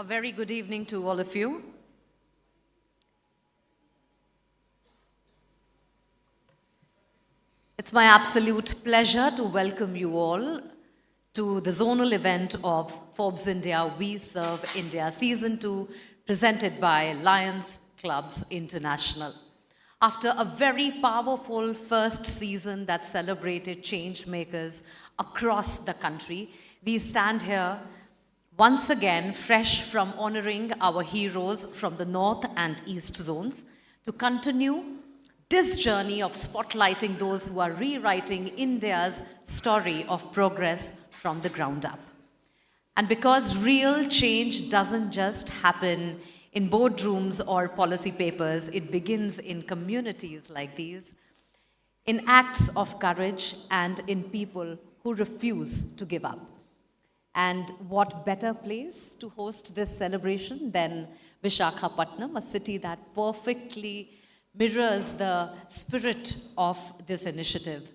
A very good evening to all of you. It's my absolute pleasure to welcome you all to the zonal event of Forbes India, We Serve India Season 2, presented by Lions Clubs International. After a very powerful first season that celebrated changemakers across the country, we stand here once again fresh from honoring our heroes from the North and East zones to continue this journey of spotlighting those who are rewriting India's story of progress from the ground up. And because real change doesn't just happen in boardrooms or policy papers, it begins in communities like these, in acts of courage and in people who refuse to give up. And what better place to host this celebration than Visakhapatnam, a city that perfectly mirrors the spirit of this initiative.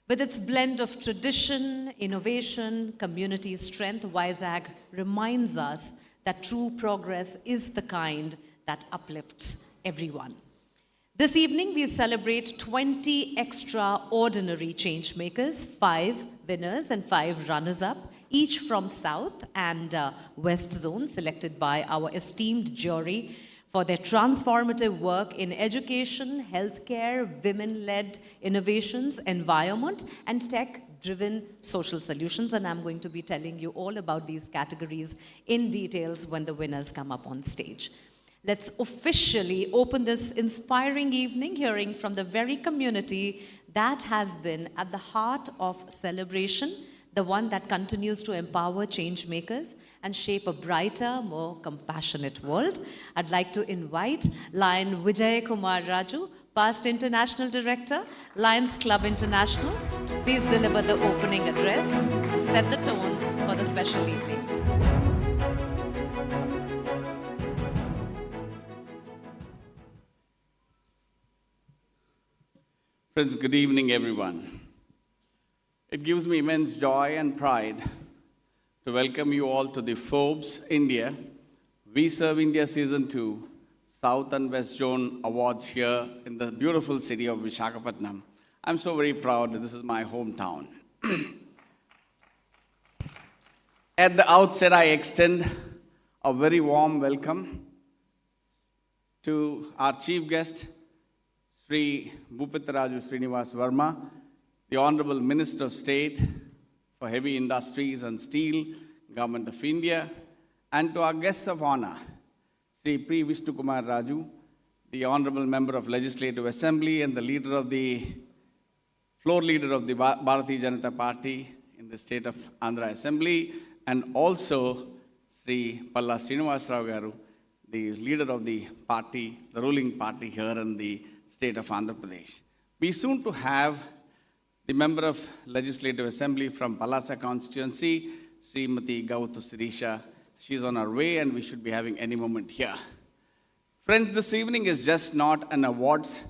With its blend of tradition, innovation, community strength, Vizag reminds us that true progress is the kind that uplifts everyone. This evening, we celebrate 20 extraordinary changemakers, 5 winners and 5 runners-up, each from South and West Zone, selected by our esteemed jury for their transformative work in education, healthcare, women-led innovations, environment, and tech-driven social solutions. And I'm going to be telling you all about these categories in details when the winners come up on stage. Let's officially open this inspiring evening hearing from the very community that has been at the heart of celebration, the one that continues to empower change makers and shape a brighter, more compassionate world. I'd like to invite Lion Vijay Kumar Raju, past International Director, Lions Club International, to please deliver the opening address and set the tone for the special evening. Friends, good evening, everyone. It gives me immense joy and pride to welcome you all to the Forbes India, We Serve India Season 2, South and West Zone Awards here in the beautiful city of Visakhapatnam. I'm so very proud that this is my hometown. At the outset, I extend a very warm welcome to our chief guest, Sri Bhupitaraju Srinivas Verma, the Honorable Minister of State for Heavy Industries and Steel, Government of India, and to our guests of honor, Sri P. Vishnu Kumar Raju, the Honorable Member of Legislative Assembly and the floor leader of the Bharatiya Janata Party in the state of Andhra Assembly, and also Sri Palla Srinivas Rao Garu, the leader of the party, the ruling party here in the state of Andhra Pradesh. We soon to have the member of Legislative Assembly from Palasa constituency, Srimati Gautu Sirisha. She's on her way and we should be having any moment here. Friends, this evening is just not an awards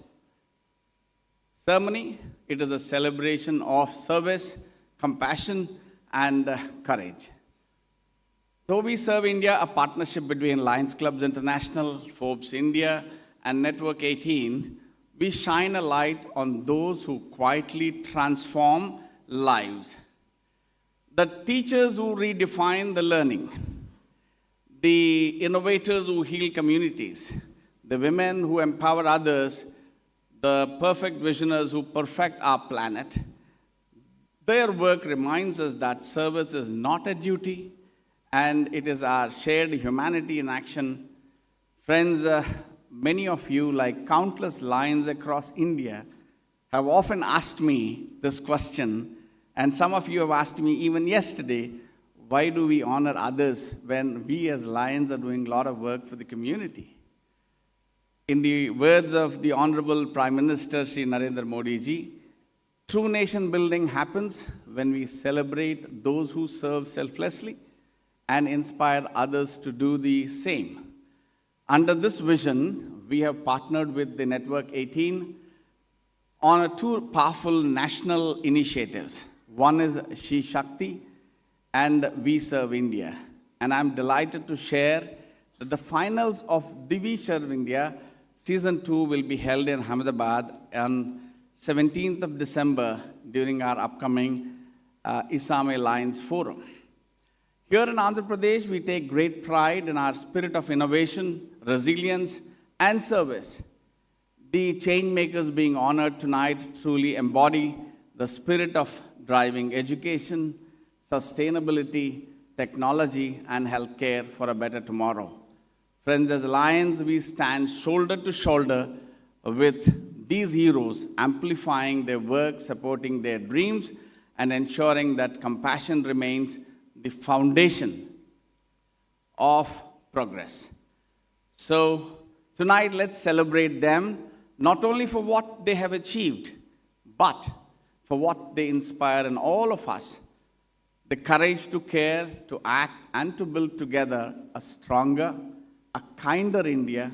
ceremony. It is a celebration of service, compassion, and courage. Though We Serve India, a partnership between Lions Clubs International, Forbes India, and Network 18, we shine a light on those who quietly transform lives. The teachers who redefine the learning, the innovators who heal communities, the women who empower others, the perfect visionaries who perfect our planet. Their work reminds us that service is not a duty, and it is our shared humanity in action. Friends, many of you, like countless lions across India, have often asked me this question, and some of you have asked me even yesterday, why do we honor others when we as lions are doing a lot of work for the community? In the words of the Honorable Prime Minister, Shri Narendra Modi ji, true nation building happens when we celebrate those who serve selflessly and inspire others to do the same. Under this vision, we have partnered with the Network 18 on 2 powerful national initiatives. One is She Shakti and We Serve India. and I'm delighted to share that the finals of Divi Serve India Season 2 will be held in Ahmedabad on 17th of December during our upcoming Isame Lions Forum. Here in Andhra Pradesh, we take great pride in our spirit of innovation, resilience, and service. The changemakers being honored tonight truly embody the spirit of driving education, sustainability, technology, and healthcare for a better tomorrow. Friends, as Lions, we stand shoulder to shoulder with these heroes, amplifying their work, supporting their dreams, and ensuring that compassion remains the foundation of progress. So tonight, let's celebrate them, not only for what they have achieved, but for what they inspire in all of us, the courage to care, to act, and to build together a stronger, a kinder India,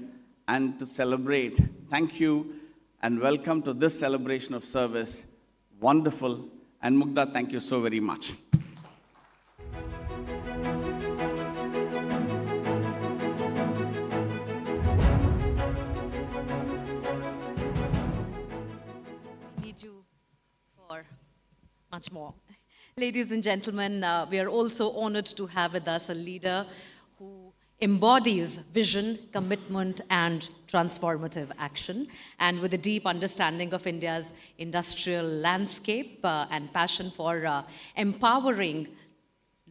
and to celebrate. Thank you, and welcome to this celebration of service. Wonderful. And Mugdha, thank you so very much. Need you for much more. Ladies and gentlemen, we are also honored to have with us a leader who embodies vision, commitment, and transformative action. And with a deep understanding of India's industrial landscape and passion for empowering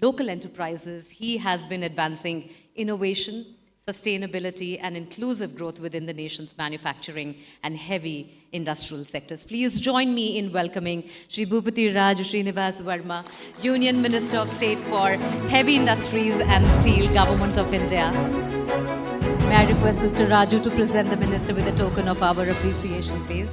local enterprises, he has been advancing innovation, sustainability, and inclusive growth within the nation's manufacturing and heavy industrial sectors. Please join me in welcoming Shri Bhupati Raj Srinivas Verma, Union Minister of State for Heavy Industries and Steel, Government of India. May I request Mr. Raju to present the Minister with a token of our appreciation, please.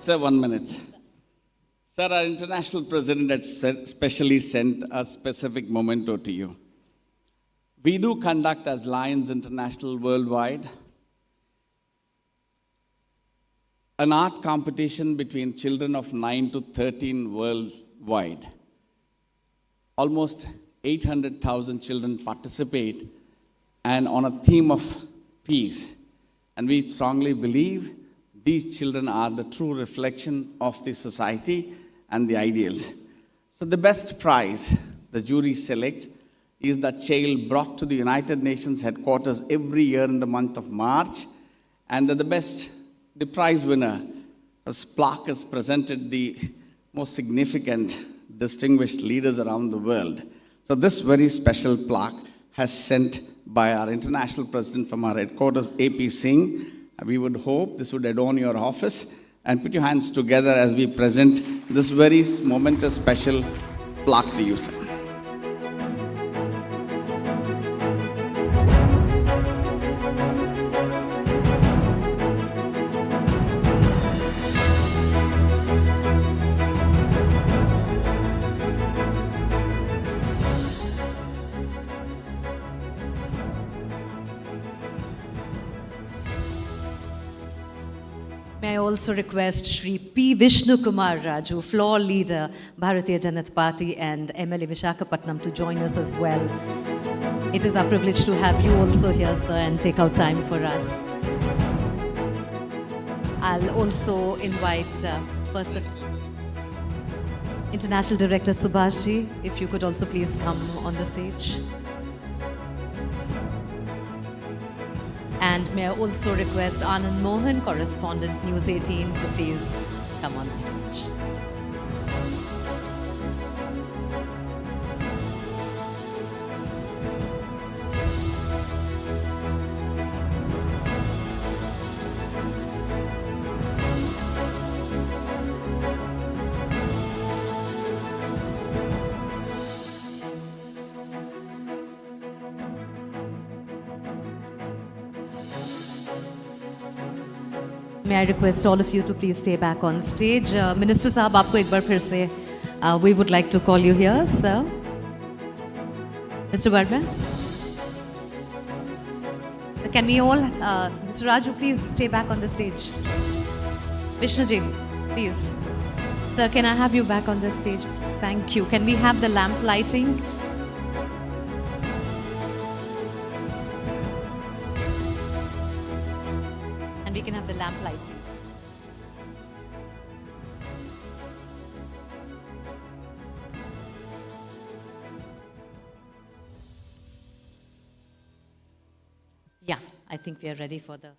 Sir, 1 minute. Sir, our international president had specially sent a specific memento to you. We do conduct as Lions International worldwide an art competition between children of 9 to 13 worldwide. Almost 800,000 children participate and on a theme of peace. And we strongly believe these children are the true reflection of the society and the ideals. So the best prize the jury selects is the child brought to the United Nations headquarters every year in the month of March. And the prize winner, as plaque is presented the most significant distinguished leaders around the world. So this very special plaque has sent by our international president from our headquarters, AP Singh. We would hope this would adorn your office, and put your hands together as we present this very momentous special plaque to you, sir. May I also request Shri P. Vishnu Kumar Raju, floor leader, Bharatiya Janata Party and MLA Visakhapatnam, to join us as well. It is our privilege to have you also here, sir, and take out time for us. I'll also invite first the International Director Subhashji, if you could also please come on the stage. And may I also request Anand Mohan, correspondent News 18, to please come on stage. May I request all of you to please stay back on stage. Minister Sahab, आपको एक बार फिर से we would like to call you here, sir. Mr. Barma. Can we all, Mr. Raju, please stay back on the stage. Vishnu ji, please. Sir, can I have you back on the stage? Thank you. Can we have the lamp lighting? And we can have the lamp lighting. Yeah, I think we are ready for the...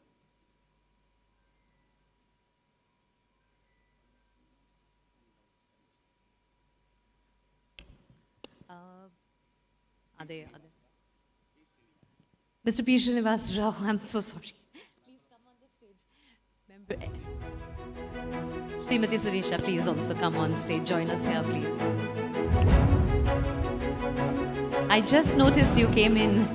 Are they? Mr. P. Srinivas Rao, I'm so sorry. Please come on the stage. Srimati Surisha, please also come on stage. Join us here, please. I just noticed you came in.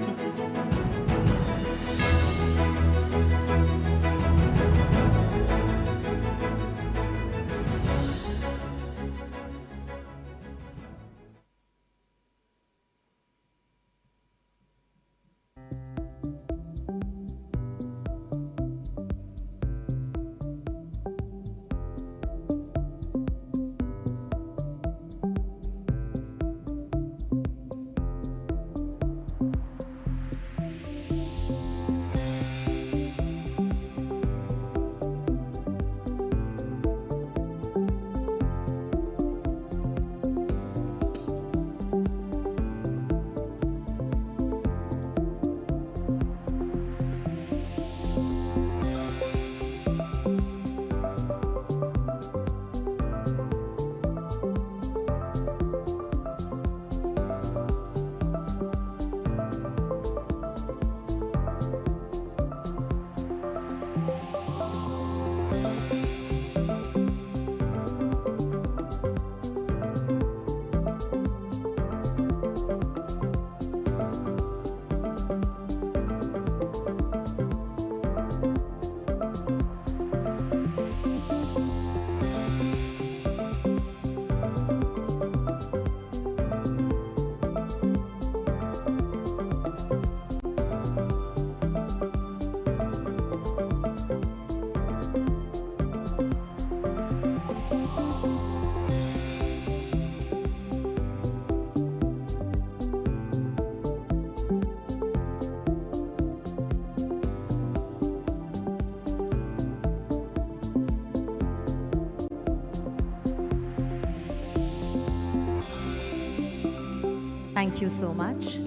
Thank you so much.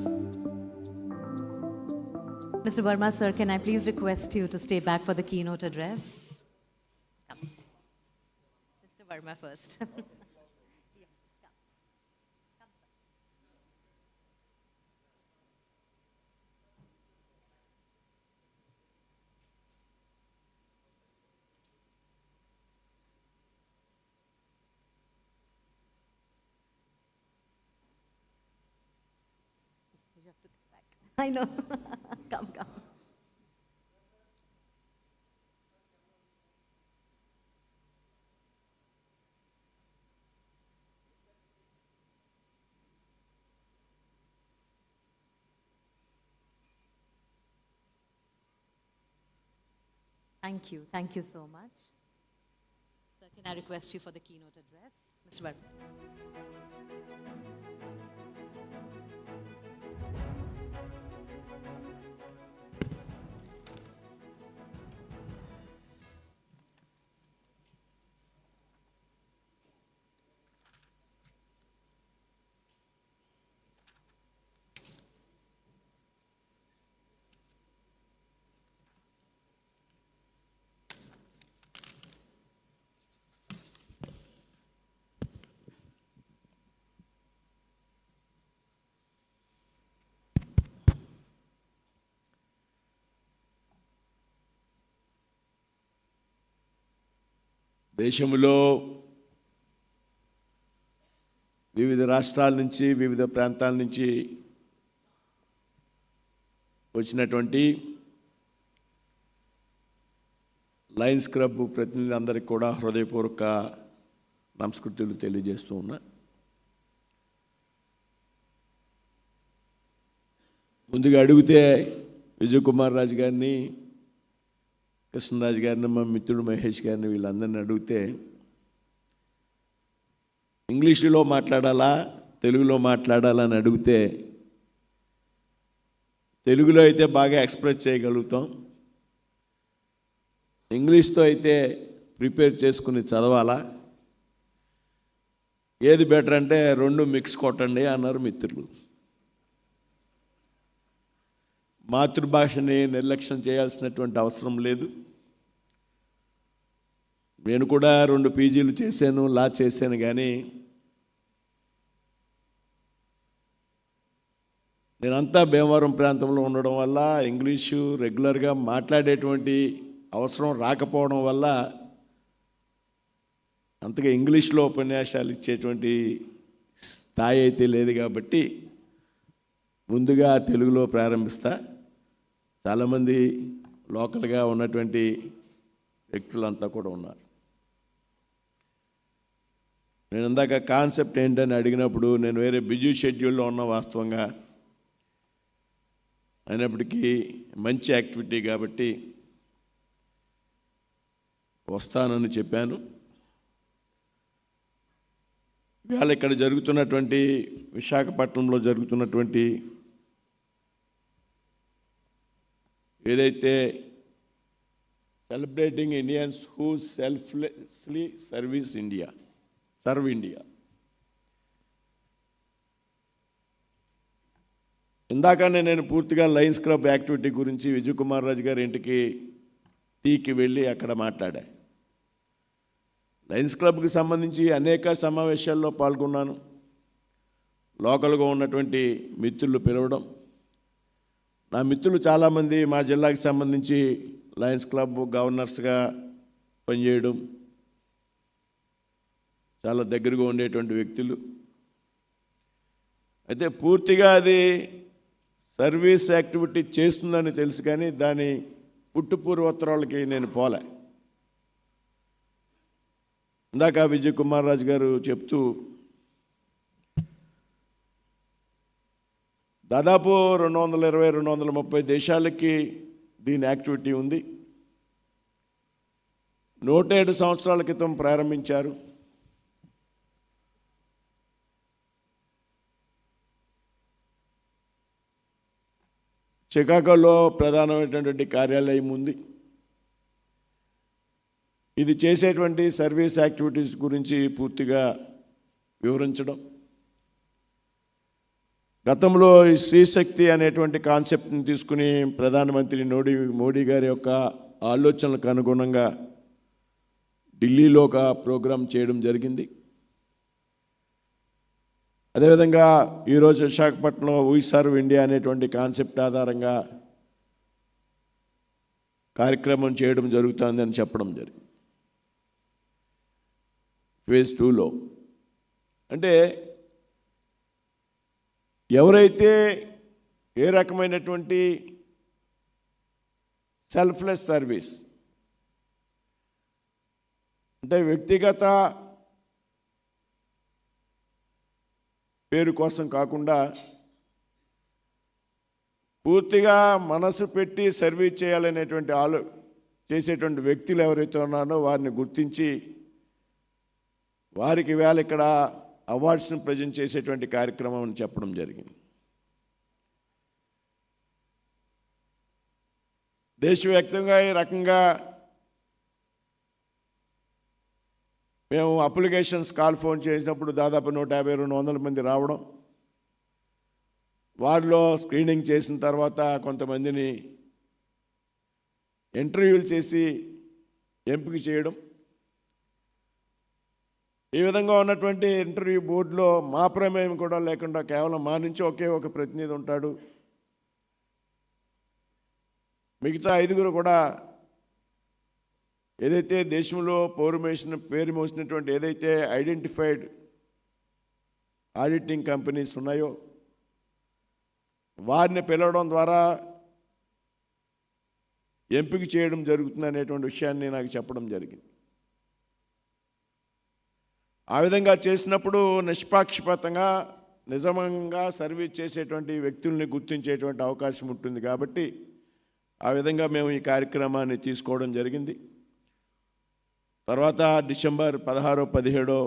Mr. Verma, sir, can I please request you to stay back for the keynote address? Come. Mr. Verma first. Yes, come. Come, sir. You have to come back. I know. Come, come. Thank you. Thank you so much. Sir, can I request you for the keynote address? Mr. Verma. దేశంలో వివిధ రాష్ట్రాల నుంచి వివిధ ప్రాంతాల నుంచి వచ్చినటువంటి Lions club ప్రతినిధులందరికీ కూడా హృదయపూర్వక నమస్కృతులు తెలియజేస్తూ ఉన్నా. ముందుగా అడిగితే విజయ్ కుమార్ రాజు గారిని, కృష్ణరాజు గారిని, మా మిత్రుడు మహేష్ గారిని, వీళ్ళందరినీ అడిగితే ఇంగ్లీషులో మాట్లాడాలా తెలుగులో మాట్లాడాలా అని అడిగితే తెలుగులో అయితే బాగా ఎక్స్ప్రెస్ చేయగలుగుతాం, ఇంగ్లీష్తో అయితే ప్రిపేర్ చేసుకుని చదవాలా, ఏది బెటర్ అంటే రెండు మిక్స్ కొట్టండి అన్నారు మిత్రులు. మాతృభాషని నిర్లక్ష్యం చేయాల్సినటువంటి అవసరం లేదు. నేను కూడా 2 పీజీలు చేశాను, లా చేశాను. కానీ నేనంతా భీమవరం ప్రాంతంలో ఉండడం వల్ల ఇంగ్లీషు రెగ్యులర్గా మాట్లాడేటువంటి అవసరం రాకపోవడం వల్ల అంతగా ఇంగ్లీష్లో ఉపన్యాసాలు ఇచ్చేటువంటి స్థాయి అయితే లేదు. కాబట్టి ముందుగా తెలుగులో ప్రారంభిస్తా. చాలామంది లోకల్గా ఉన్నటువంటి వ్యక్తులంతా కూడా ఉన్నారు. నేను ఇందాక కాన్సెప్ట్ ఏంటని అడిగినప్పుడు నేను వేరే బిజీ షెడ్యూల్లో ఉన్న, వాస్తవంగా అయినప్పటికీ మంచి యాక్టివిటీ కాబట్టి వస్తానని చెప్పాను. ఇవాళ ఇక్కడ జరుగుతున్నటువంటి విశాఖపట్నంలో జరుగుతున్నటువంటి ఏదైతే celebrating Indians who selflessly serve India, ఇందాకనే నేను పూర్తిగా లయన్స్ క్లబ్ యాక్టివిటీ గురించి విజయ్ కుమార్ రాజు గారి ఇంటికి టీకి వెళ్ళి అక్కడ మాట్లాడా. లయన్స్ క్లబ్కి సంబంధించి అనేక సమావేశాల్లో పాల్గొన్నాను. లోకల్గా ఉన్నటువంటి మిత్రులు పిలవడం, నా మిత్రులు చాలామంది మా జిల్లాకి సంబంధించి లయన్స్ క్లబ్ గవర్నర్స్గా పనిచేయడం, చాలా దగ్గరగా ఉండేటువంటి వ్యక్తులు. అయితే పూర్తిగా అది సర్వీస్ యాక్టివిటీ చేస్తుందని తెలుసు, కానీ దాని పుట్టుపూర్వోత్తరాలకి నేను పోలే. ఇందాక విజయ్ కుమార్ రాజు గారు చెప్తూ దాదాపు 220-230 దేశాలకి దీని యాక్టివిటీ ఉంది. 107 సంవత్సరాల క్రితం ప్రారంభించారు. చికాగోలో ప్రధానమైనటువంటి కార్యాలయం ఉంది. ఇది చేసేటువంటి సర్వీస్ యాక్టివిటీస్ గురించి పూర్తిగా వివరించడం, గతంలో ఈ శ్రీశక్తి అనేటువంటి కాన్సెప్ట్ని తీసుకుని ప్రధానమంత్రి మోడీ గారి యొక్క ఆలోచనలకు అనుగుణంగా ఢిల్లీలో ఒక ప్రోగ్రాం చేయడం జరిగింది. అదేవిధంగా ఈరోజు విశాఖపట్నంలో వీ సర్వ్ ఇండియా అనేటువంటి కాన్సెప్ట్ ఆధారంగా కార్యక్రమం చేయడం జరుగుతుందని చెప్పడం జరిగింది. ఫేజ్ 2లో అంటే ఎవరైతే ఏ రకమైనటువంటి సెల్ఫ్లెస్ సర్వీస్ అంటే వ్యక్తిగత పేరు కోసం కాకుండా పూర్తిగా మనసు పెట్టి సర్వీస్ చేయాలనేటువంటి చేసేటువంటి వ్యక్తులు ఎవరైతే ఉన్నారో వారిని గుర్తించి వారికి వేళ ఇక్కడ అవార్డ్స్ను ప్రజెంట్ చేసేటువంటి కార్యక్రమం అని చెప్పడం జరిగింది. దేశవ్యాప్తంగా ఈ రకంగా మేము అప్లికేషన్స్ ఫోన్ చేసినప్పుడు దాదాపు 150-200 మంది రావడం, వారిలో స్క్రీనింగ్ చేసిన తర్వాత కొంతమందిని ఇంటర్వ్యూలు చేసి ఎంపిక చేయడం. ఈ విధంగా ఉన్నటువంటి ఇంటర్వ్యూ బోర్డులో మా ప్రమేయం కూడా లేకుండా కేవలం మా నుంచి ఒకే ఒక ప్రతినిధి ఉంటాడు. మిగతా 5 కూడా ఏదైతే దేశంలో పేరు మోసినటువంటి ఏదైతే ఐడెంటిఫైడ్ ఆడిటింగ్ కంపెనీస్ ఉన్నాయో వారిని పిలవడం ద్వారా ఎంపిక చేయడం జరుగుతుంది అనేటువంటి విషయాన్ని నాకు చెప్పడం జరిగింది. ఆ విధంగా చేసినప్పుడు నిష్పాక్షపాతంగా నిజంగా సర్వీస్ చేసేటువంటి వ్యక్తుల్ని గుర్తించేటువంటి అవకాశం ఉంటుంది. కాబట్టి ఆ విధంగా మేము ఈ కార్యక్రమాన్ని తీసుకోవడం జరిగింది. తర్వాత డిసెంబర్ 16, 17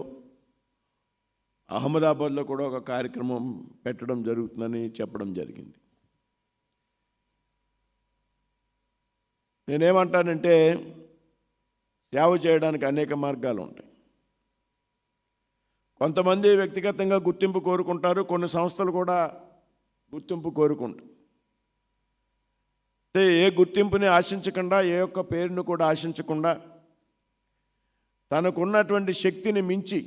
అహ్మదాబాద్లో కూడా ఒక కార్యక్రమం పెట్టడం జరుగుతుందని చెప్పడం జరిగింది. నేనేమంటానంటే సేవ చేయడానికి అనేక మార్గాలు ఉంటాయి. కొంతమంది వ్యక్తిగతంగా గుర్తింపు కోరుకుంటారు, కొన్ని సంస్థలు కూడా గుర్తింపు కోరుకుంటారు. అంటే ఏ గుర్తింపుని ఆశించకుండా, ఏ ఒక్క పేరును కూడా ఆశించకుండా తనకున్నటువంటి శక్తిని మించి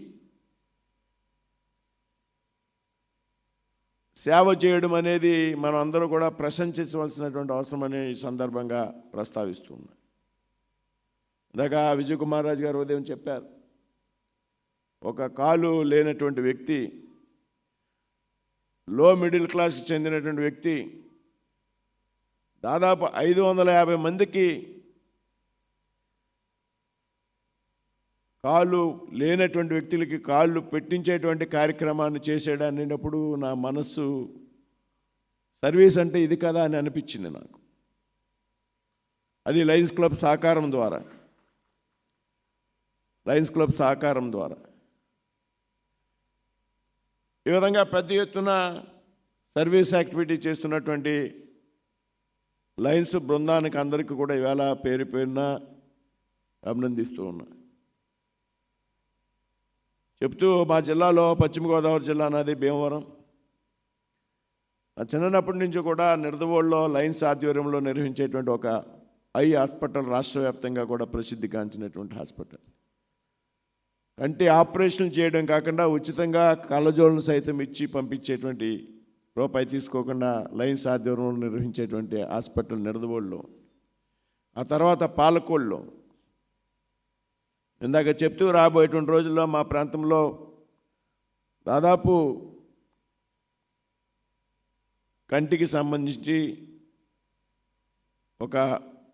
సేవ చేయడం అనేది మనం అందరూ కూడా ప్రశంసించవలసినటువంటి అవసరం అనే ఈ సందర్భంగా ప్రస్తావిస్తున్నాను. ఇందాక విజయ్ కుమార్ రాజు గారు ఉదయం చెప్పారు, ఒక కాలు లేనటువంటి వ్యక్తి, లో మిడిల్ క్లాస్కి చెందినటువంటి వ్యక్తి దాదాపు 550 మందికి కాళ్ళు లేనటువంటి వ్యక్తులకి కాళ్ళు పెట్టించేటువంటి కార్యక్రమాన్ని చేసేటప్పుడు నా మనస్సు సర్వీస్ అంటే ఇది కదా అని అనిపించింది నాకు. అది లయన్స్ క్లబ్ సహకారం ద్వారా ఈ విధంగా పెద్ద ఎత్తున సర్వీస్ యాక్టివిటీ చేస్తున్నటువంటి లయన్స్ బృందానికి అందరికీ కూడా ఈవేళ పేరు పేరున అభినందిస్తూ ఉన్నా. చెప్తూ మా జిల్లాలో పశ్చిమ గోదావరి జిల్లా నాది భీమవరం. నా చిన్నప్పటి నుంచి కూడా నిడదవోలులో లయన్స్ ఆధ్వర్యంలో నిర్వహించేటువంటి ఒక ఐ హాస్పిటల్ రాష్ట్ర వ్యాప్తంగా కూడా ప్రసిద్ధిగాంచినటువంటి హాస్పిటల్. కంటి ఆపరేషన్ చేయడం కాకుండా ఉచితంగా కళ్ళజోళ్ళను సైతం ఇచ్చి పంపించేటువంటి, రూపాయి తీసుకోకుండా లయన్స్ ఆధ్వర్యంలో నిర్వహించేటువంటి హాస్పిటల్ నిడదవోలులో. ఆ తర్వాత పాలకోడులో. ఇందాక చెప్తూ రాబోయేటువంటి రోజుల్లో మా ప్రాంతంలో దాదాపు కంటికి సంబంధించి ఒక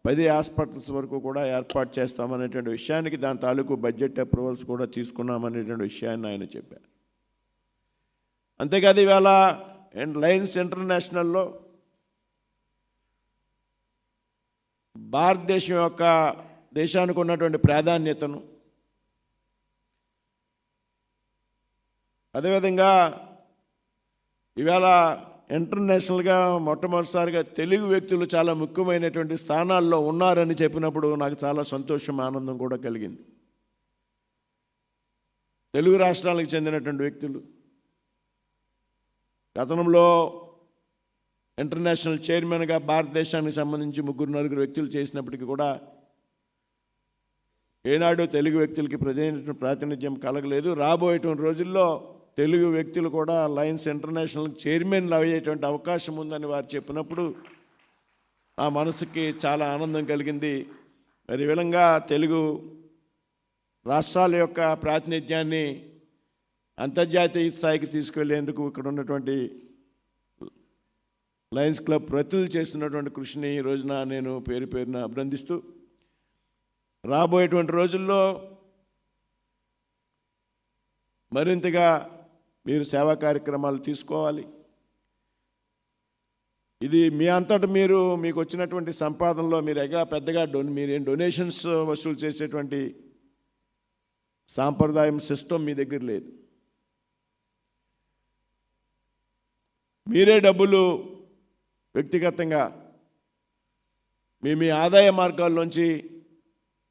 10 హాస్పిటల్స్ వరకు కూడా ఏర్పాటు చేస్తామనేటువంటి విషయానికి దాని తాలూకు బడ్జెట్ అప్రూవల్స్ కూడా తీసుకున్నామనేటువంటి విషయాన్ని ఆయన చెప్పారు. అంతేకాదు ఇవాళ లయన్స్ ఇంటర్నేషనల్లో భారతదేశం యొక్క దేశానికి ఉన్నటువంటి ప్రాధాన్యతను, అదేవిధంగా ఇవాళ ఇంటర్నేషనల్గా మొట్టమొదటిసారిగా తెలుగు వ్యక్తులు చాలా ముఖ్యమైనటువంటి స్థానాల్లో ఉన్నారని చెప్పినప్పుడు నాకు చాలా సంతోషం, ఆనందం కూడా కలిగింది. తెలుగు రాష్ట్రాలకు చెందినటువంటి వ్యక్తులు గతంలో ఇంటర్నేషనల్ చైర్మన్గా భారతదేశానికి సంబంధించి 3-4 వ్యక్తులు చేసినప్పటికీ కూడా ఏనాడు తెలుగు వ్యక్తులకి ప్రాతినిధ్యం కలగలేదు. రాబోయేటువంటి రోజుల్లో తెలుగు వ్యక్తులు కూడా లయన్స్ ఇంటర్నేషనల్ చైర్మన్లు అయ్యేటువంటి అవకాశం ఉందని వారు చెప్పినప్పుడు ఆ మనసుకి చాలా ఆనందం కలిగింది. మరి ఈ విధంగా తెలుగు రాష్ట్రాల యొక్క ప్రాతినిధ్యాన్ని అంతర్జాతీయ స్థాయికి తీసుకెళ్లేందుకు ఇక్కడ ఉన్నటువంటి లయన్స్ క్లబ్ ప్రతినిధులు చేస్తున్నటువంటి కృషిని ఈ రోజున నేను పేరు పేరున అభినందిస్తూ, రాబోయేటువంటి రోజుల్లో మరింతగా మీరు సేవా కార్యక్రమాలు తీసుకోవాలి. ఇది మీ అంతటా మీకు వచ్చినటువంటి సంపాదనలో మీరు పెద్దగా మీరేం డొనేషన్స్ వసూలు చేసేటువంటి సాంప్రదాయం సిస్టమ్ మీ దగ్గర లేదు. మీరే డబ్బులు వ్యక్తిగతంగా మీ ఆదాయ మార్గాల్లోంచి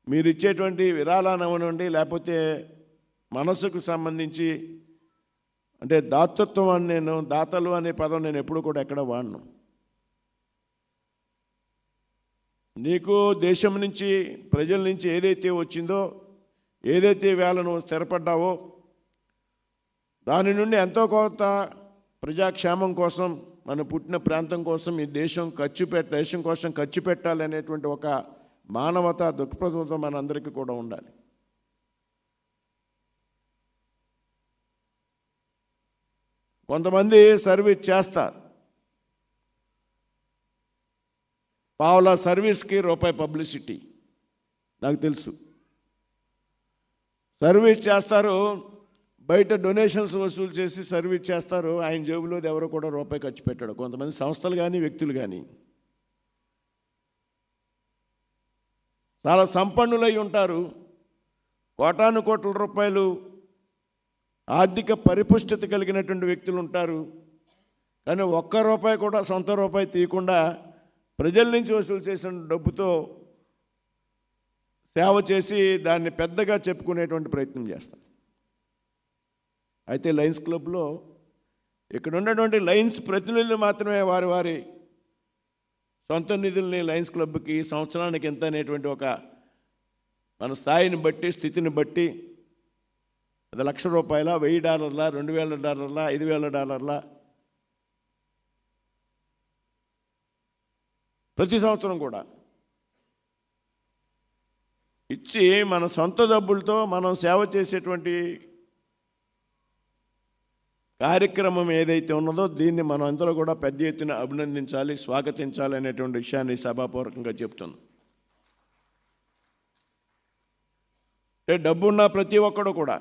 మీరు ఇచ్చేటువంటి విరాళాలవనండి, లేకపోతే మనసుకు సంబంధించి, అంటే దాతృత్వం అని దాతలు అనే పదం నేను ఎప్పుడు కూడా ఎక్కడ వాడను. నీకు దేశం నుంచి, ప్రజల నుంచి ఏదైతే వచ్చిందో, ఏదైతే వేళ నువ్వు స్థిరపడ్డావో దాని నుండి ఎంతో కొంత ప్రజాక్షేమం కోసం, మన పుట్టిన ప్రాంతం కోసం, ఈ దేశం కోసం ఖర్చు పెట్టాలనేటువంటి ఒక మానవత దృక్పథంతో మనందరికీ కూడా ఉండాలి. కొంతమంది సర్వీస్ చేస్తారు, పావుల సర్వీస్కి రూపాయి పబ్లిసిటీ. నాకు తెలుసు. సర్వీస్ చేస్తారు, బయట డొనేషన్స్ వసూలు చేసి సర్వీస్ చేస్తారు. ఆయన జేబులో ఎవరో కూడా రూపాయి ఖర్చు పెట్టాడు. కొంతమంది సంస్థలు కానీ వ్యక్తులు కానీ చాలా సంపన్నులై ఉంటారు, కోటాను కోట్ల రూపాయలు ఆర్థిక పరిపుష్టత కలిగినటువంటి వ్యక్తులు ఉంటారు. కానీ ఒక్క రూపాయి కూడా సొంత రూపాయి తీయకుండా ప్రజల నుంచి వసూలు చేసిన డబ్బుతో సేవ చేసి దాన్ని పెద్దగా చెప్పుకునేటువంటి ప్రయత్నం చేస్తారు. అయితే లయన్స్ క్లబ్లో ఇక్కడ ఉన్నటువంటి లయన్స్ ప్రతినిధులు మాత్రమే వారి వారి సొంత నిధుల్ని లయన్స్ క్లబ్కి సంవత్సరానికి ఎంత అనేటువంటి ఒక మన స్థాయిని బట్టి స్థితిని బట్టి అది $1,00,000, $1,000, $2,000, $5,000 ప్రతి సంవత్సరం కూడా ఇచ్చి మన సొంత డబ్బులతో మనం సేవ చేసేటువంటి కార్యక్రమం ఏదైతే ఉన్నదో దీన్ని మనం అందరూ కూడా పెద్ద ఎత్తున అభినందించాలి, స్వాగతించాలి అనేటువంటి విషయాన్ని సభాపూర్వకంగా చెప్తున్నాను. అంటే డబ్బున్న ప్రతి ఒక్కడు కూడా,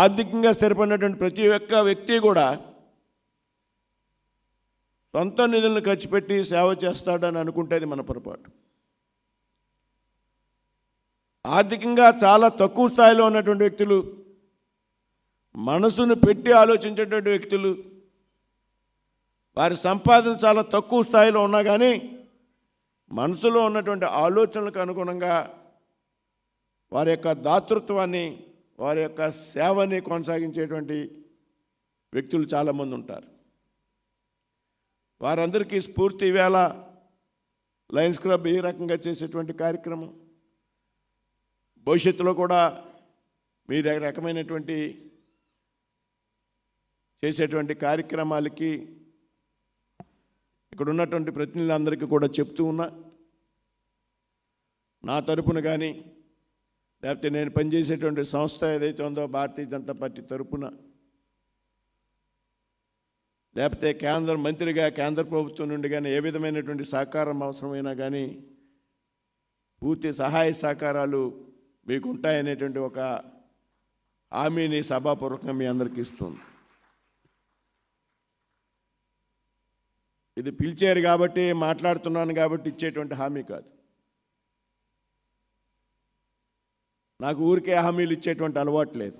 ఆర్థికంగా స్థిరపడినటువంటి ప్రతి ఒక్క వ్యక్తి కూడా సొంత నిధులను ఖర్చు పెట్టి సేవ చేస్తాడని అనుకుంటే అది మన పొరపాటు. ఆర్థికంగా చాలా తక్కువ స్థాయిలో ఉన్నటువంటి వ్యక్తులు, మనసును పెట్టి ఆలోచించేటువంటి వ్యక్తులు, వారి సంపాదన చాలా తక్కువ స్థాయిలో ఉన్నా కానీ మనసులో ఉన్నటువంటి ఆలోచనలకు అనుగుణంగా వారి యొక్క దాతృత్వాన్ని, వారి యొక్క సేవని కొనసాగించేటువంటి వ్యక్తులు చాలామంది ఉంటారు. వారందరికీ స్ఫూర్తి వేళ లయన్స్ క్లబ్ ఈ రకంగా చేసేటువంటి కార్యక్రమం భవిష్యత్తులో కూడా మీరు రకమైనటువంటి చేసేటువంటి కార్యక్రమాలకి ఇక్కడ ఉన్నటువంటి ప్రతినిధులందరికీ కూడా చెప్తూ ఉన్నా. నా తరపున కానీ లేకపోతే నేను పనిచేసేటువంటి సంస్థ ఏదైతే ఉందో భారతీయ జనతా పార్టీ తరపున, లేకపోతే కేంద్ర మంత్రిగా కేంద్ర ప్రభుత్వం నుండి కానీ ఏ విధమైనటువంటి సహకారం అవసరమైనా కానీ పూర్తి సహాయ సహకారాలు మీకు ఉంటాయనేటువంటి ఒక హామీని సభాపూర్వకంగా మీ అందరికీ ఇస్తుంది. ఇది పిలిచారు కాబట్టి మాట్లాడుతున్నాను కాబట్టి ఇచ్చేటువంటి హామీ కాదు. నాకు ఊరికే హామీలు ఇచ్చేటువంటి అలవాటు లేదు.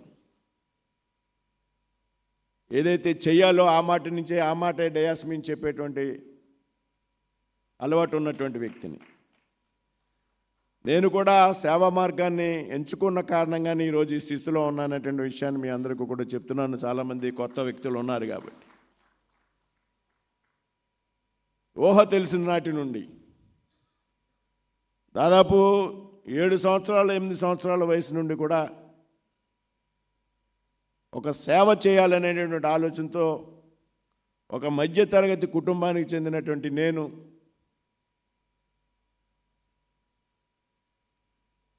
ఏదైతే చెయ్యాలో ఆ మాట నుంచే ఆ మాటే డయాస్ మీద చెప్పేటువంటి అలవాటు ఉన్నటువంటి వ్యక్తిని. నేను కూడా సేవా మార్గాన్ని ఎంచుకున్న కారణంగానే ఈరోజు ఈ స్థితిలో ఉన్నానటువంటి విషయాన్ని మీ అందరికీ కూడా చెప్తున్నాను. చాలామంది కొత్త వ్యక్తులు ఉన్నారు కాబట్టి. ఊహ తెలిసిన నాటి నుండి దాదాపు 7 సంవత్సరాలు 8 సంవత్సరాల వయసు నుండి కూడా ఒక సేవ చేయాలనేటువంటి ఆలోచనతో ఒక మధ్యతరగతి కుటుంబానికి చెందినటువంటి నేను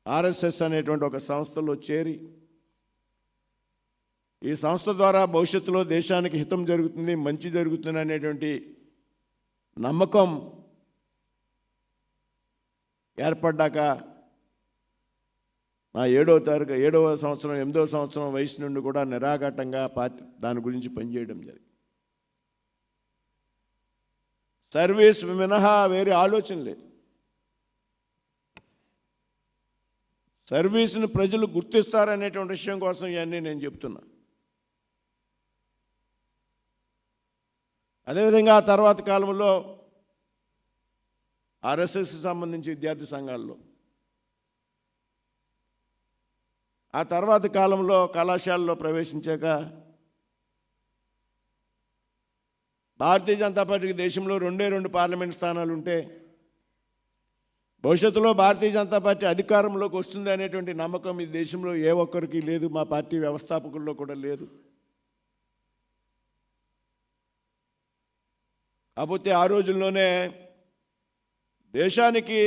ఆర్ఎస్ఎస్ అనేటువంటి ఒక సంస్థలో చేరి, ఈ సంస్థ ద్వారా భవిష్యత్తులో దేశానికి హితం జరుగుతుంది, మంచి జరుగుతుంది అనేటువంటి నమ్మకం ఏర్పడ్డాక నా 7వ సంవత్సరం 8వ సంవత్సరం వయసు నుండి కూడా నిరాఘాటంగా దాని గురించి పనిచేయడం జరిగింది. సర్వీస్ మినహా వేరే ఆలోచన లేదు. సర్వీస్ని ప్రజలు గుర్తిస్తారనేటువంటి విషయం కోసం ఇవన్నీ నేను చెప్తున్నా. అదేవిధంగా ఆ తర్వాత కాలంలో ఆర్ఎస్ఎస్ సంబంధించి విద్యార్థి సంఘాల్లో, ఆ తర్వాత కాలంలో కళాశాలలో ప్రవేశించాక భారతీయ జనతా పార్టీకి దేశంలో 2 పార్లమెంట్ స్థానాలు ఉంటే భవిష్యత్తులో భారతీయ జనతా పార్టీ అధికారంలోకి వస్తుంది అనేటువంటి నమ్మకం ఈ దేశంలో ఏ ఒక్కరికి లేదు, మా పార్టీ వ్యవస్థాపకుల్లో కూడా లేదు. కాకపోతే ఆ రోజుల్లోనే దేశానికి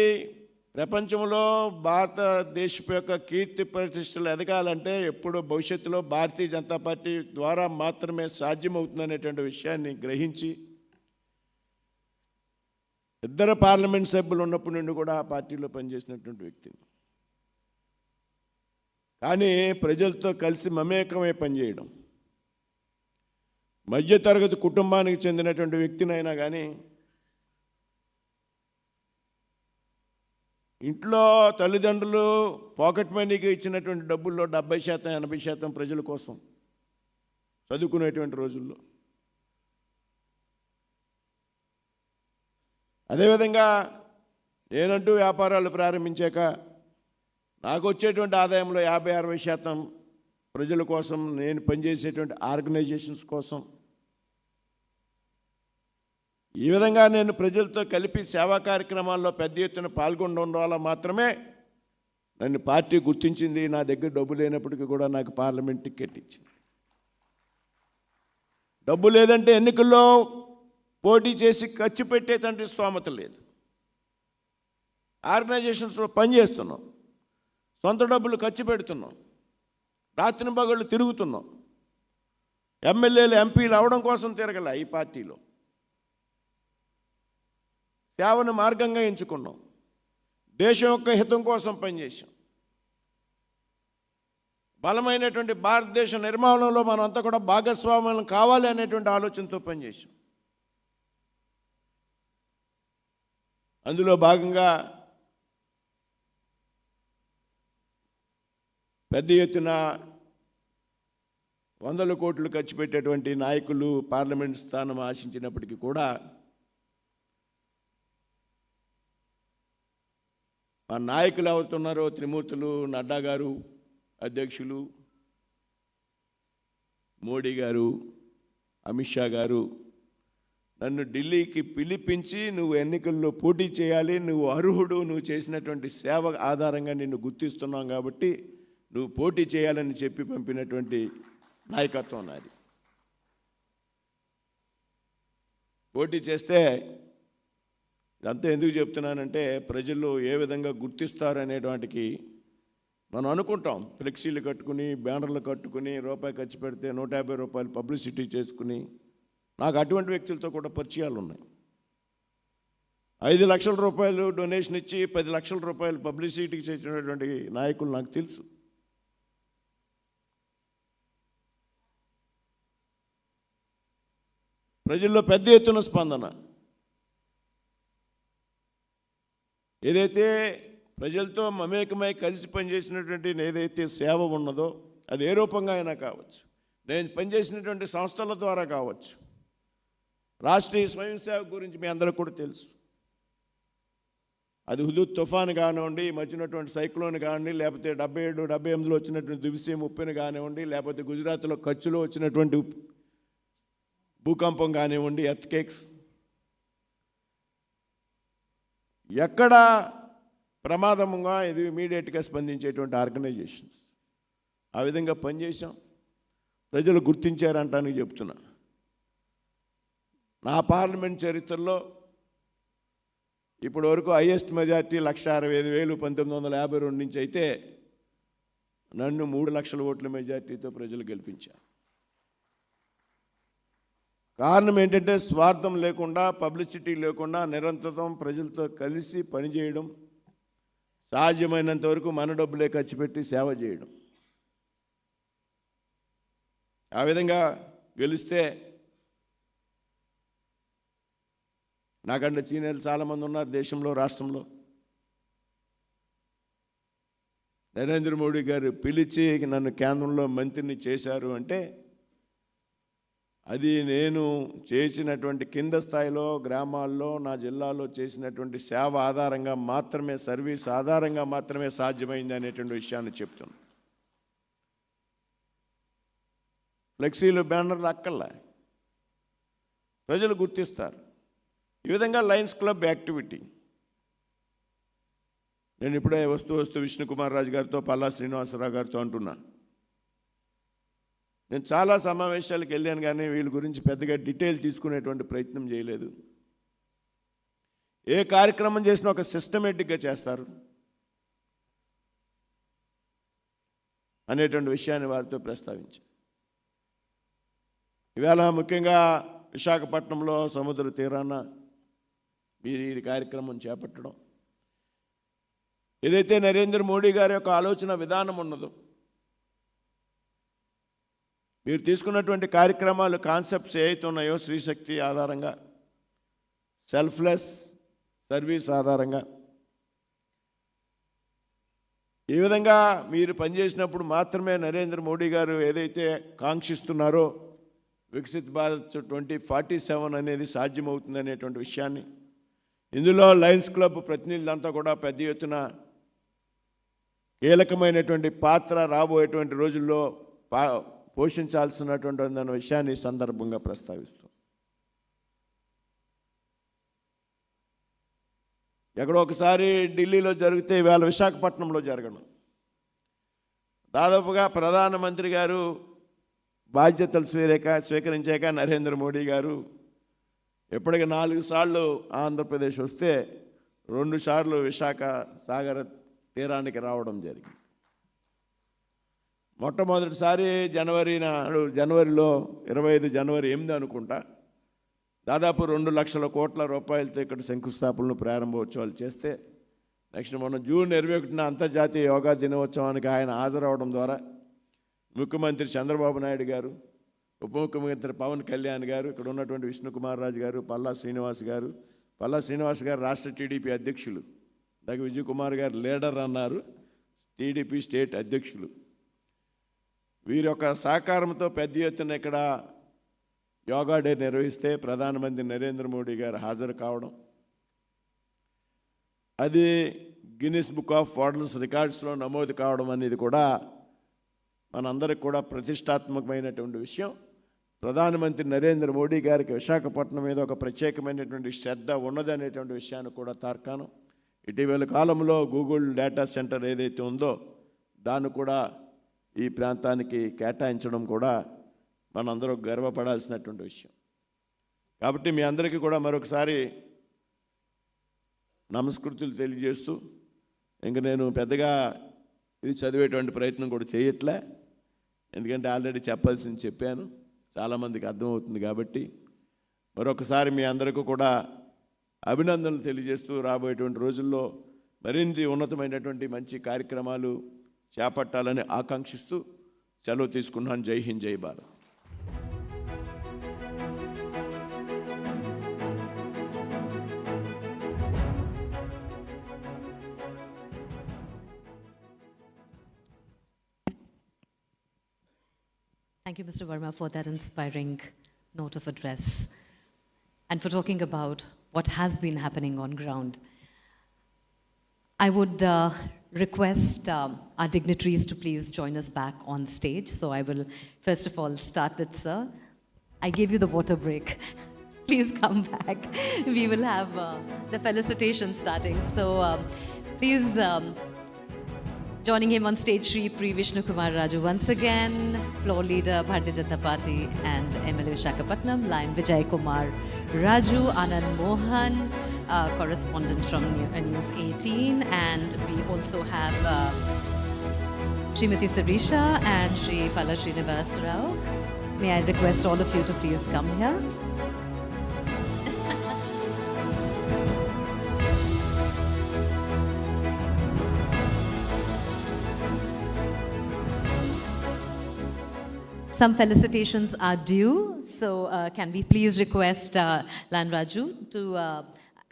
ప్రపంచంలో భారతదేశం యొక్క కీర్తి ప్రతిష్టలు ఎదగాలంటే ఎప్పుడో భవిష్యత్తులో భారతీయ జనతా పార్టీ ద్వారా మాత్రమే సాధ్యమవుతుందనేటువంటి విషయాన్ని గ్రహించి ఇద్దరు పార్లమెంట్ సభ్యులు ఉన్నప్పటి నుండి కూడా ఆ పార్టీలో పనిచేసినటువంటి వ్యక్తిని, కానీ ప్రజలతో కలిసి మమేకమై పనిచేయడం, మధ్యతరగతి కుటుంబానికి చెందినటువంటి వ్యక్తినైనా కానీ ఇంట్లో తల్లిదండ్రులు పాకెట్ మనీకి ఇచ్చినటువంటి డబ్బుల్లో 70% 80% ప్రజల కోసం చదువుకునేటువంటి రోజుల్లో. అదేవిధంగా నేనంటూ వ్యాపారాలు ప్రారంభించాక నాకు వచ్చేటువంటి ఆదాయంలో 50-60% ప్రజల కోసం, నేను పనిచేసేటువంటి ఆర్గనైజేషన్స్ కోసం. ఈ విధంగా నేను ప్రజలతో కలిపి సేవా కార్యక్రమాల్లో పెద్ద ఎత్తున పాల్గొనడం వల్ల మాత్రమే నన్ను పార్టీ గుర్తించింది. నా దగ్గర డబ్బు లేనప్పటికీ కూడా నాకు పార్లమెంట్ టికెట్ ఇచ్చింది. డబ్బు లేదంటే ఎన్నికల్లో పోటీ చేసి ఖర్చు పెట్టేదంటే స్తోమత లేదు. ఆర్గనైజేషన్స్లో పనిచేస్తున్నాం, సొంత డబ్బులు ఖర్చు పెడుతున్నాం, రాత్రి పగళ్ళు తిరుగుతున్నాం. ఎమ్మెల్యేలు ఎంపీలు అవడం కోసం తిరగల, ఈ పార్టీలో సేవను మార్గంగా ఎంచుకున్నాం. దేశం యొక్క హితం కోసం పనిచేసాం. బలమైనటువంటి భారతదేశ నిర్మాణంలో మనంతా కూడా భాగస్వామ్యం కావాలి అనేటువంటి ఆలోచనతో పనిచేసాం. అందులో భాగంగా పెద్ద ఎత్తున 100 కోట్లు ఖర్చు పెట్టేటువంటి నాయకులు పార్లమెంట్ స్థానం ఆశించినప్పటికీ కూడా మా నాయకులు ఎవరుతున్నారో త్రిమూర్తులు, నడ్డా గారు అధ్యక్షులు, మోడీ గారు, అమిత్ షా గారు నన్ను ఢిల్లీకి పిలిపించి నువ్వు ఎన్నికల్లో పోటీ చేయాలి, నువ్వు అర్హుడు, నువ్వు చేసినటువంటి సేవ ఆధారంగా నిన్ను గుర్తిస్తున్నాం కాబట్టి నువ్వు పోటీ చేయాలని చెప్పి పంపినటువంటి నాయకత్వం నాది. పోటీ చేస్తే ఇదంతా ఎందుకు చెప్తున్నానంటే ప్రజలు ఏ విధంగా గుర్తిస్తారు అనేటువంటికి మనం అనుకుంటాం. ఫ్లెక్సీలు కట్టుకుని, బ్యానర్లు కట్టుకుని, రూపాయి ఖర్చు పెడితే 150 రూపాయలు పబ్లిసిటీ చేసుకుని, నాకు అటువంటి వ్యక్తులతో కూడా పరిచయాలు ఉన్నాయి. 5 లక్షల రూపాయలు డొనేషన్ ఇచ్చి 10 లక్షల రూపాయలు పబ్లిసిటీకి చేసినటువంటి నాయకులు నాకు తెలుసు. ప్రజల్లో పెద్ద ఎత్తున స్పందన. ఏదైతే ప్రజలతో మమేకమై కలిసి పనిచేసినటువంటి ఏదైతే సేవ ఉన్నదో అది ఏ రూపంగా అయినా కావచ్చు, నేను పనిచేసినటువంటి సంస్థల ద్వారా కావచ్చు. రాష్ట్రీయ స్వయం సేవక గురించి మీ అందరికీ కూడా తెలుసు. అది హుదూద్ తుఫాను కానివ్వండి, మధ్యనటువంటి సైక్లోన్ కానివ్వండి, లేకపోతే 77, 78లో వచ్చినటువంటి దివిసీ ముప్పని కానివ్వండి, లేకపోతే గుజరాత్లో కచ్లో వచ్చినటువంటి భూకంపం కానివ్వండి, ఎర్త్క్వేక్స్, ఎక్కడ ప్రమాదంగా ఇది ఇమీడియట్గా స్పందించేటువంటి ఆర్గనైజేషన్స్. ఆ విధంగా పనిచేసాం. ప్రజలు గుర్తించారంటానికి చెప్తున్నా. నా పార్లమెంట్ చరిత్రలో ఇప్పటి వరకు హైయెస్ట్ మెజార్టీ 1,65,000 1952 నుంచి అయితే నన్ను 3 లక్షల ఓట్ల మెజార్టీతో ప్రజలు గెలిపించారు. కారణం ఏంటంటే స్వార్థం లేకుండా, పబ్లిసిటీ లేకుండా నిరంతరం ప్రజలతో కలిసి పనిచేయడం, సాధ్యమైనంత వరకు మన డబ్బులే ఖర్చు పెట్టి సేవ చేయడం. ఆ విధంగా గెలిస్తే నాకంటే సీనియర్లు చాలామంది ఉన్నారు దేశంలో, రాష్ట్రంలో. నరేంద్ర మోడీ గారు పిలిచి నన్ను కేంద్రంలో మంత్రిని చేశారు అంటే అది నేను చేసినటువంటి కింద స్థాయిలో గ్రామాల్లో నా జిల్లాలో చేసినటువంటి సేవ ఆధారంగా మాత్రమే, సర్వీస్ ఆధారంగా మాత్రమే సాధ్యమైంది అనేటువంటి విషయాన్ని చెప్తున్నాను. ఫ్లెక్సీలు, బ్యానర్లు అక్కర్లే, ప్రజలు గుర్తిస్తారు. ఈ విధంగా లయన్స్ క్లబ్ యాక్టివిటీ. నేను ఇప్పుడే వస్తూ విష్ణుకుమార్ రాజు గారితో, పల్లా శ్రీనివాసరావు గారితో అంటున్నా, నేను చాలా సమావేశాలకు వెళ్ళాను కానీ వీళ్ళ గురించి పెద్దగా డీటెయిల్ తీసుకునేటువంటి ప్రయత్నం చేయలేదు. ఏ కార్యక్రమం చేసినా ఒక సిస్టమేటిక్గా చేస్తారు అనేటువంటి విషయాన్ని వారితో ప్రస్తావించారు. ఇవాళ ముఖ్యంగా విశాఖపట్నంలో సముద్ర తీరాన మీరు ఈ కార్యక్రమం చేపట్టడం, ఏదైతే నరేంద్ర మోడీ గారి యొక్క ఆలోచన విధానం ఉన్నదో, మీరు తీసుకున్నటువంటి కార్యక్రమాలు కాన్సెప్ట్స్ ఏవైతే ఉన్నాయో స్త్రీశక్తి ఆధారంగా, సెల్ఫ్లెస్ సర్వీస్ ఆధారంగా, ఈ విధంగా మీరు పనిచేసినప్పుడు మాత్రమే నరేంద్ర మోడీ గారు ఏదైతే కాంక్షిస్తున్నారో వికసిత్ భారత్ 2047 అనేది సాధ్యమవుతుంది అనేటువంటి విషయాన్ని, ఇందులో లయన్స్ క్లబ్ ప్రతినిధులంతా కూడా పెద్ద ఎత్తున కీలకమైనటువంటి పాత్ర రాబోయేటువంటి రోజుల్లో పోషించాల్సినటువంటి అన్న విషయాన్ని ఈ సందర్భంగా ప్రస్తావిస్తూ, ఎక్కడో ఒకసారి ఢిల్లీలో జరిగితే ఇవాళ విశాఖపట్నంలో జరగడం, దాదాపుగా ప్రధానమంత్రి గారు బాధ్యతలు స్వీకరించాక నరేంద్ర మోడీ గారు ఎప్పటికీ 4 సార్లు ఆంధ్రప్రదేశ్ వస్తే 2 సార్లు విశాఖ సాగర తీరానికి రావడం జరిగింది. మొట్టమొదటిసారి జనవరిలో 25 జనవరి 8 అనుకుంటా, దాదాపు 2 లక్షల కోట్ల రూపాయలతో ఇక్కడ శంకుస్థాపనలు ప్రారంభోత్సవాలు చేస్తే, నెక్స్ట్ మొన్న జూన్ 21న అంతర్జాతీయ యోగా దినోత్సవానికి ఆయన హాజరవడం ద్వారా ముఖ్యమంత్రి చంద్రబాబు నాయుడు గారు, ఉప ముఖ్యమంత్రి పవన్ కళ్యాణ్ గారు, ఇక్కడ ఉన్నటువంటి విష్ణుకుమార్ రాజు గారు, పల్లా శ్రీనివాస్ గారు రాష్ట్ర టీడీపీ అధ్యక్షులు, దగ్గర విజయ్ కుమార్ గారు లీడర్ అన్నారు, టీడీపీ స్టేట్ అధ్యక్షులు, వీరి యొక్క సహకారంతో పెద్ద ఎత్తున ఇక్కడ యోగా డే నిర్వహిస్తే ప్రధానమంత్రి నరేంద్ర మోడీ గారు హాజరు కావడం, అది గిన్నిస్ బుక్ ఆఫ్ వరల్డ్ రికార్డ్స్లో నమోదు కావడం అనేది కూడా మనందరికి కూడా ప్రతిష్టాత్మకమైనటువంటి విషయం. ప్రధానమంత్రి నరేంద్ర మోడీ గారికి విశాఖపట్నం మీద ఒక ప్రత్యేకమైనటువంటి శ్రద్ధ ఉన్నదనేటువంటి విషయాన్ని కూడా తార్కాణం. ఇటీవల కాలంలో గూగుల్ డేటా సెంటర్ ఏదైతే ఉందో దాన్ని కూడా ఈ ప్రాంతానికి కేటాయించడం కూడా మనందరూ గర్వపడాల్సినటువంటి విషయం. కాబట్టి మీ అందరికీ కూడా మరొకసారి నమస్కృతులు తెలియజేస్తూ, ఇంక నేను పెద్దగా ఇది చదివేటువంటి ప్రయత్నం కూడా చేయట్లే, ఎందుకంటే ఆల్రెడీ చెప్పాల్సింది చెప్పాను, చాలామందికి అర్థమవుతుంది. కాబట్టి మరొకసారి మీ అందరికీ కూడా అభినందనలు తెలియజేస్తూ, రాబోయేటువంటి రోజుల్లో మరింత ఉన్నతమైనటువంటి మంచి కార్యక్రమాలు చేపట్టాలని ఆకాంక్షిస్తూ సెలవు తీసుకున్నాను. జై హింద్, జై Bharat. Thank you, Mr. Verma, for that inspiring note of address and for talking about what has been happening on ground. I would request our dignitaries to please join us back on stage. So I will first of all start with Sir. I gave you the water break. Please come back. We will have the felicitation starting. So please, joining him on stage, Shri Pri Vishnu Kumar Raju once again, floor leader, Bharatiya Janata Party and MLA Visakhapatnam, Lion Vijay Kumar Raju, Anand Mohan, correspondent from News 18, and we also have Srimati Sirisha and Shri Palla Srinivas Rao. May I request all of you to please come here. Some felicitations are due, so can we please request Lan Raju to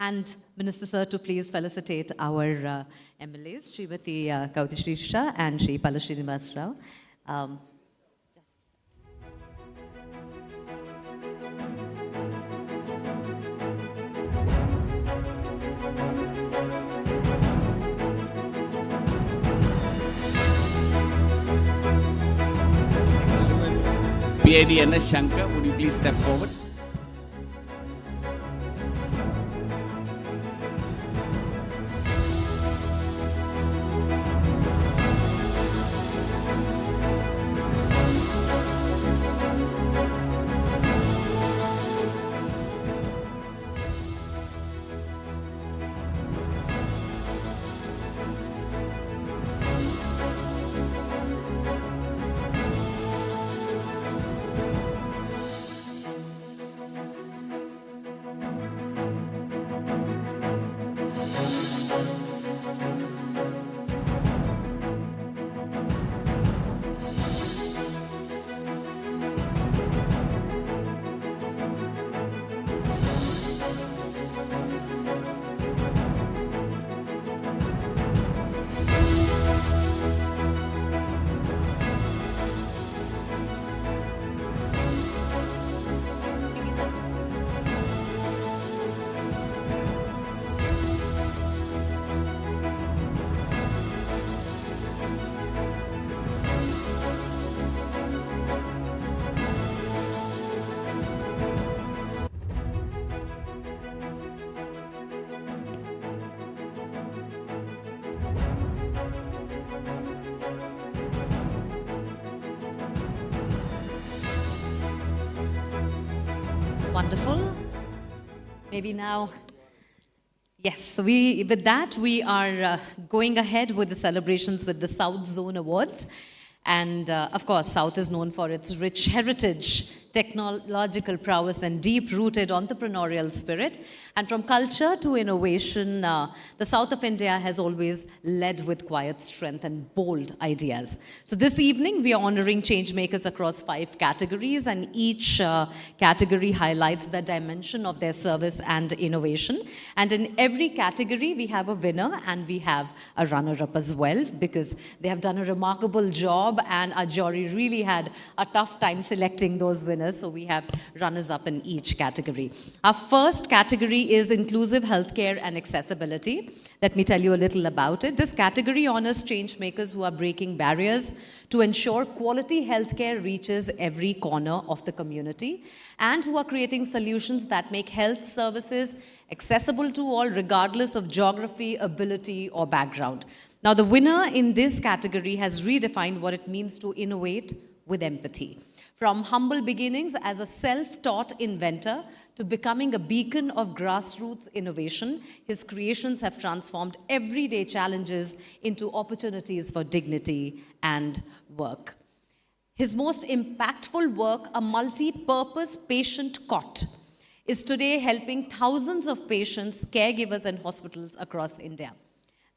and Minister Sir to please felicitate our MLAs, Srimati Kauti Shrisha and Shri Palla Srinivas Rao. PID NS Shankar, would you please step forward? Wonderful. Maybe now, yes, so with that, we are going ahead with the celebrations with the South Zone Awards. And of course, South is known for its rich heritage, technological prowess, and deep-rooted entrepreneurial spirit. And from culture to innovation, the South of India has always led with quiet strength and bold ideas. So this evening, we are honoring changemakers across 5 categories, and each category highlights the dimension of their service and innovation. And in every category, we have a winner and we have a runner-up as well, because they have done a remarkable job, and our jury really had a tough time selecting those winners. So we have runners-up in each category. Our first category is inclusive healthcare and accessibility. Let me tell you a little about it. This category honors changemakers who are breaking barriers to ensure quality healthcare reaches every corner of the community, and who are creating solutions that make health services accessible to all, regardless of geography, ability, or background. Now, the winner in this category has redefined what it means to innovate with empathy. From humble beginnings as a self-taught inventor to becoming a beacon of grassroots innovation, his creations have transformed everyday challenges into opportunities for dignity and work. His most impactful work, a multi-purpose patient cot, is today helping thousands of patients, caregivers, and hospitals across India.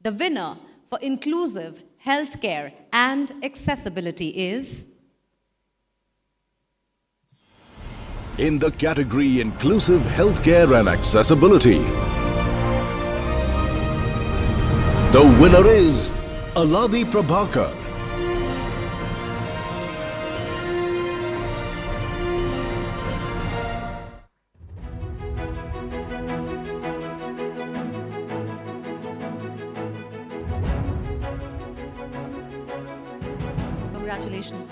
The winner for inclusive healthcare and accessibility is... In the category Inclusive Healthcare and Accessibility, the winner is Aladi Prabhakar. Congratulations.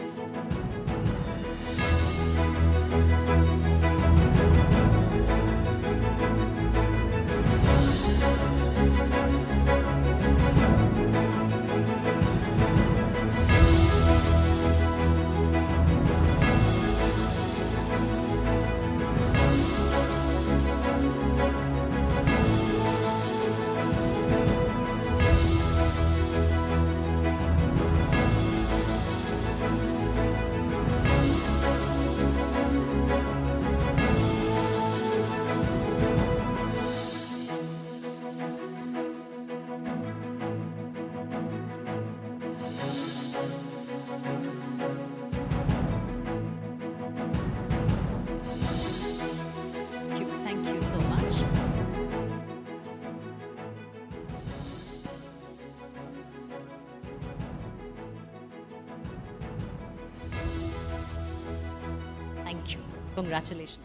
Thank you so much. Thank you. Congratulations.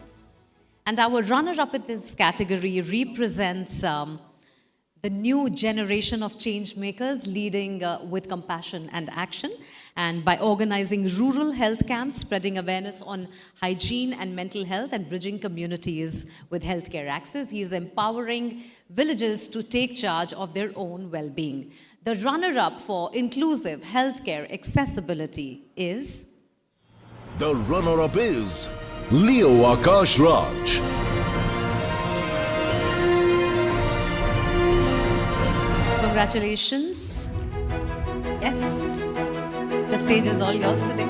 And our runner-up in this category represents the new generation of change makers leading with compassion and action, and by organizing rural health camps, spreading awareness on hygiene and mental health, and bridging communities with healthcare access. He is empowering villages to take charge of their own well-being. The runner-up for inclusive healthcare accessibility is... The runner-up is Leo Akash Raj. Congratulations. Yes, the stage is all yours today.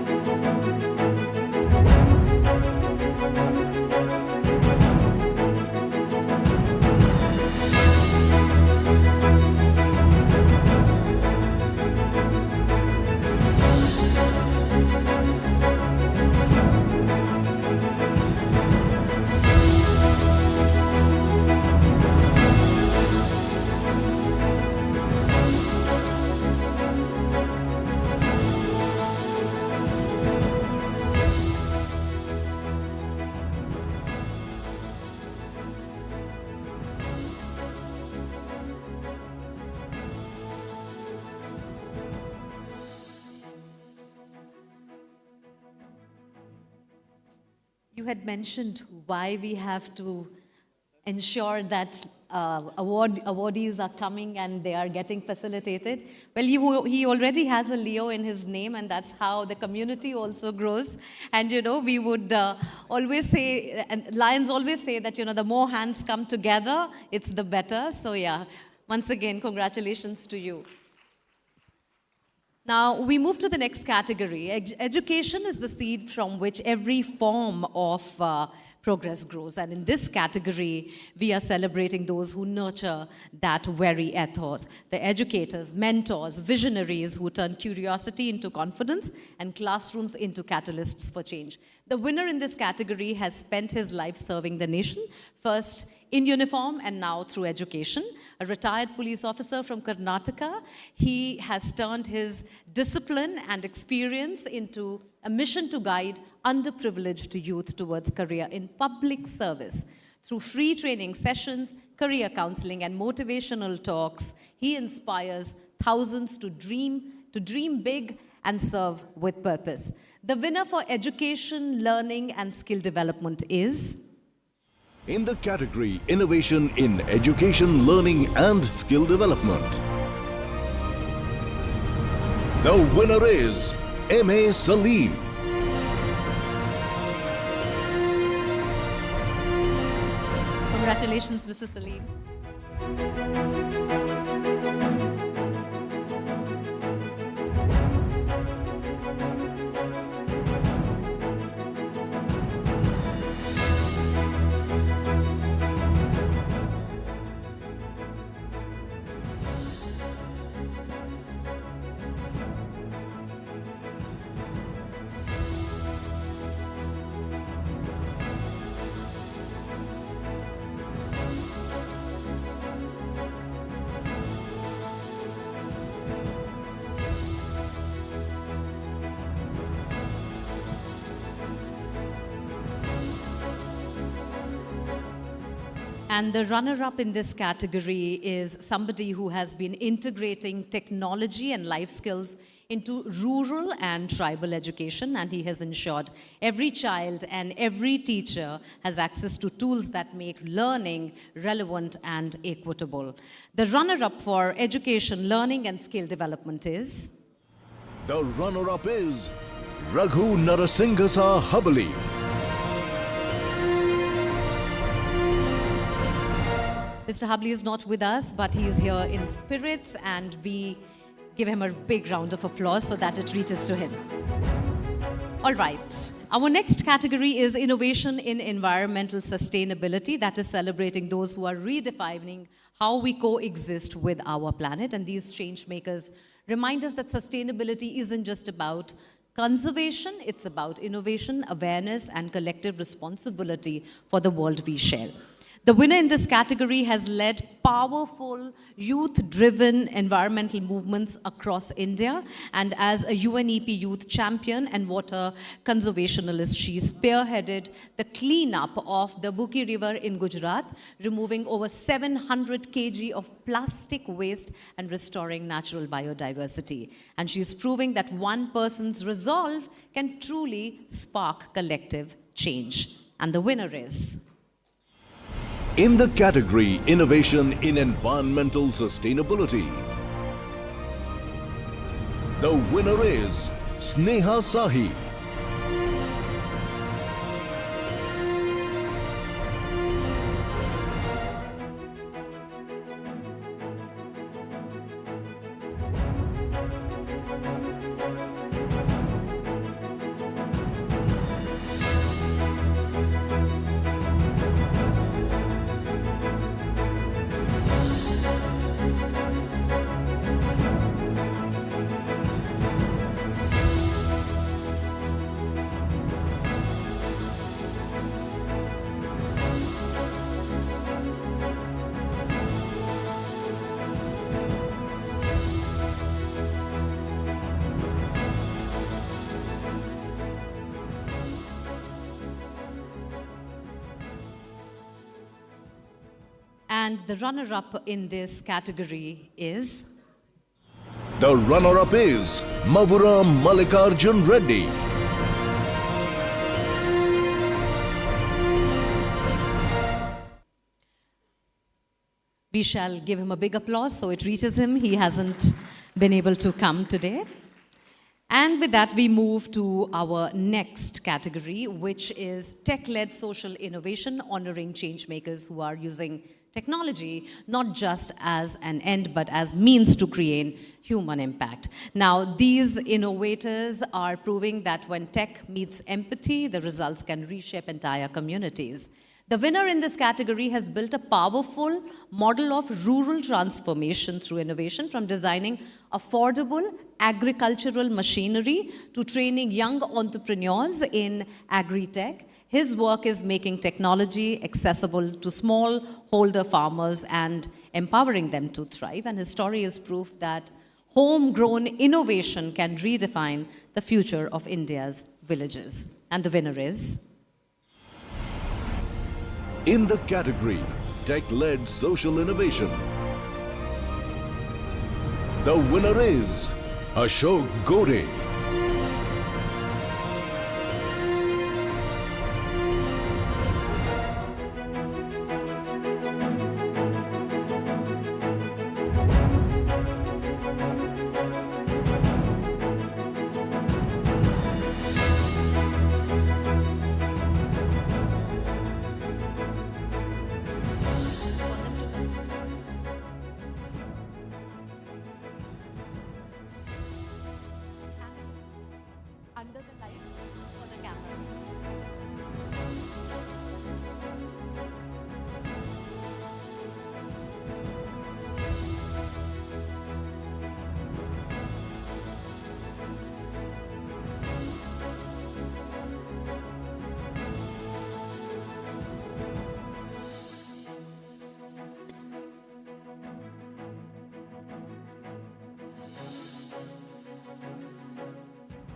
You had mentioned why we have to ensure that awardees are coming and they are getting facilitated. Well, he already has a Leo in his name, and that's how the community also grows. And we would always say, and Lions always say that the more hands come together, it's the better. So yeah, once again, congratulations to you. Now, we move to the next category. Education is the seed from which every form of progress grows. And in this category, we are celebrating those who nurture that very ethos. The educators, mentors, visionaries who turn curiosity into confidence and classrooms into catalysts for change. The winner in this category has spent his life serving the nation, first in uniform and now through education. A retired police officer from Karnataka, he has turned his discipline and experience into a mission to guide underprivileged youth towards career in public service. Through free training sessions, career counseling, and motivational talks, he inspires thousands to dream big and serve with purpose. The winner for education, learning, and skill development is... In the category Innovation in Education, Learning and Skill Development, the winner is M.A. Salim. Congratulations, Mr. Salim. And the runner-up in this category is somebody who has been integrating technology and life skills into rural and tribal education, and he has ensured every child and every teacher has access to tools that make learning relevant and equitable. The runner-up for education, learning, and skill development is... The runner-up is Raghu Narasinghasa Habali. Mr. Habli is not with us, but he is here in spirits, and we give him a big round of applause so that it reaches to him. All right. Our next category is innovation in environmental sustainability, that is celebrating those who are redefining how we coexist with our planet. And these change makers remind us that sustainability isn't just about conservation, it's about innovation, awareness, and collective responsibility for the world we share. The winner in this category has led powerful, youth-driven environmental movements across India. And as a UNEP youth champion and water conservationist, she spearheaded the cleanup of the Buki River in Gujarat, removing over 700 kg of plastic waste and restoring natural biodiversity. And she's proving that one person's resolve can truly spark collective change. And the winner is... In the category Innovation in Environmental Sustainability, the winner is Sneha Sahi. And the runner-up in this category is... The runner-up is Mavura Mallikarjun Reddy. We shall give him a big applause so it reaches him. He hasn't been able to come today. And with that, we move to our next category, which is tech-led social innovation, honoring changemakers who are using technology not just as an end, but as means to create human impact. Now, these innovators are proving that when tech meets empathy, the results can reshape entire communities. The winner in this category has built a powerful model of rural transformation through innovation, from designing affordable agricultural machinery to training young entrepreneurs in agri-tech. His work is making technology accessible to smallholder farmers and empowering them to thrive. And his story is proof that homegrown innovation can redefine the future of India's villages. And the winner is... In the category Tech-led Social Innovation, the winner is Ashok Gore. Under the lights for the camera.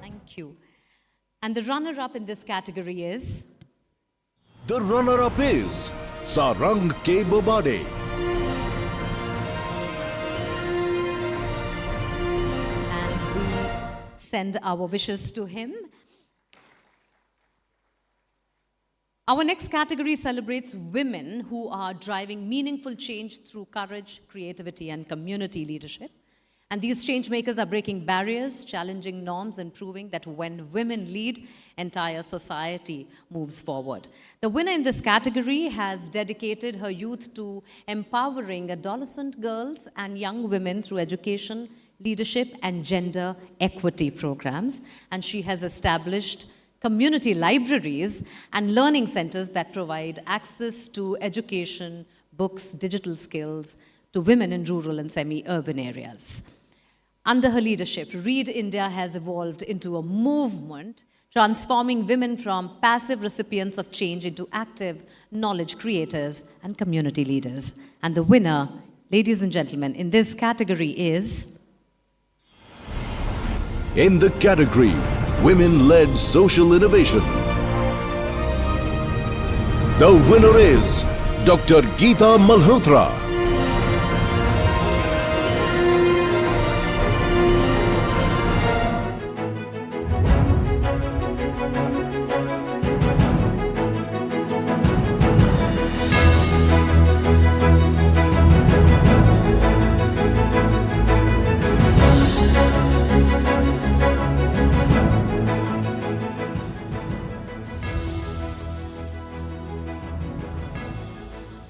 Thank you. And the runner-up in this category is... The runner-up is Sarang K. Bobade. And we send our wishes to him. Our next category celebrates women who are driving meaningful change through courage, creativity, and community leadership. And these change makers are breaking barriers, challenging norms, and proving that when women lead, entire society moves forward. The winner in this category has dedicated her youth to empowering adolescent girls and young women through education, leadership, and gender equity programs. And she has established community libraries and learning centers that provide access to education, books, digital skills to women in rural and semi-urban areas. Under her leadership, Read India has evolved into a movement, transforming women from passive recipients of change into active knowledge creators and community leaders. And the winner, ladies and gentlemen, in this category is... In the category Women-led Social Innovation, the winner is Dr. Geeta Malhotra.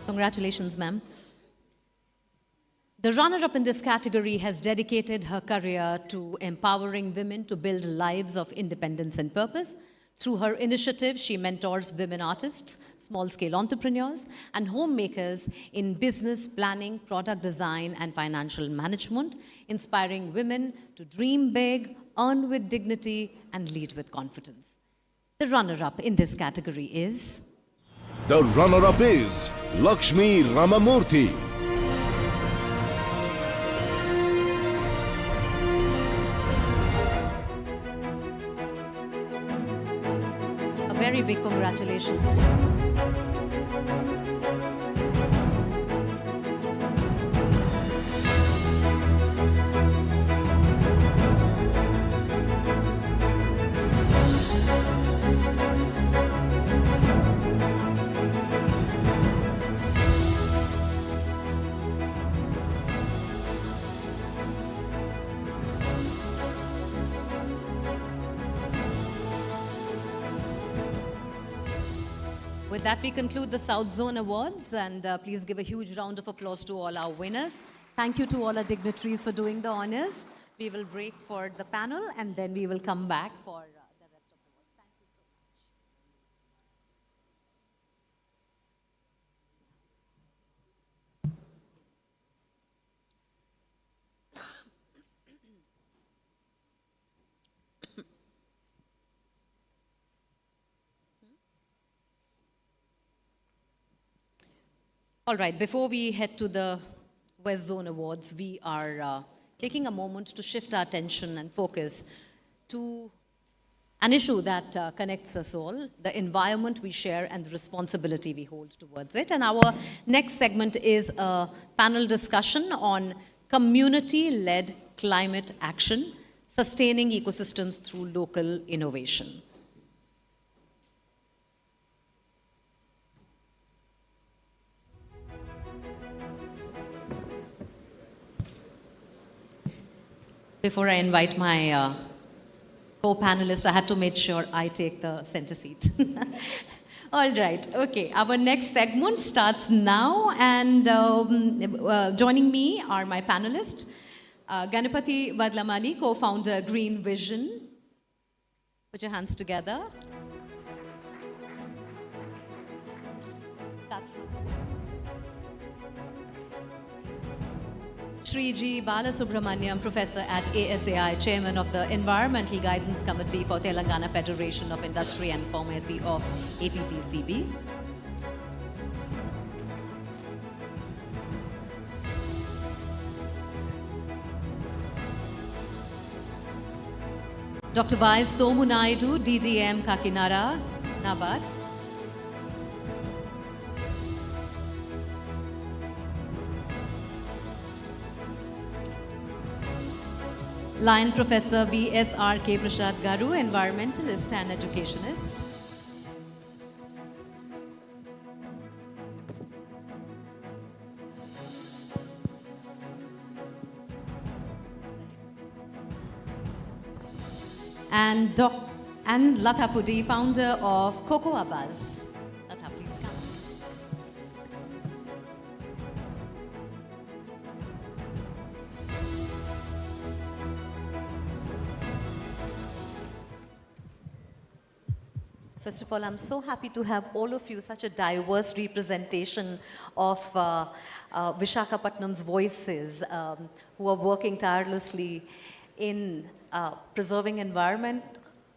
Congratulations, ma'am. The runner-up in this category has dedicated her career to empowering women to build lives of independence and purpose. Through her initiative, she mentors women artists, small-scale entrepreneurs, and homemakers in business planning, product design, and financial management, inspiring women to dream big, earn with dignity, and lead with confidence. The runner-up in this category is... The runner-up is Lakshmi Ramamurthy. A very big congratulations. With that, we conclude the South Zone Awards, and please give a huge round of applause to all our winners. Thank you to all our dignitaries for doing the honors. We will break for the panel, and then we will come back for the rest of the awards. Thank you so much. All right, before we head to the West Zone Awards, we are taking a moment to shift our attention and focus to an issue that connects us all, the environment we share and the responsibility we hold towards it. And our next segment is a panel discussion on community-led climate action, sustaining ecosystems through local innovation. Before I invite my co-panelist, I had to make sure I take the center seat. All right, okay. Our next segment starts now, and joining me are my panelists, Ganapati Vadlamani, co-founder Green Vision. Put your hands together. Shri G. Balasubramaniam, Professor at ASAI, Chairman of the Environmental Guidance Committee for Telangana Federation of Industry and Pharmacy of APPCB. Dr. Y. Somu Naidu, DDM Kakinada, NABARD. Lion Professor V.S.R.K. Prasad Garu, environmentalist and educationist. And Lata Pudi, founder of Cocoa Buzz. Lata, please come. First of all, I'm so happy to have all of you, such a diverse representation of Vishakhapatnam's voices who are working tirelessly in preserving environment,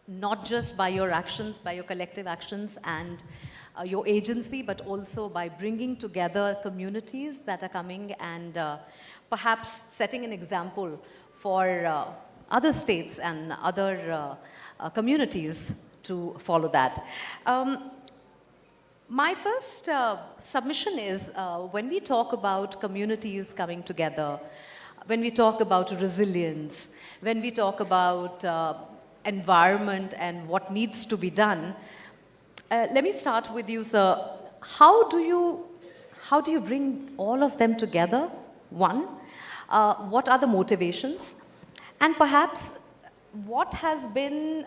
not just by your actions, by your collective actions and your agency, but also by bringing together communities that are coming and perhaps setting an example for other states and other communities to follow that. My first submission is when we talk about communities coming together, when we talk about resilience, when we talk about environment and what needs to be done, let me start with you, sir. How do you bring all of them together? One, what are the motivations? And perhaps what has been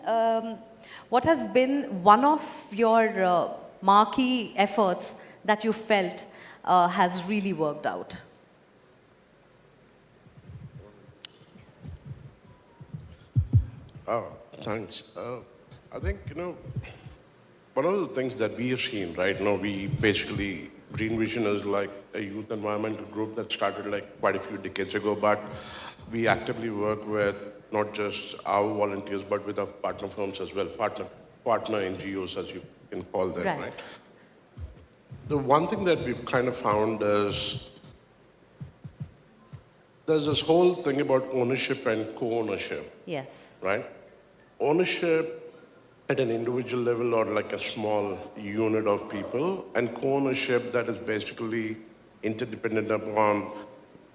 one of your marquee efforts that you felt has really worked out? Thanks. I think, one of the things that we have seen, right now, we basically, Green Vision is like a youth environmental group that started like quite a few decades ago, but we actively work with not just our volunteers, but with our partner firms as well, partner NGOs, as you can call them, right? The one thing that we've kind of found is there's this whole thing about ownership and co-ownership. Yes. Right? Ownership at an individual level or like a small unit of people, and co-ownership that is basically interdependent upon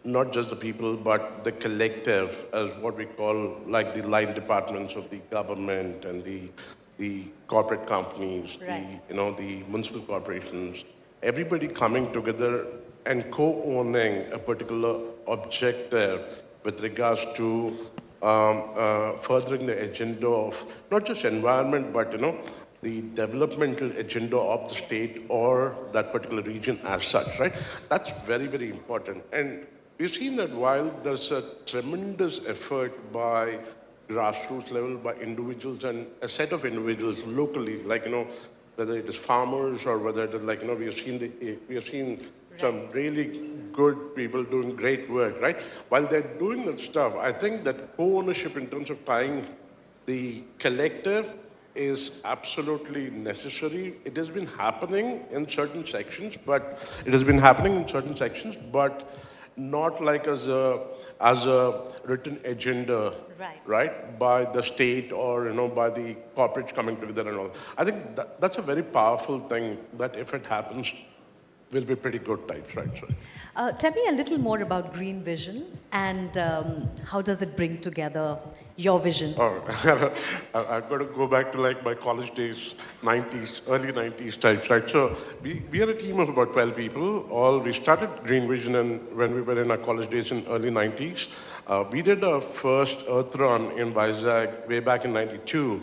not just the people, but the collective, as what we call like the line departments of the government and the corporate companies, right. the municipal corporations, everybody coming together and co-owning a particular objective with regards to furthering the agenda of not just environment, but the developmental agenda of the state or that particular region as such, right? That's very, very important. And we've seen that while there's a tremendous effort by grassroots level, by individuals and a set of individuals locally, like, whether it is farmers or whether it is like, we have seen some really good people doing great work, right? While they're doing that stuff, I think that co-ownership in terms of tying the collective is absolutely necessary. It has been happening in certain sections, but not like as a written agenda, right? By the state or by the corporates coming together and all. I think that's a very powerful thing that if it happens, will be pretty good types, right? So, Tell me a little more about Green Vision and how does it bring together your vision? Oh, I've got to go back to like my college days, 90s, early 90s types, right? So we are a team of about 12 people. We started Green Vision when we were in our college days in early 90s. We did our first Earth Run in Vizag way back in 92.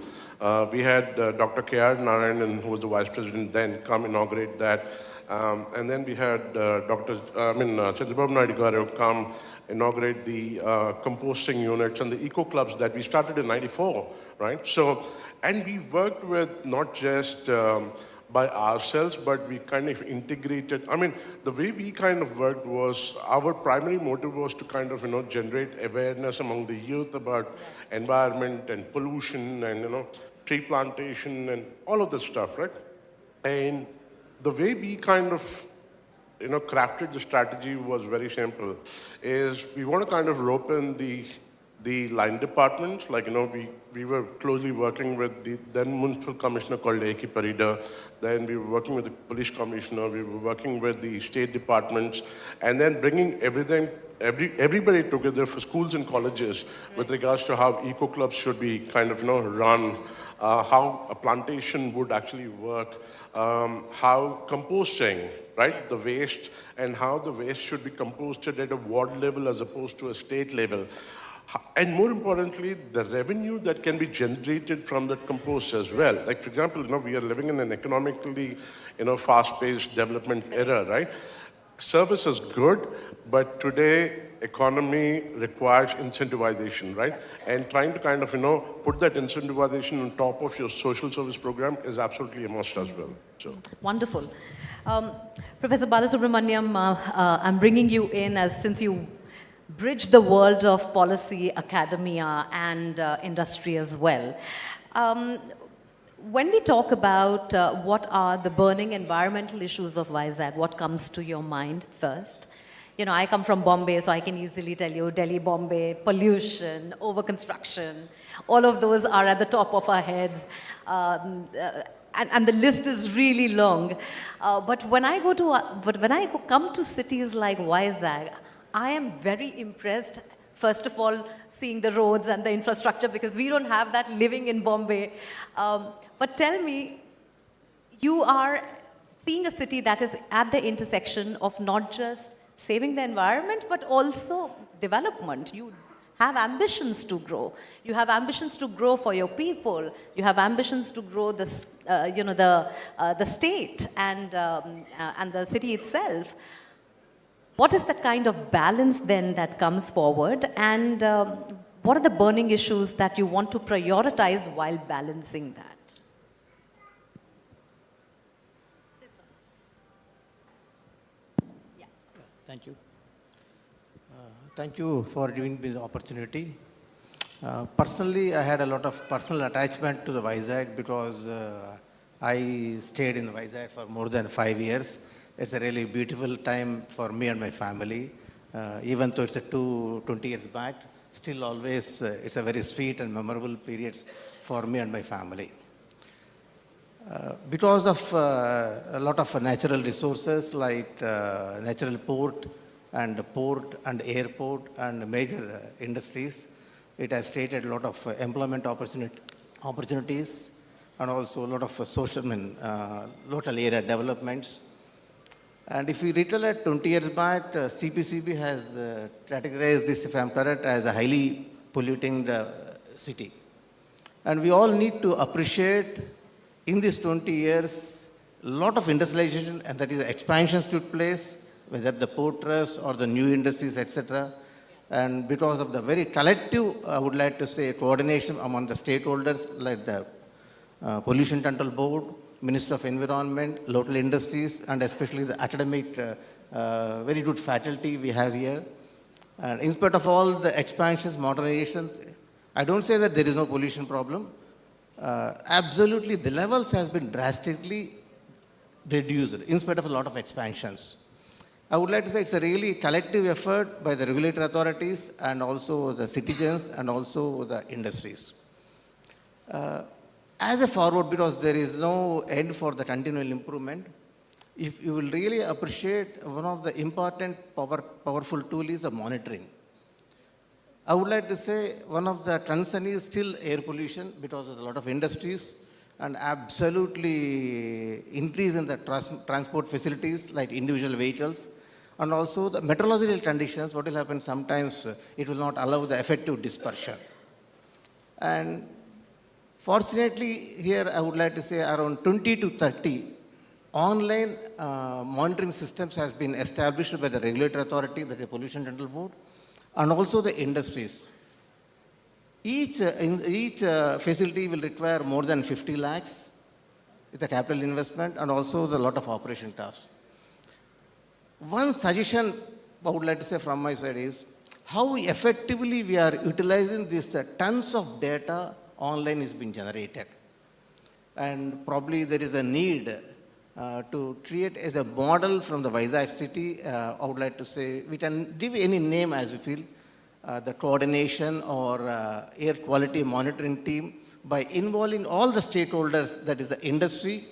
We had Dr. K.R. Narayanan, who was the vice president then, come inaugurate that. And then we had Chandrababu Naidu Garu come inaugurate the composting units and the eco clubs that we started in 94, right? So, and we worked with not just by ourselves, but we kind of integrated. I mean, the way we kind of worked was, our primary motive was to kind of, generate awareness among the youth about environment and pollution and, tree plantation and all of this stuff, right? And the way we kind of, crafted the strategy was very simple, is we want to kind of rope in the line departments. Like, we were closely working with the then municipal commissioner called A.K. Parida. Then we were working with the police commissioner. We were working with the state departments, and then bringing everybody together for schools and colleges with regards to how eco clubs should be kind of, run, how a plantation would actually work, how composting, right, the waste, and how the waste should be composted at a ward level as opposed to a state level. And more importantly, the revenue that can be generated from that compost as well. Like, for example, we are living in an economically, fast-paced development era, right? Service is good, but today economy requires incentivization, right? And trying to kind of, put that incentivization on top of your social service program is absolutely a must as well. So. Wonderful. Professor Balasubramaniam, I'm bringing you in since you bridge the world of policy, academia, and industry as well. When we talk about what are the burning environmental issues of Vizag, what comes to your mind first? I come from Bombay, so I can easily tell you Delhi, Bombay, pollution, overconstruction, all of those are at the top of our heads. And the list is really long. But when I come to cities like Vizag, I am very impressed, first of all, seeing the roads and the infrastructure, because we don't have that living in Bombay. But tell me, you are seeing a city that is at the intersection of not just saving the environment, but also development. You have ambitions to grow. You have ambitions to grow for your people. You have ambitions to grow the state and the city itself. What is that kind of balance then that comes forward, and what are the burning issues that you want to prioritize while balancing that? Thank you. Thank you for giving me the opportunity. Personally, I had a lot of personal attachment to the Vizag because I stayed in Vizag for more than 5 years. It's a really beautiful time for me and my family. Even though it's 20 years back, still always it's a very sweet and memorable period for me and my family. Because of a lot of natural resources like natural port and airport and major industries, it has created a lot of employment opportunities and also a lot of local area developments. And if we recollect 20 years back, CPCB has categorized this, if I'm correct, as a highly polluting city. And we all need to appreciate in these 20 years, a lot of industrialization and that is expansions took place, whether the port trust or the new industries, etc. And because of the very collective, I would like to say, coordination among the stakeholders like the Pollution Control Board, Minister of Environment, local industries, and especially the academic, very good faculty we have here. And in spite of all the expansions, modernizations, I don't say that there is no pollution problem. Absolutely, the levels has been drastically reduced in spite of a lot of expansions. I would like to say it's a really collective effort by the regulatory authorities and also the citizens and also the industries. As a forward, because there is no end for the continual improvement, if you will really appreciate one of the important powerful tool is the monitoring. I would like to say one of the concern is still air pollution because of a lot of industries and absolutely increase in the transport facilities like individual vehicles and also the meteorological conditions. What will happen sometimes it will not allow the effective dispersion. And fortunately here I would like to say around 20 to 30 online monitoring systems has been established by the regulatory authority, the Pollution Control Board, and also the industries. Each facility will require more than 50 lakhs. It's a capital investment and also the lot of operation costs. One suggestion I would like to say from my side is how effectively we are utilizing this tons of data online is being generated. And probably there is a need to create as a model from the Vizag city. I would like to say, we can give any name as we feel, the coordination or air quality monitoring team by involving all the stakeholders, that is the industry,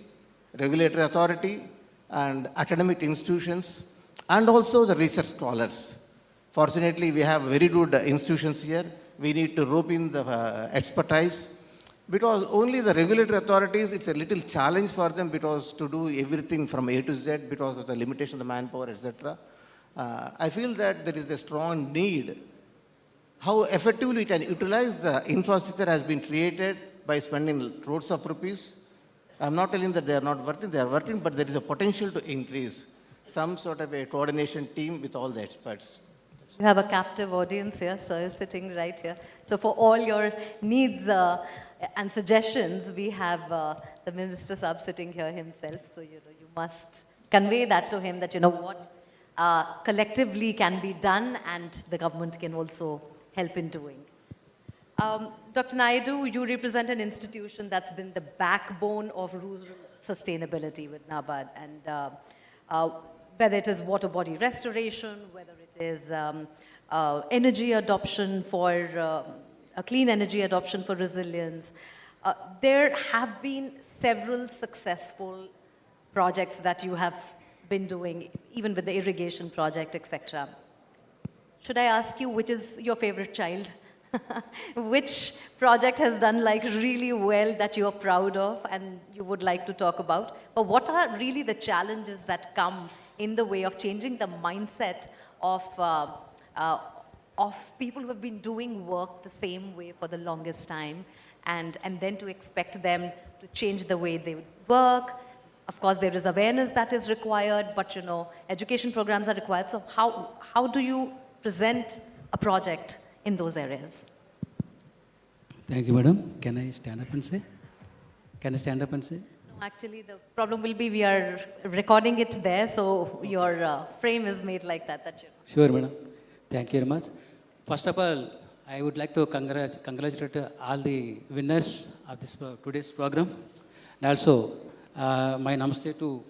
regulatory authority, and academic institutions, and also the research scholars. Fortunately, we have very good institutions here. We need to rope in the expertise. Because only the regulatory authorities, it's a little challenge for them because to do everything from A to Z because of the limitation of the manpower, etc. I feel that there is a strong need. How effectively we can utilize the infrastructure has been created by spending crores of rupees. I'm not telling that they are not working, they are working, but there is a potential to increase some sort of a coordination team with all the experts. You have a captive audience here, sir is sitting right here. So for all your needs and suggestions, we have the Minister Sahab sitting here himself. So, you must convey that to him that, what collectively can be done and the government can also help in doing. Dr. Naidu, you represent an institution that's been the backbone of rural sustainability with NABARD. And whether it is water body restoration, whether it is energy adoption for a clean energy adoption for resilience. There have been several successful projects that you have been doing, even with the irrigation project, etc. Should I ask you which is your favorite child? Which project has done really well that you are proud of and you would like to talk about? But what are really the challenges that come in the way of changing the mindset of people who have been doing work the same way for the longest time and then to expect them to change the way they work? Of course, there is awareness that is required, but education programs are required. So how do you present a project in those areas? Thank you, madam. Can I stand up and say? Can I stand up and say? No, actually, the problem will be we are recording it there, so your frame is made like that. Sure, madam. Thank you very much. First of all, I would like to congratulate all the winners of this today's program. And also, my namaste to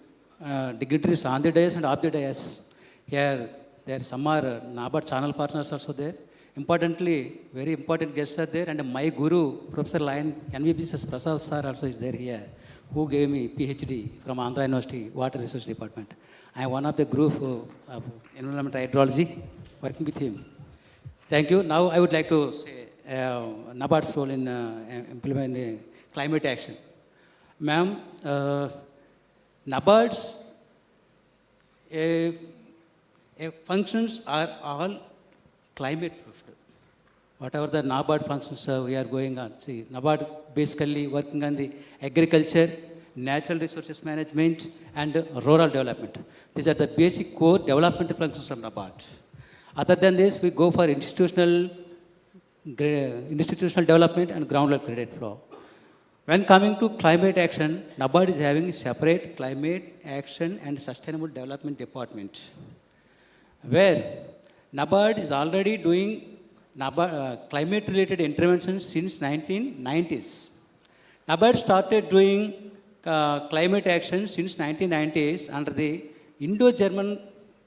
dignitaries on the dais and off the dais. Here, there some are NABARD channel partners also there. Importantly, very important guests are there. And my guru, Professor Lion, NVBSS Prasad sir also is there here, who gave me PhD from Andhra University, Water Research Department. I am one of the group of environmental hydrology, working with him. Thank you. Now I would like to say NABARD's role in implementing climate action. Ma'am, NABARD's functions are all climate-proof. Whatever the NABARD functions we are going on. See, NABARD basically working on the agriculture, natural resources management, and rural development. These are the basic core development functions of NABARD. Other than this, we go for institutional development and ground level credit flow. When coming to climate action, NABARD is having a separate climate action and sustainable development department, where NABARD is already doing climate-related interventions since 1990s. NABARD started doing climate action since 1990s under the Indo-German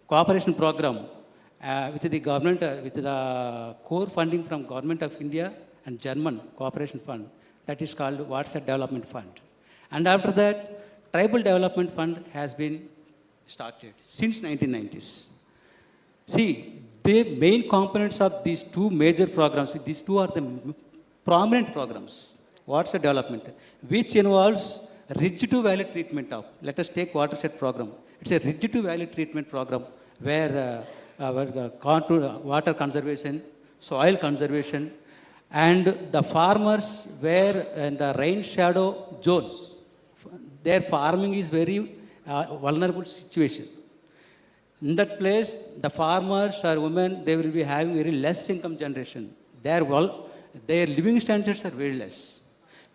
cooperation program with the government, with the core funding from Government of India and German Cooperation Fund, that is called WhatsApp Development Fund. And after that, Tribal Development Fund has been started since 1990s. See, the main components of these two major programs, these two are the prominent programs. WhatsApp Development, which involves ridge-to-valley treatment of, let us take watershed program. It's a ridge-to-valley treatment program where water conservation, soil conservation, and the farmers were in the rain shadow zones. Their farming is very vulnerable situation. In that place, the farmers or women, they will be having very less income generation. Their living standards are very less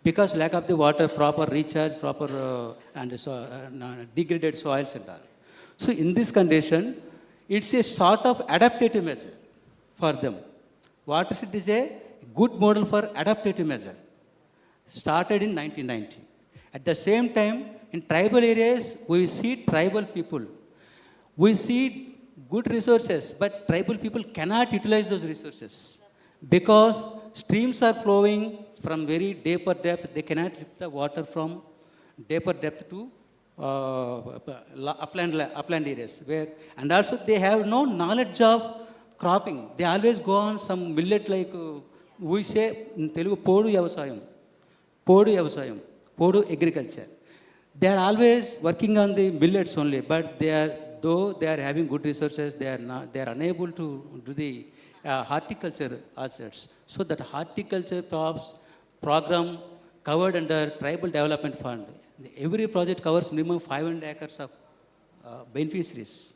because lack of the water, proper recharge, degraded soils and all. So in this condition, it's a sort of adaptive measure for them. Watershed is a good model for adaptive measure. Started in 1990. At the same time, in tribal areas, we see tribal people. We see good resources, but tribal people cannot utilize those resources because streams are flowing from very deeper depth. They cannot lift the water from deeper depth to upland areas and also they have no knowledge of cropping. They always go on some millet like we say in Telugu podu agriculture. They are always working on the millets only, but though they are having good resources, they are unable to do the horticulture assets. So that horticulture crops program covered under Tribal Development Fund. Every project covers minimum 500 acres of beneficiaries.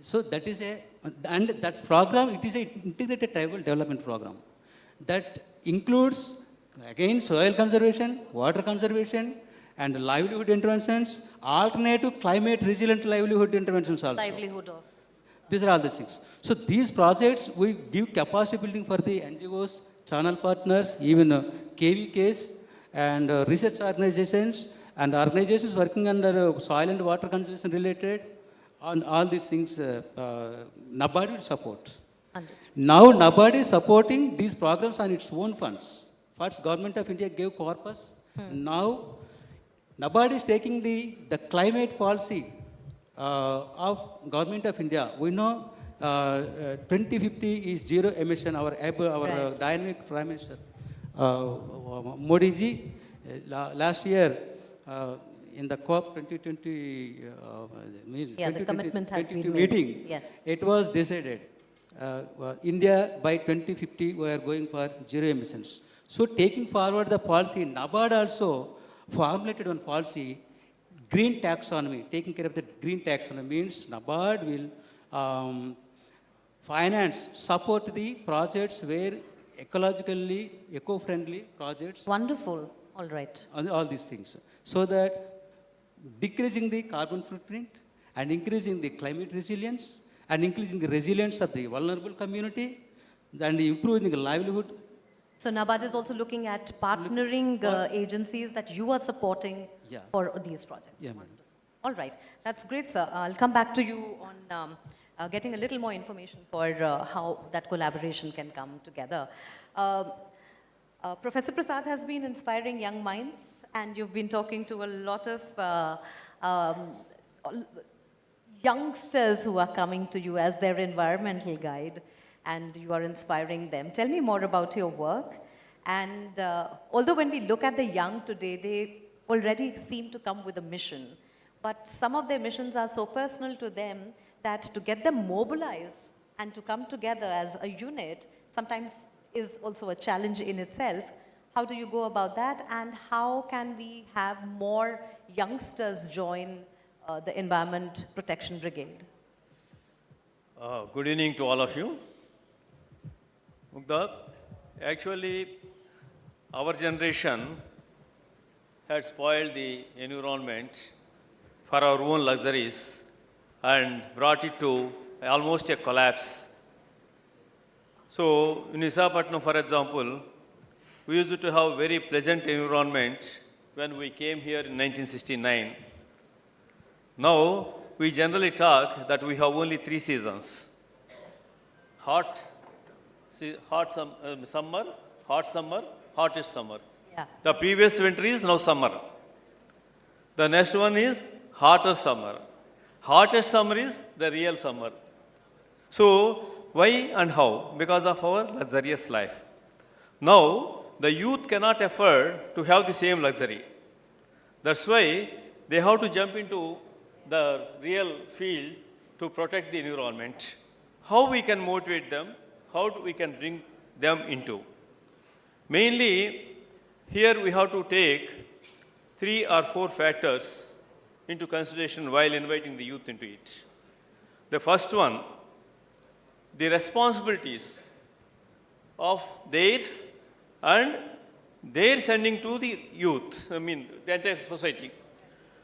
So that is and that program, it is an integrated tribal development program that includes, again, soil conservation, water conservation, and livelihood interventions, alternative climate resilient livelihood interventions also. Livelihood of. These are all the things. So these projects, we give capacity building for the NGOs, channel partners, even KVKs, and research organizations, and organizations working under soil and water conservation related, on all these things, NABARD will support. Understood. Now NABARD is supporting these programs on its own funds. First, Government of India gave corpus. Now, NABARD is taking the climate policy of Government of India. We know 2050 is zero emission. Our right. Dynamic Prime Minister Modi ji last year in the COP 2020 the commitment has been meeting, made. Yes. It was decided India by 2050 we are going for zero emissions. So taking forward the policy, NABARD also formulated one policy, green taxonomy. Taking care of the green taxonomy means NABARD will finance, support the projects where ecologically, eco-friendly projects. Wonderful. All right. All these things. So that decreasing the carbon footprint and increasing the climate resilience and increasing the resilience of the vulnerable community and improving the livelihood. So NABARD is also looking at partnering agencies that you are supporting for these projects. Yeah, madam. All right. That's great, sir. I'll come back to you on getting a little more information for how that collaboration can come together. Professor Prasad has been inspiring young minds, and you've been talking to a lot of youngsters who are coming to you as their environmental guide, and you are inspiring them. Tell me more about your work. And although when we look at the young today, they already seem to come with a mission, but some of their missions are so personal to them that to get them mobilized and to come together as a unit sometimes is also a challenge in itself. How do you go about that? And how can we have more youngsters join the Environment Protection Brigade? Good evening to all of you. Mugdha, actually, our generation had spoiled the environment for our own luxuries and brought it to almost a collapse. So, in Visakhapatnam, for example, we used to have very pleasant environment when we came here in 1969. Now, we generally talk that we have only 3 seasons. Summer, hot summer, hottest summer. Yeah. The previous winter is now summer. The next one is hotter summer. Hottest summer is the real summer. So, why and how? Because of our luxurious life. Now, the youth cannot afford to have the same luxury. That's why they have to jump into the real field to protect the environment. How we can motivate them? How we can bring them into? Mainly, here we have to take 3 or 4 factors into consideration while inviting the youth into it. The first one, the responsibilities of theirs and their sending to the youth, the entire society.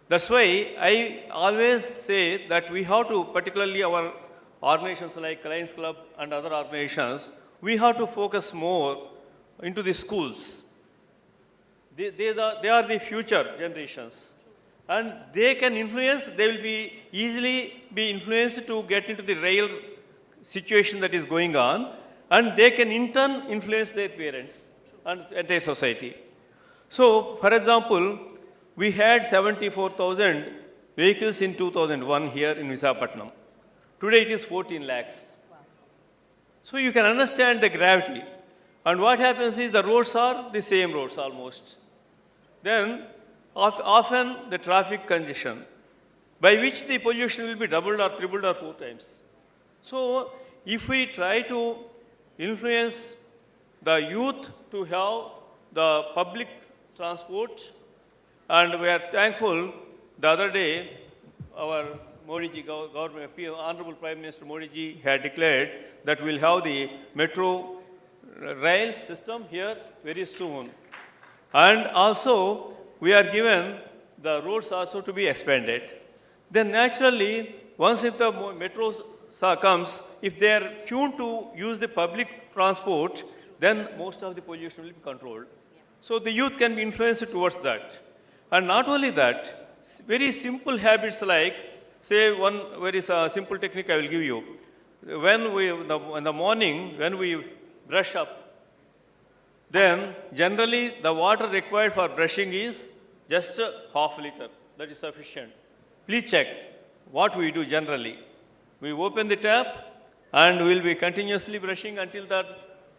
That's why I always say that we have to, particularly our organizations like Lions Club and other organizations, we have to focus more into the schools. They are the future generations. And they can influence, they will easily be influenced to get into the real situation that is going on, and they can in turn influence their parents and entire society. So, for example, we had 74,000 vehicles in 2001 here in Visakhapatnam. Today it is 14 lakhs. So you can understand the gravity. And what happens is the roads are the same roads almost. Then often the traffic congestion, by which the pollution will be doubled or tripled or 4 times. So if we try to influence the youth to have the public transport, and we are thankful the other day our Modi ji government, Honorable Prime Minister Modi ji had declared that we'll have the metro rail system here very soon. And also we are given the roads also to be expanded. Then naturally, once if the metro comes, if they are tuned to use the public transport, then most of the pollution will be controlled. So the youth can be influenced towards that. And not only that, very simple habits like, say one very simple technique I will give you. When we, in the morning, when we brush up, then generally the water required for brushing is just a half liter. That is sufficient. Please check what we do generally. We open the tap and we will be continuously brushing until the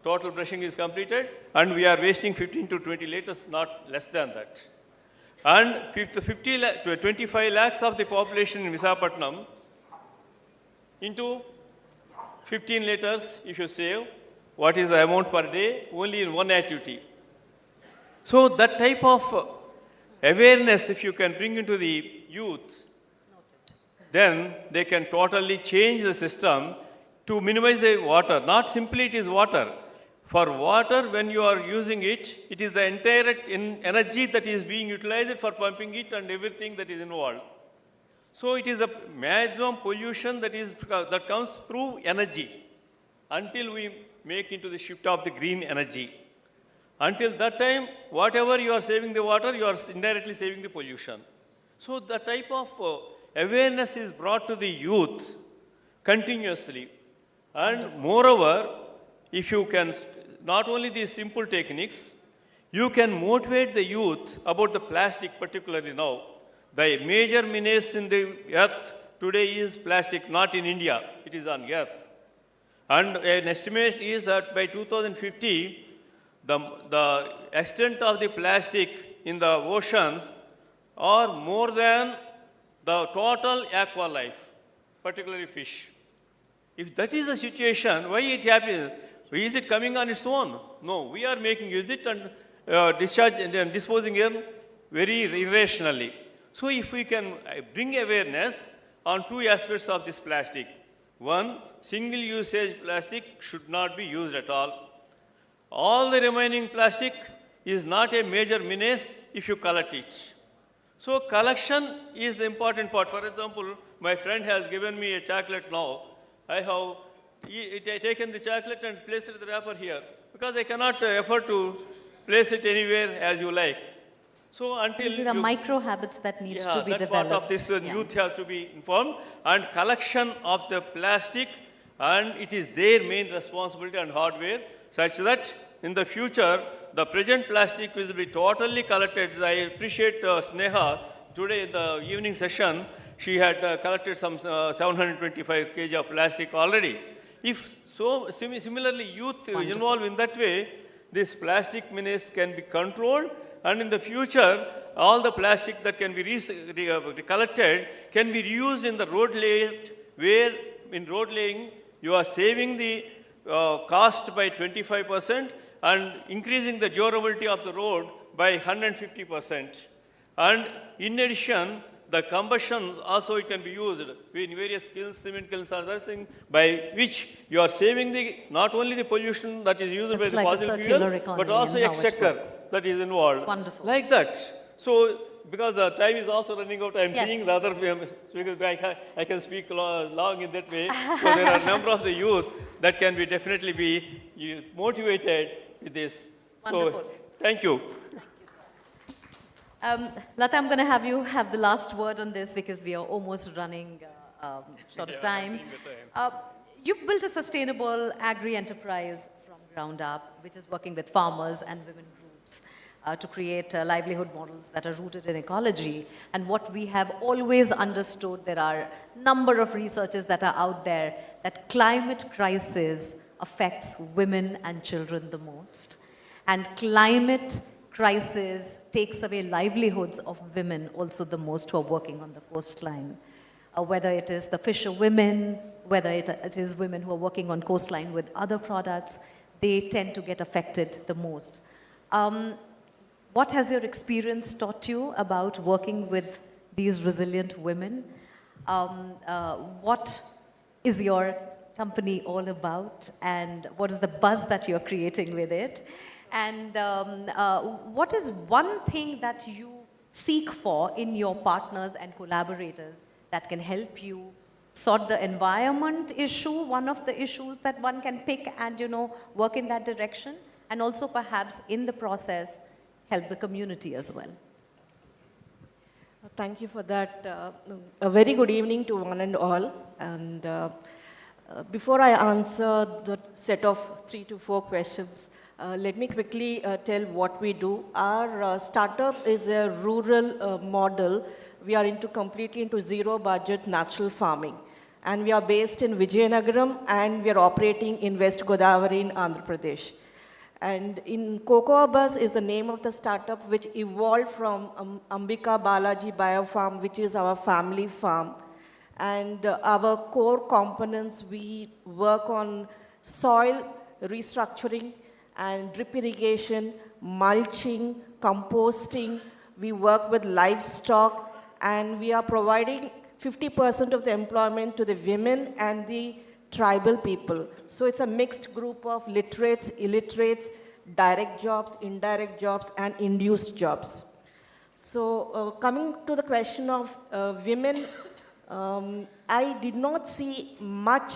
total brushing is completed, and we are wasting 15 to 20 liters, not less than that. And 25 lakhs of the population in Visakhapatnam into 15 liters, if you save, what is the amount per day? Only in one activity. So that type of awareness, if you can bring into the youth, then they can totally change the system to minimize the water. Not simply it is water. For water, when you are using it, it is the entire energy that is being utilized for pumping it and everything that is involved. So it is the maximum pollution that comes through energy until we make into the shift of the green energy. Until that time, whatever you are saving the water, you are indirectly saving the pollution. So the type of awareness is brought to the youth continuously. And moreover, if you can, not only these simple techniques, you can motivate the youth about the plastic particularly now. The major menace in the earth today is plastic, not in India, it is on earth. And an estimate is that by 2050, the extent of the plastic in the oceans are more than the total aqua life, particularly fish. If that is the situation, why it happens? Is it coming on its own? No, we are making use of it, and disposing them very irrationally. So if we can bring awareness on two aspects of this plastic. One, single-usage plastic should not be used at all. All the remaining plastic is not a major menace if you collect it. So collection is the important part. For example, my friend has given me a chocolate now. I have taken the chocolate and placed it in the wrapper here because I cannot afford to place it anywhere as you like. So until There are micro habits that need to be that developed. part of this youth have to be informed, and collection of the plastic, and it is their main responsibility and hardware, such that in the future the present plastic will be totally collected. I appreciate Sneha today in the evening session. She had collected some 725 kg of plastic already. If so, similarly youth involved in that way, this plastic menace can be controlled, and in the future, all the plastic that can be collected can be reused in the road layout, where in road laying, you are saving the cost by 25% and increasing the durability of the road by 150%. And in addition, the combustion also it can be used in various kilns, cement kilns, and other things, by which you are saving not only the pollution that is used by It's the like a fossil circular fuel, economy but also and how it exchequer works. that is involved. Wonderful. Like that. So, because the time is also running out, I am Yes. seeing the other speakers, I can speak long in that way. So there are a number of the youth that can be definitely be motivated with this. Wonderful. So, thank you. Lata, I'm going to have you have the last word on this because we are almost running short of time. You've built a sustainable agri-enterprise from ground up, which is working with farmers and women groups to create livelihood models that are rooted in ecology. And what we have always understood, there are a number of researchers that are out there, that climate crisis affects women and children the most. And climate crisis takes away livelihoods of women also the most who are working on the coastline. Whether it is the fisher women, whether it is women who are working on coastline with other products, they tend to get affected the most. What has your experience taught you about working with these resilient women? What is your company all about, and what is the buzz that you're creating with it? And what is one thing that you seek for in your partners and collaborators that can help you sort the environment issue, one of the issues that one can pick and, work in that direction, and also perhaps in the process help the community as well? Thank you for that. A very good evening to one and all. And before I answer the set of 3 to 4 questions, let me quickly tell what we do. Our startup is a rural model. We are completely into zero budget natural farming. And we are based in Vijayanagaram, and we are operating in West Godavari in Andhra Pradesh. And in Cocoa Bus is the name of the startup, which evolved from Ambika Balaji Biofarm, which is our family farm. And our core components, we work on soil restructuring and drip irrigation, mulching, composting. We work with livestock, and we are providing 50% of the employment to the women and the tribal people. So it's a mixed group of literates, illiterates, direct jobs, indirect jobs, and induced jobs. So coming to the question of women, I did not see much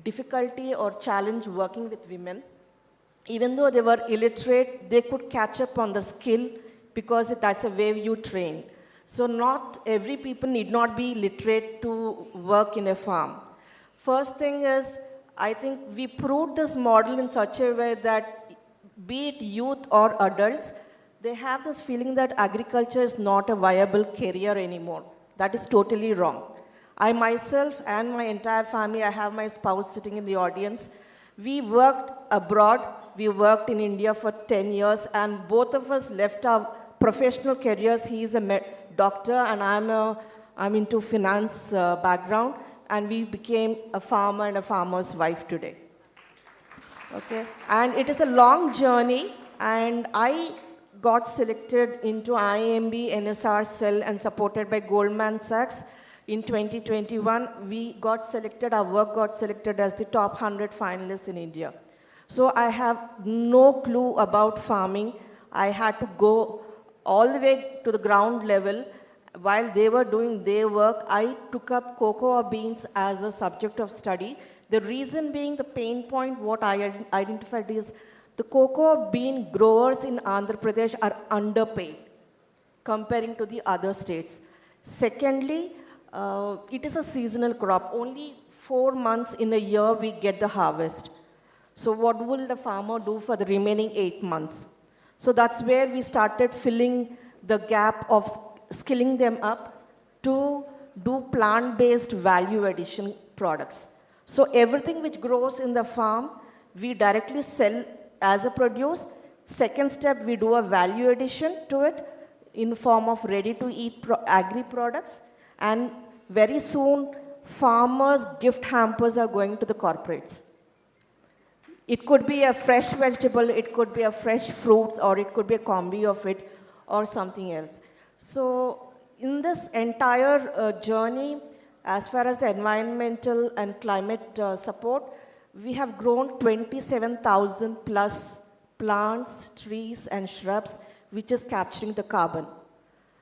difficulty or challenge working with women. Even though they were illiterate, they could catch up on the skill because that's the way you train. So not every people need not be literate to work in a farm. First thing is, I think we proved this model in such a way that be it youth or adults, they have this feeling that agriculture is not a viable career anymore. That is totally wrong. I myself and my entire family, I have my spouse sitting in the audience, we worked abroad. We worked in India for 10 years, and both of us left our professional careers. He is a doctor, and I'm into finance background, and we became a farmer and a farmer's wife today. Okay, and it is a long journey, and I got selected into IMB NSR cell and supported by Goldman Sachs. In 2021, our work got selected as the top 100 finalists in India. So I have no clue about farming. I had to go all the way to the ground level. While they were doing their work, I took up cocoa beans as a subject of study. The reason being the pain point, what I identified is the cocoa bean growers in Andhra Pradesh are underpaid comparing to the other states. Secondly, it is a seasonal crop. Only 4 months in a year we get the harvest. So what will the farmer do for the remaining 8 months? So that's where we started filling the gap of skilling them up to do plant-based value addition products. So everything which grows in the farm, we directly sell as a produce. Second step, we do a value addition to it in form of ready-to-eat agri products. And very soon, farmers' gift hampers are going to the corporates. It could be a fresh vegetable, it could be a fresh fruit, or it could be a combi of it, or something else. So in this entire journey, as far as the environmental and climate support, we have grown 27,000 plus plants, trees, and shrubs, which is capturing the carbon.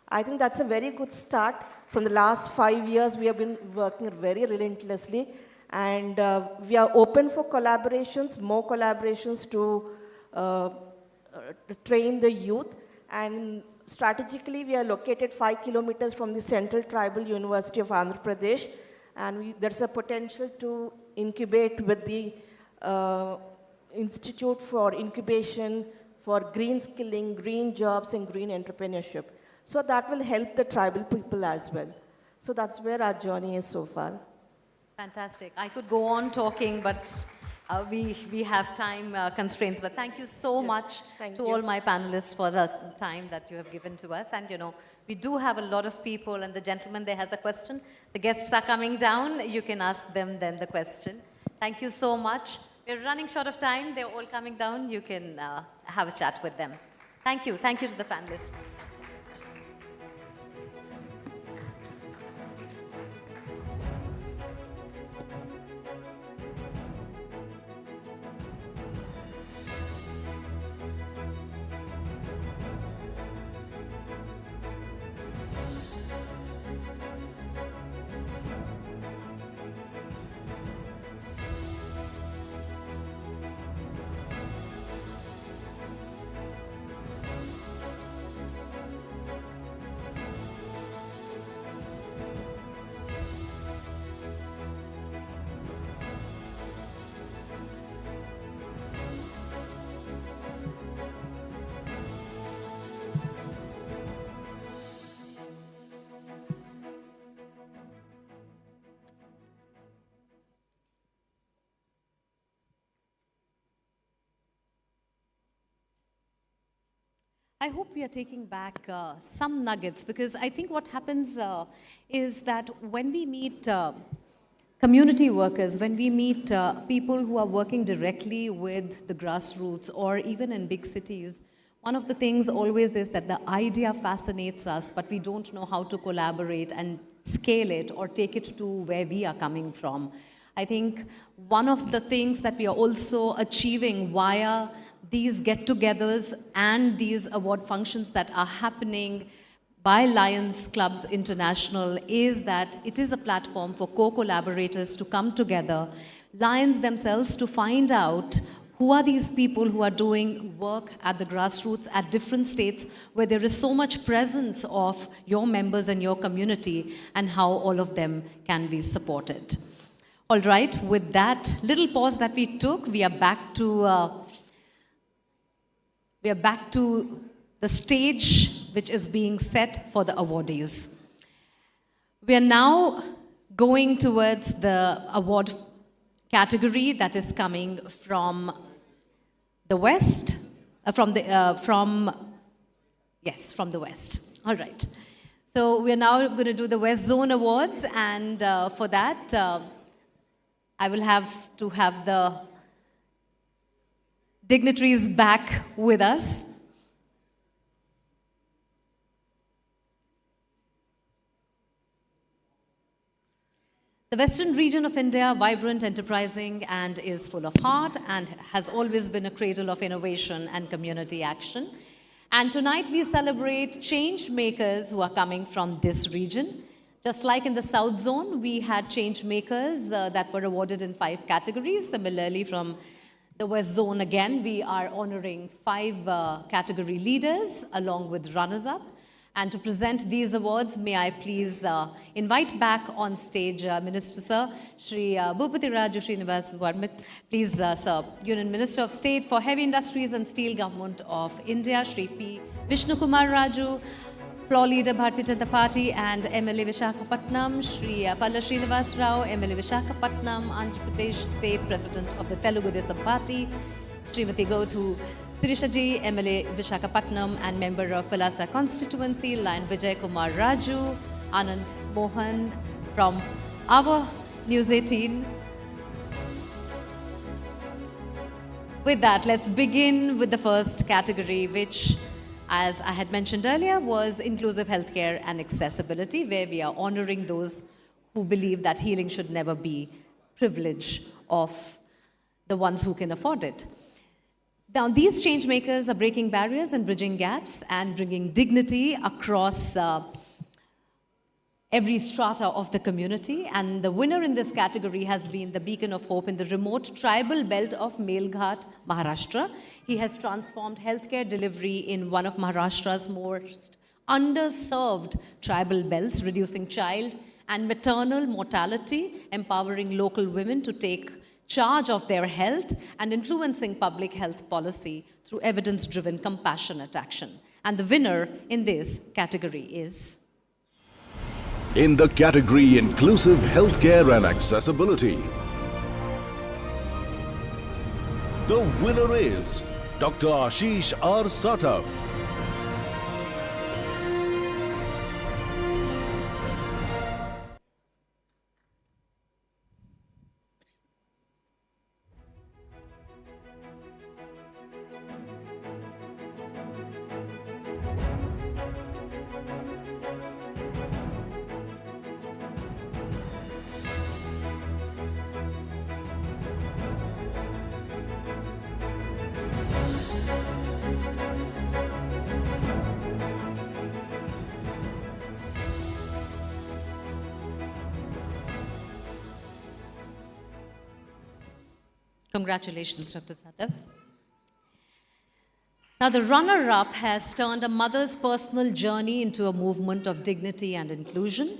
I think that's a very good start. From the last 5 years, we have been working very relentlessly, and we are open for collaborations, more collaborations to train the youth. And strategically, we are located 5 kilometers from the Central Tribal University of Andhra Pradesh, and there's a potential to incubate with the Institute for Incubation for Green Skilling, Green Jobs, and Green Entrepreneurship. So that will help the tribal people as well. So that's where our journey is so far. Fantastic. I could go on talking, but we have time constraints. But thank you so much to all my panelists for the time that you have given to us. And, you know, we do have a lot of people, and the gentleman there has a question. The guests are coming down. You can ask them then the question. Thank you so much. We're running short of time. They're all coming down. You can have a chat with them. Thank you. Thank you to the panelists. I hope we are taking back some nuggets, because I think what happens is that when we meet community workers, when we meet people who are working directly with the grassroots or even in big cities, one of the things always is that the idea fascinates us, but we don't know how to collaborate and scale it or take it to where we are coming from. I think one of the things that we are also achieving via these get-togethers and these award functions that are happening by Lions Clubs International is that it is a platform for co-collaborators to come together, Lions themselves to find out who are these people who are doing work at the grassroots at different states where there is so much presence of your members and your community, and how all of them can be supported. All right, with that little pause that we took, we are back to the stage which is being set for the awardees. We are now going towards the award category that is coming from the West, from the West. All right. So we are now going to do the West Zone Awards, and for that, I will have to have the dignitaries back with us. The western region of India, vibrant, enterprising, and is full of heart and has always been a cradle of innovation and community action. And tonight we celebrate change makers who are coming from this region. Just like in the South Zone, we had change makers that were awarded in 5 categories. Similarly, from the West Zone, again, we are honoring 5 category leaders along with runners-up. And to present these awards, may I please invite back on stage Minister Sir, Shri Bhupati Raju Srinivas Varmik. Please, Sir, Union Minister of State for Heavy Industries and Steel, Government of India, Shri P. Vishnu Kumar Raju, Floor Leader Bharatiya Janata Party and MLA Vishakhapatnam, Shri Palla Srinivas Rao, MLA Vishakhapatnam, Andhra Pradesh State President of the Telugu Desam Party, Srimati Gothu Sirishaji, MLA Vishakhapatnam and member of Palasa constituency, Lion Vijay Kumar Raju, Anand Mohan from our News 18. With that, let's begin with the first category, which, as I had mentioned earlier, was inclusive healthcare and accessibility, where we are honoring those who believe that healing should never be privilege of the ones who can afford it. Now, these change makers are breaking barriers and bridging gaps and bringing dignity across every strata of the community. And the winner in this category has been the beacon of hope in the remote tribal belt of Melghat, Maharashtra. He has transformed healthcare delivery in one of Maharashtra's most underserved tribal belts, reducing child and maternal mortality, empowering local women to take charge of their health, and influencing public health policy through evidence-driven, compassionate action. And the winner in this category is... In the category Inclusive Healthcare and Accessibility, the winner is Dr. Ashish R. Sataf. Congratulations, Dr. Sadaf. Now, the runner-up has turned a mother's personal journey into a movement of dignity and inclusion,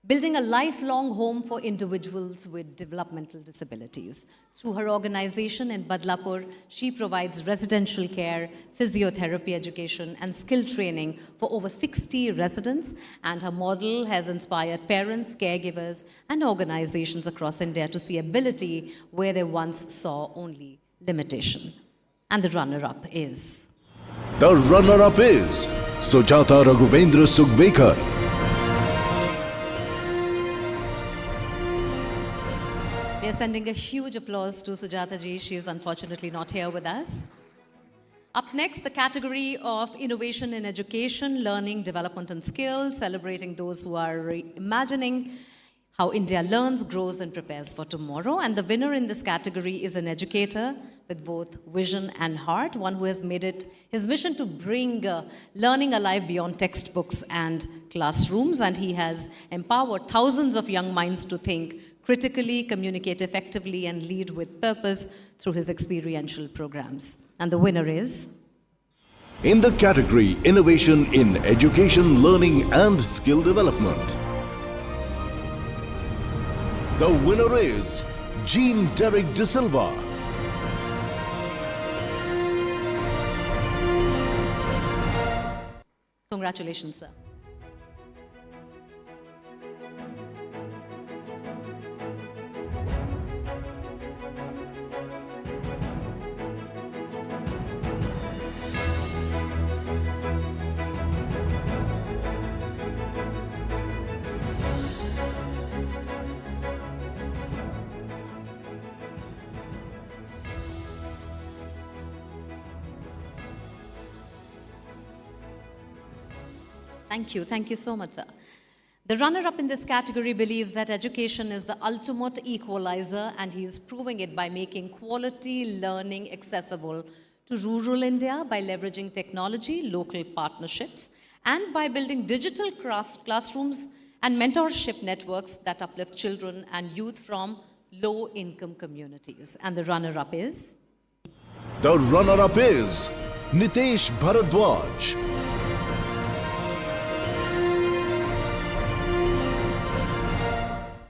building a lifelong home for individuals with developmental disabilities. Through her organization in Badlapur, she provides residential care, physiotherapy education, and skill training for over 60 residents, and her model has inspired parents, caregivers, and organizations across India to see ability where they once saw only limitation. And the runner-up is... The runner-up is Sujata Raghuvendra Sugbekar. We are sending a huge applause to Sujata ji. She is unfortunately not here with us. Up next, the category of innovation in education, learning, development, and skills, celebrating those who are reimagining how India learns, grows, and prepares for tomorrow. And the winner in this category is an educator with both vision and heart, one who has made it his mission to bring learning alive beyond textbooks and classrooms. And he has empowered thousands of young minds to think critically, communicate effectively, and lead with purpose through his experiential programs. And the winner is... In the category Innovation in Education, Learning and Skill Development, the winner is Jean Derek De Silva. Congratulations, sir. Thank you so much, sir. The runner-up in this category believes that education is the ultimate equalizer, and he is proving it by making quality learning accessible to rural India by leveraging technology, local partnerships, and by building digital classrooms and mentorship networks that uplift children and youth from low-income communities. And the runner-up is? The runner-up is Nitesh Bharadwaj.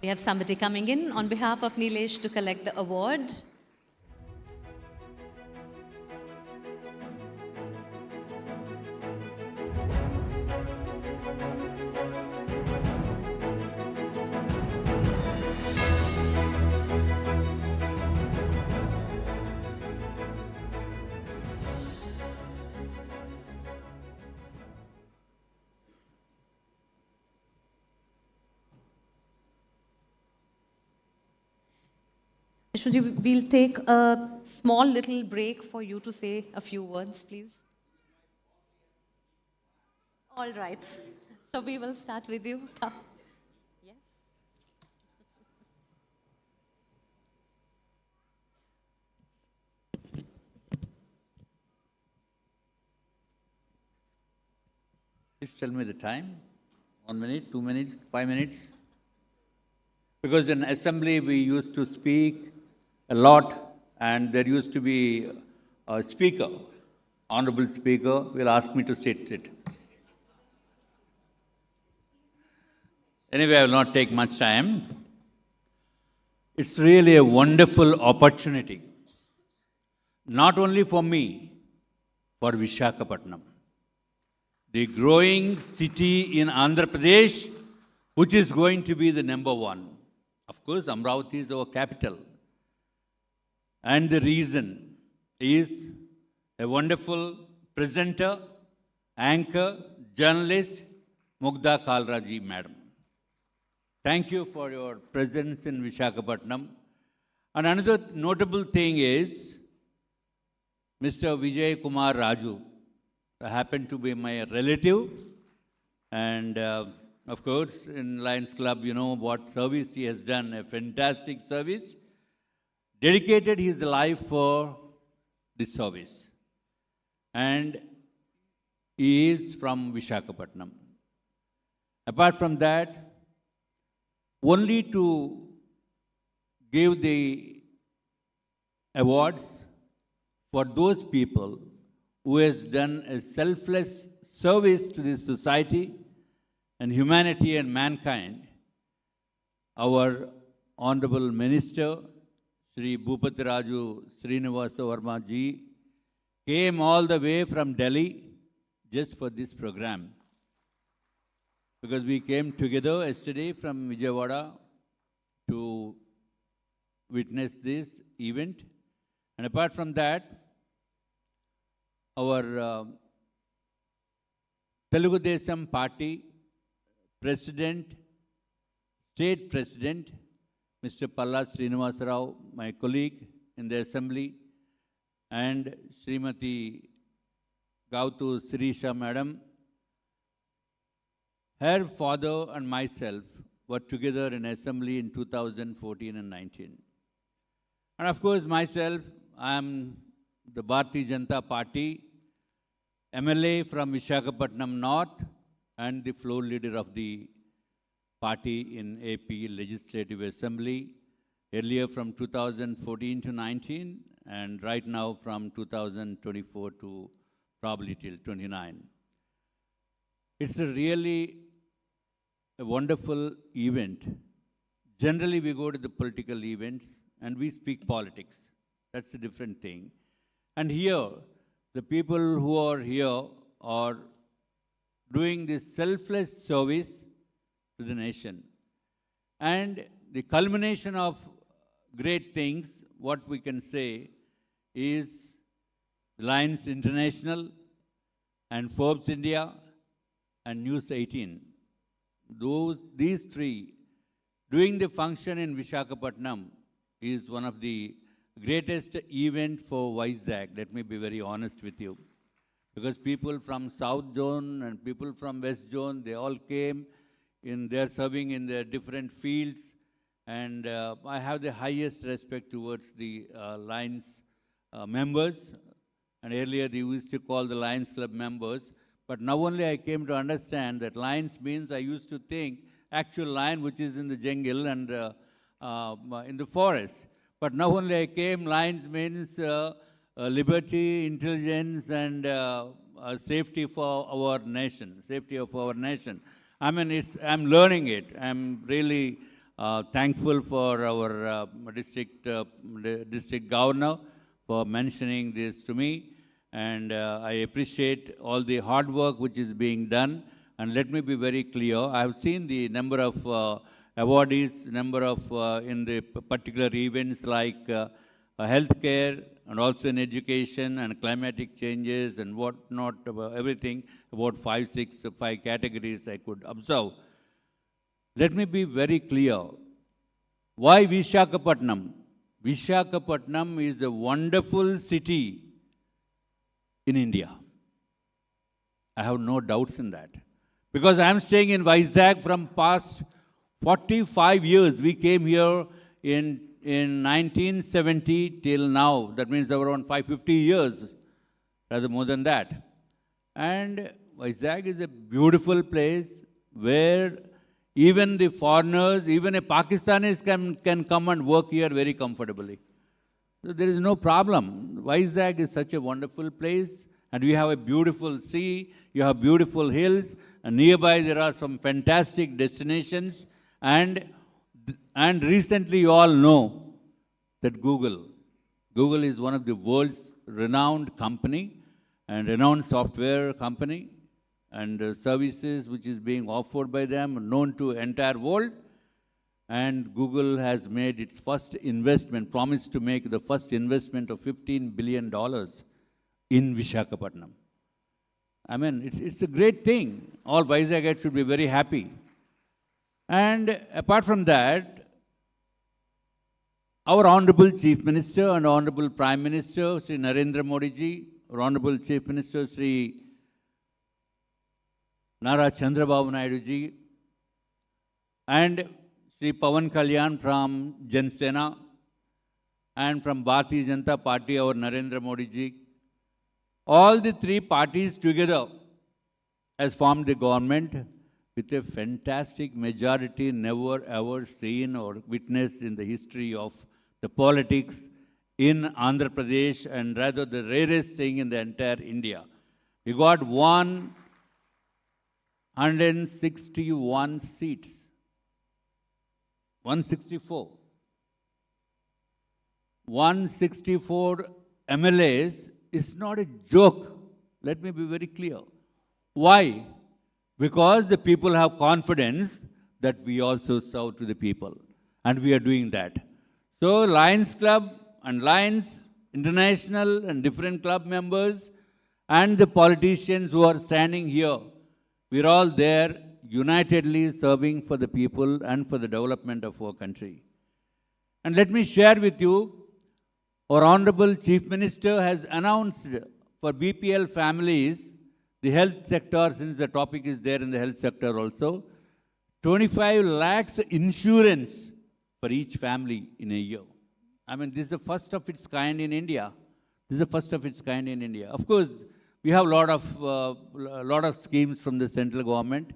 We have somebody coming in on behalf of Nilesh to collect the award. We'll take a small little break for you to say a few words, please. All right. So we will start with you. Come. Yes. Please tell me the time. 1 minute, 2 minutes, 5 minutes. Because in assembly we used to speak a lot, and there used to be a speaker, honorable speaker, will ask me to sit. Anyway, I will not take much time. It's really a wonderful opportunity, not only for me, for Visakhapatnam, the growing city in Andhra Pradesh, which is going to be the number one. Of course, Amravati is our capital. And the reason is a wonderful presenter, anchor, journalist, Mugdha Kalraji Madam. Thank you for your presence in Visakhapatnam. And another notable thing is Mr. Vijay Kumar Raju happened to be my relative. And of course, in Lions Club, you know what service he has done, a fantastic service. Dedicated his life for this service. And he is from Visakhapatnam. Apart from that, only to give the awards for those people who has done a selfless service to this society and humanity and mankind, our Honorable Minister, Sri Bhupati Raju Srinivasa Verma ji, came all the way from Delhi just for this program. Because we came together yesterday from Vijayawada to witness this event. And apart from that, our Telugu Desam Party President, State President, Mr. Palla Srinivasa Rao, my colleague in the Assembly, and Srimati Gautu Sirisha Madam, her father and myself were together in Assembly in 2014 and 19. And of course, myself, I am the Bharatiya Janata Party MLA from Visakhapatnam North and the floor leader of the party in AP Legislative Assembly, earlier from 2014 to 19, and right now from 2024 to probably till 29. It's a really a wonderful event. Generally, we go to the political events and we speak politics. That's a different thing. And here, the people who are here are doing this selfless service to the nation. And the culmination of great things, what we can say, is Lions International and Forbes India and News 18. These three, doing the function in Visakhapatnam is one of the greatest event for Vizag. Let me be very honest with you. Because people from South Zone and people from West Zone, they all came they're serving in their different fields, and I have the highest respect towards the Lions members, and earlier they used to call the Lions Club members, but now only I came to understand that Lions means I used to think actual lion which is in the jungle and in the forest. But now only I came, Lions means liberty, intelligence, and safety for our nation, safety of our nation. I mean, I'm learning it. I'm really thankful for our district governor for mentioning this to me. And I appreciate all the hard work which is being done. And let me be very clear, I have seen the number of awardees, number of in the particular events like healthcare and also in education and climatic changes and what not, everything, about 5 categories I could observe. Let me be very clear. Why Visakhapatnam? Visakhapatnam is a wonderful city in India. I have no doubts in that. Because I am staying in Vizag from past 45 years. We came here in 1970 till now. That means around 550 years, rather more than that. And Vizag is a beautiful place where even the foreigners, even a Pakistanis can come and work here very comfortably. So there is no problem. Vizag is such a wonderful place, and we have a beautiful sea, you have beautiful hills, and nearby there are some fantastic destinations. And recently you all know that Google is one of the world's renowned company and renowned software company, and services which is being offered by them known to entire world. And Google has made its first investment, promised to make the first investment of $15 billion in Visakhapatnam. I mean, it's a great thing. All Visagites should be very happy. And apart from that, our Honorable Chief Minister and Honorable Prime Minister, Sri Narendra Modi ji, our Honorable Chief Minister, Sri Nara Chandrababu Naidu ji, and Sri Pawan Kalyan from Jan Sena, and from Bharatiya Janata Party, our Narendra Modi ji. All the three parties together has formed the government with a fantastic majority never ever seen or witnessed in the history of the politics in Andhra Pradesh, and rather the rarest thing in the entire India. We got 161 seats. 164. 164 MLAs is not a joke. Let me be very clear. Why? Because the people have confidence that we also serve to the people. And we are doing that. So Lions Club and Lions International and different club members and the politicians who are standing here, we're all there unitedly serving for the people and for the development of our country. And let me share with you, our Honorable Chief Minister has announced for BPL families, the health sector, since the topic is there in the health sector also, 25 lakhs insurance for each family in a year. I mean, this is the first of its kind in India. This is the first of its kind in India. Of course, we have a lot of schemes from the central government.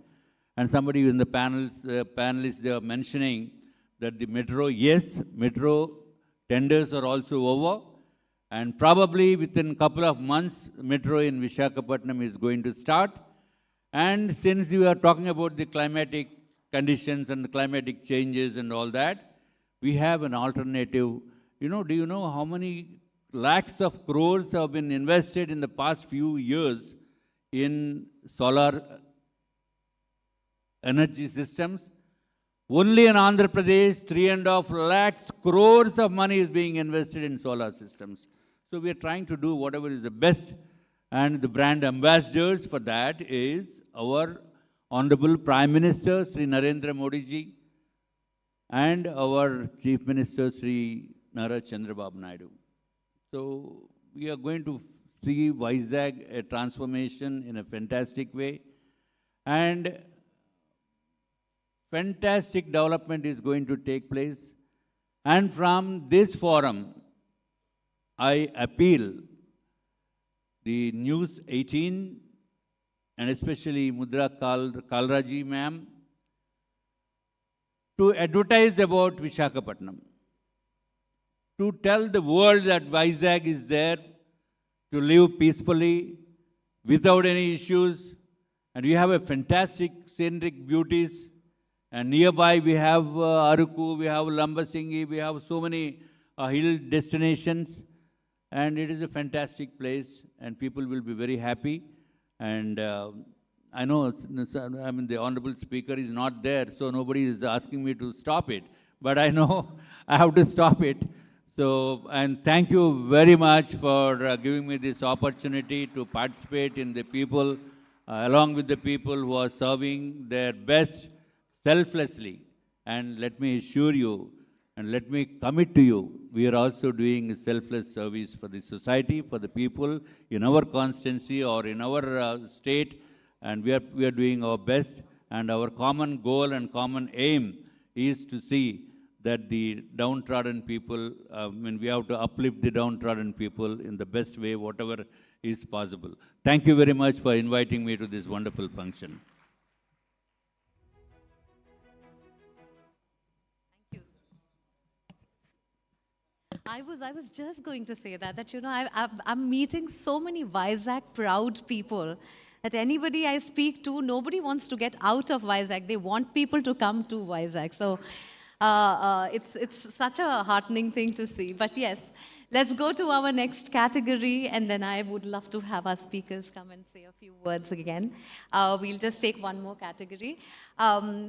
And somebody in the panelists, they are mentioning that the metro, yes, metro tenders are also over. And probably within a couple of months, metro in Visakhapatnam is going to start. And since we are talking about the climatic conditions and the climatic changes and all that, we have an alternative. You know, do you know how many lakhs of crores have been invested in the past few years in solar energy systems? Only in Andhra Pradesh, 3.5 lakhs crores of money is being invested in solar systems. So we are trying to do whatever is the best, and the brand ambassadors for that is our Honorable Prime Minister, Sri Narendra Modi ji, and our Chief Minister, Sri Nara Chandrababu Naidu. So we are going to see Vizag a transformation in a fantastic way. And fantastic development is going to take place. And from this forum, I appeal the News 18 and especially Mudra Kalraji ma'am to advertise about Visakhapatnam, to tell the world that Vizag is there to live peacefully without any issues. And we have a fantastic scenic beauties. And nearby we have Aruku, we have Lambasingi, we have so many hill destinations. And it is a fantastic place and people will be very happy. And I know, the Honorable Speaker is not there, so nobody is asking me to stop it. But I know I have to stop it. So, and thank you very much for giving me this opportunity to participate in the people, along with the people who are serving their best selflessly. And let me assure you, and let me commit to you, we are also doing a selfless service for the society, for the people in our constituency or in our state, and we are doing our best. And our common goal and common aim is to see that the downtrodden people, we have to uplift the downtrodden people in the best way, whatever is possible. Thank you very much for inviting me to this wonderful function. I was just going to say that I'm meeting so many Vizag proud people that anybody I speak to, nobody wants to get out of Vizag. They want people to come to Vizag. So it's such a heartening thing to see. But yes, let's go to our next category, and then I would love to have our speakers come and say a few words again. We'll just take one more category.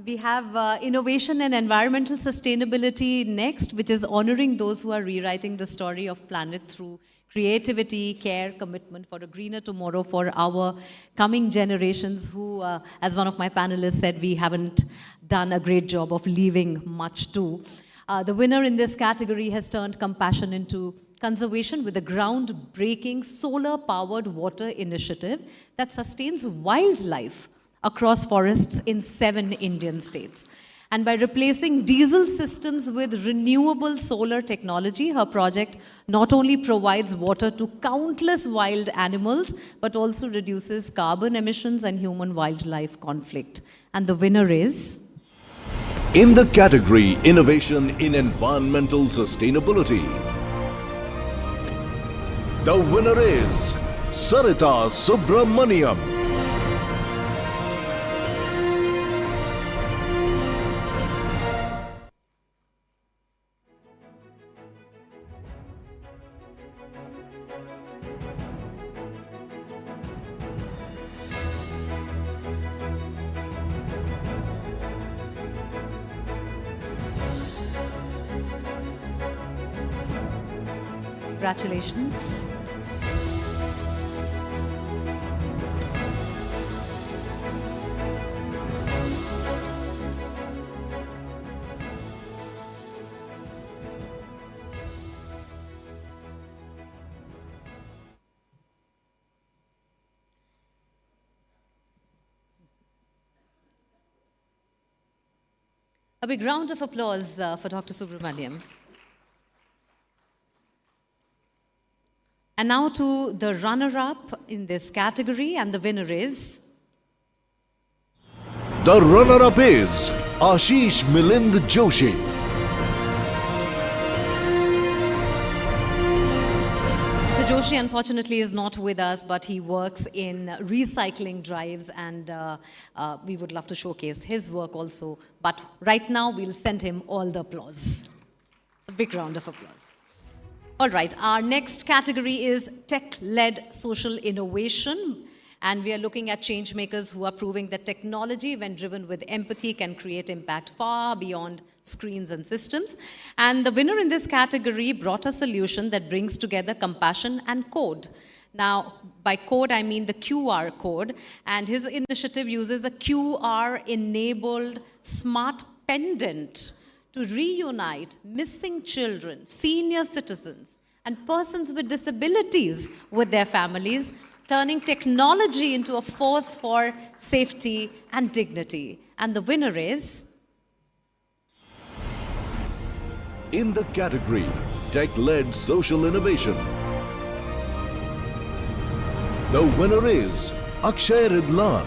We have innovation and environmental sustainability next, which is honoring those who are rewriting the story of planet through creativity, care, commitment for a greener tomorrow for our coming generations who, as one of my panelists said, we haven't done a great job of leaving much to. The winner in this category has turned compassion into conservation with a groundbreaking solar-powered water initiative that sustains wildlife across forests in 7 Indian states. And by replacing diesel systems with renewable solar technology, her project not only provides water to countless wild animals, but also reduces carbon emissions and human-wildlife conflict. And the winner is... In the category Innovation in Environmental Sustainability, the winner is Sarita Subramaniam. Congratulations. A big round of applause for Dr. Subramaniam. And now to the runner-up in this category, and the winner is... The runner-up is Ashish Milind Joshi. Mr. Joshi, unfortunately, is not with us, but he works in recycling drives, and we would love to showcase his work also. But right now, we'll send him all the applause. A big round of applause. All right, our next category is tech-led social innovation. And we are looking at change makers who are proving that technology, when driven with empathy, can create impact far beyond screens and systems. And the winner in this category brought a solution that brings together compassion and code. Now, by code, I mean the QR code. And his initiative uses a QR-enabled smart pendant to reunite missing children, senior citizens, and persons with disabilities with their families, turning technology into a force for safety and dignity. And the winner is... in the category Tech-led Social Innovation. The winner is Akshay Ridlan.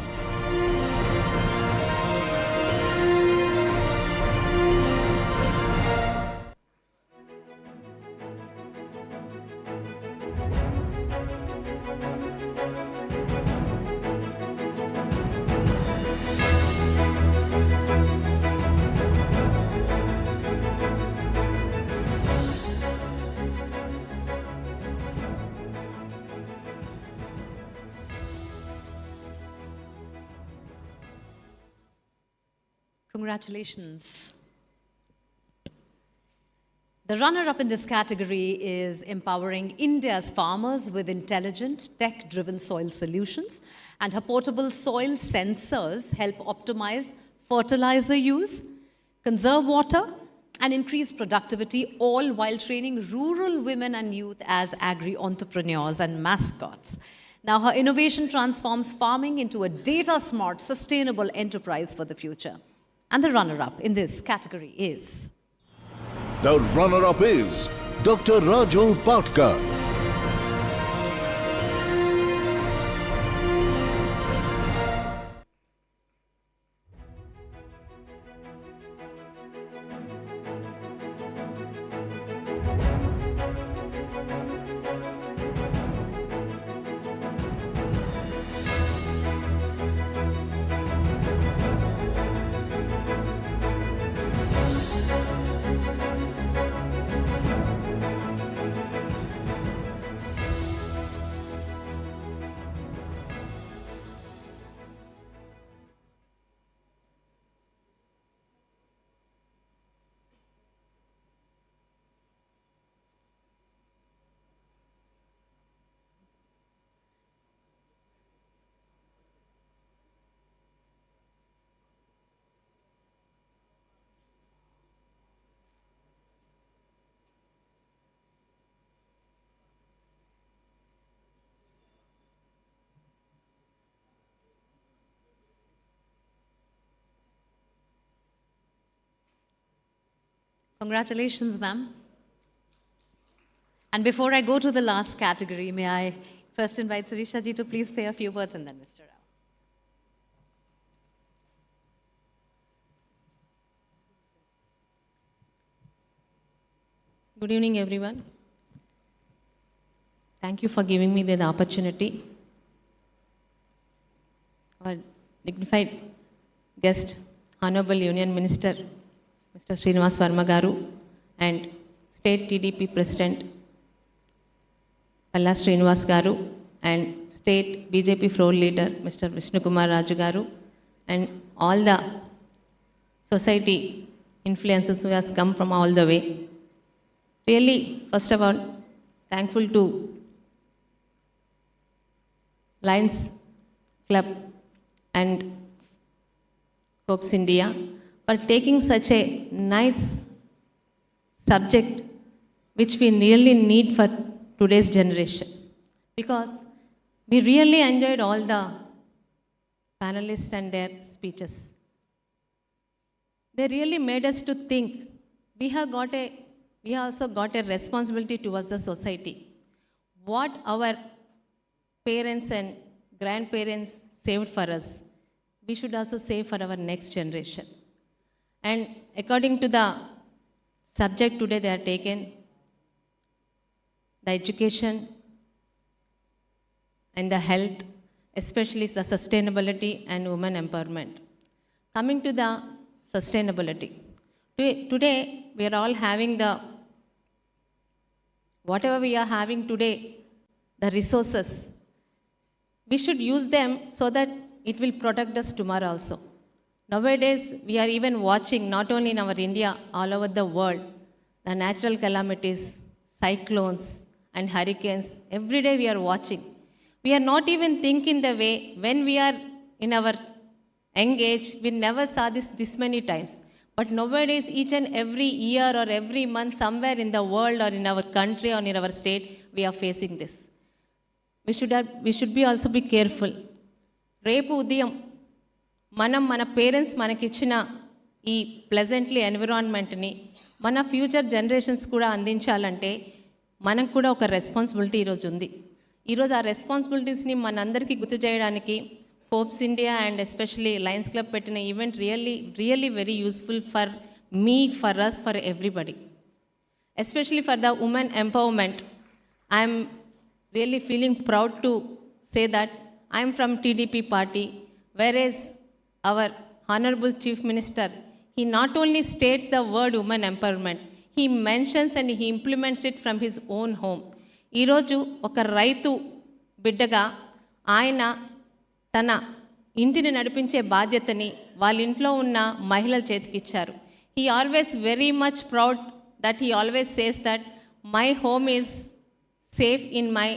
Congratulations. The runner-up in this category is empowering India's farmers with intelligent, tech-driven soil solutions, and her portable soil sensors help optimize fertilizer use, conserve water, and increase productivity, all while training rural women and youth as agri-entrepreneurs and mascots. Now, her innovation transforms farming into a data-smart, sustainable enterprise for the future. And the runner-up in this category is... The runner-up is Dr. Rajul Patkar. Congratulations, ma'am. And before I go to the last category, may I first invite Sirisha ji to please say a few words and then Mr. Rao. Good evening, everyone. Thank you for giving me the opportunity. Our dignified guest, Honorable Union Minister, Mr. Srinivas Verma Garu, and State TDP President, Palla Srinivas Garu, and State BJP Floor Leader, Mr. Vishnu Kumar Raju Garu, and all the society influencers who has come from all the way. Really, first of all, thankful to Lions Club and Forbes India for taking such a nice subject which we really need for today's generation. Because we really enjoyed all the panelists and their speeches. They really made us to think we also got a responsibility towards the society. What our parents and grandparents saved for us, we should also save for our next generation. And according to the subject today they are taken, the education and the health, especially the sustainability and women empowerment. Coming to the sustainability. Today we are all having whatever we are having today, the resources, we should use them so that it will protect us tomorrow also. Nowadays, we are even watching, not only in our India, all over the world, the natural calamities, cyclones and hurricanes. Every day we are watching. We are not even thinking the way, when we are in our young age, we never saw this many times. But nowadays, each and every year or every month, somewhere in the world or in our country or in our state, we are facing this. We should also be careful. Repu udiyam, మన parents మనకిచ్చిన ఈ pleasantly ఎన్విరాన్మెంట్ని మన future generations కూడా అందించాలంటే మనకు కూడా ఒక responsibility ఈరోజు ఉంది. ఈరోజు ఆ రెస్పాన్సిబిలిటీస్ని మనందరికీ గుర్తు చేయడానికి Forbes India and especially Lions Club పెట్టిన event really very useful for me, for us, for everybody. Especially for the women empowerment, I am really feeling proud to say that I am from TDP party, whereas our Honorable Chief Minister, he not only states the word women empowerment, he mentions and he implements it from his own home. ఈరోజు ఒక రైతు బిడ్డగా ఆయన తన ఇంటిని నడిపించే బాధ్యతని వాళ్ళ ఇంట్లో ఉన్న మహిళల చేతికిచ్చారు. He always very much proud that he always says that my home is safe in my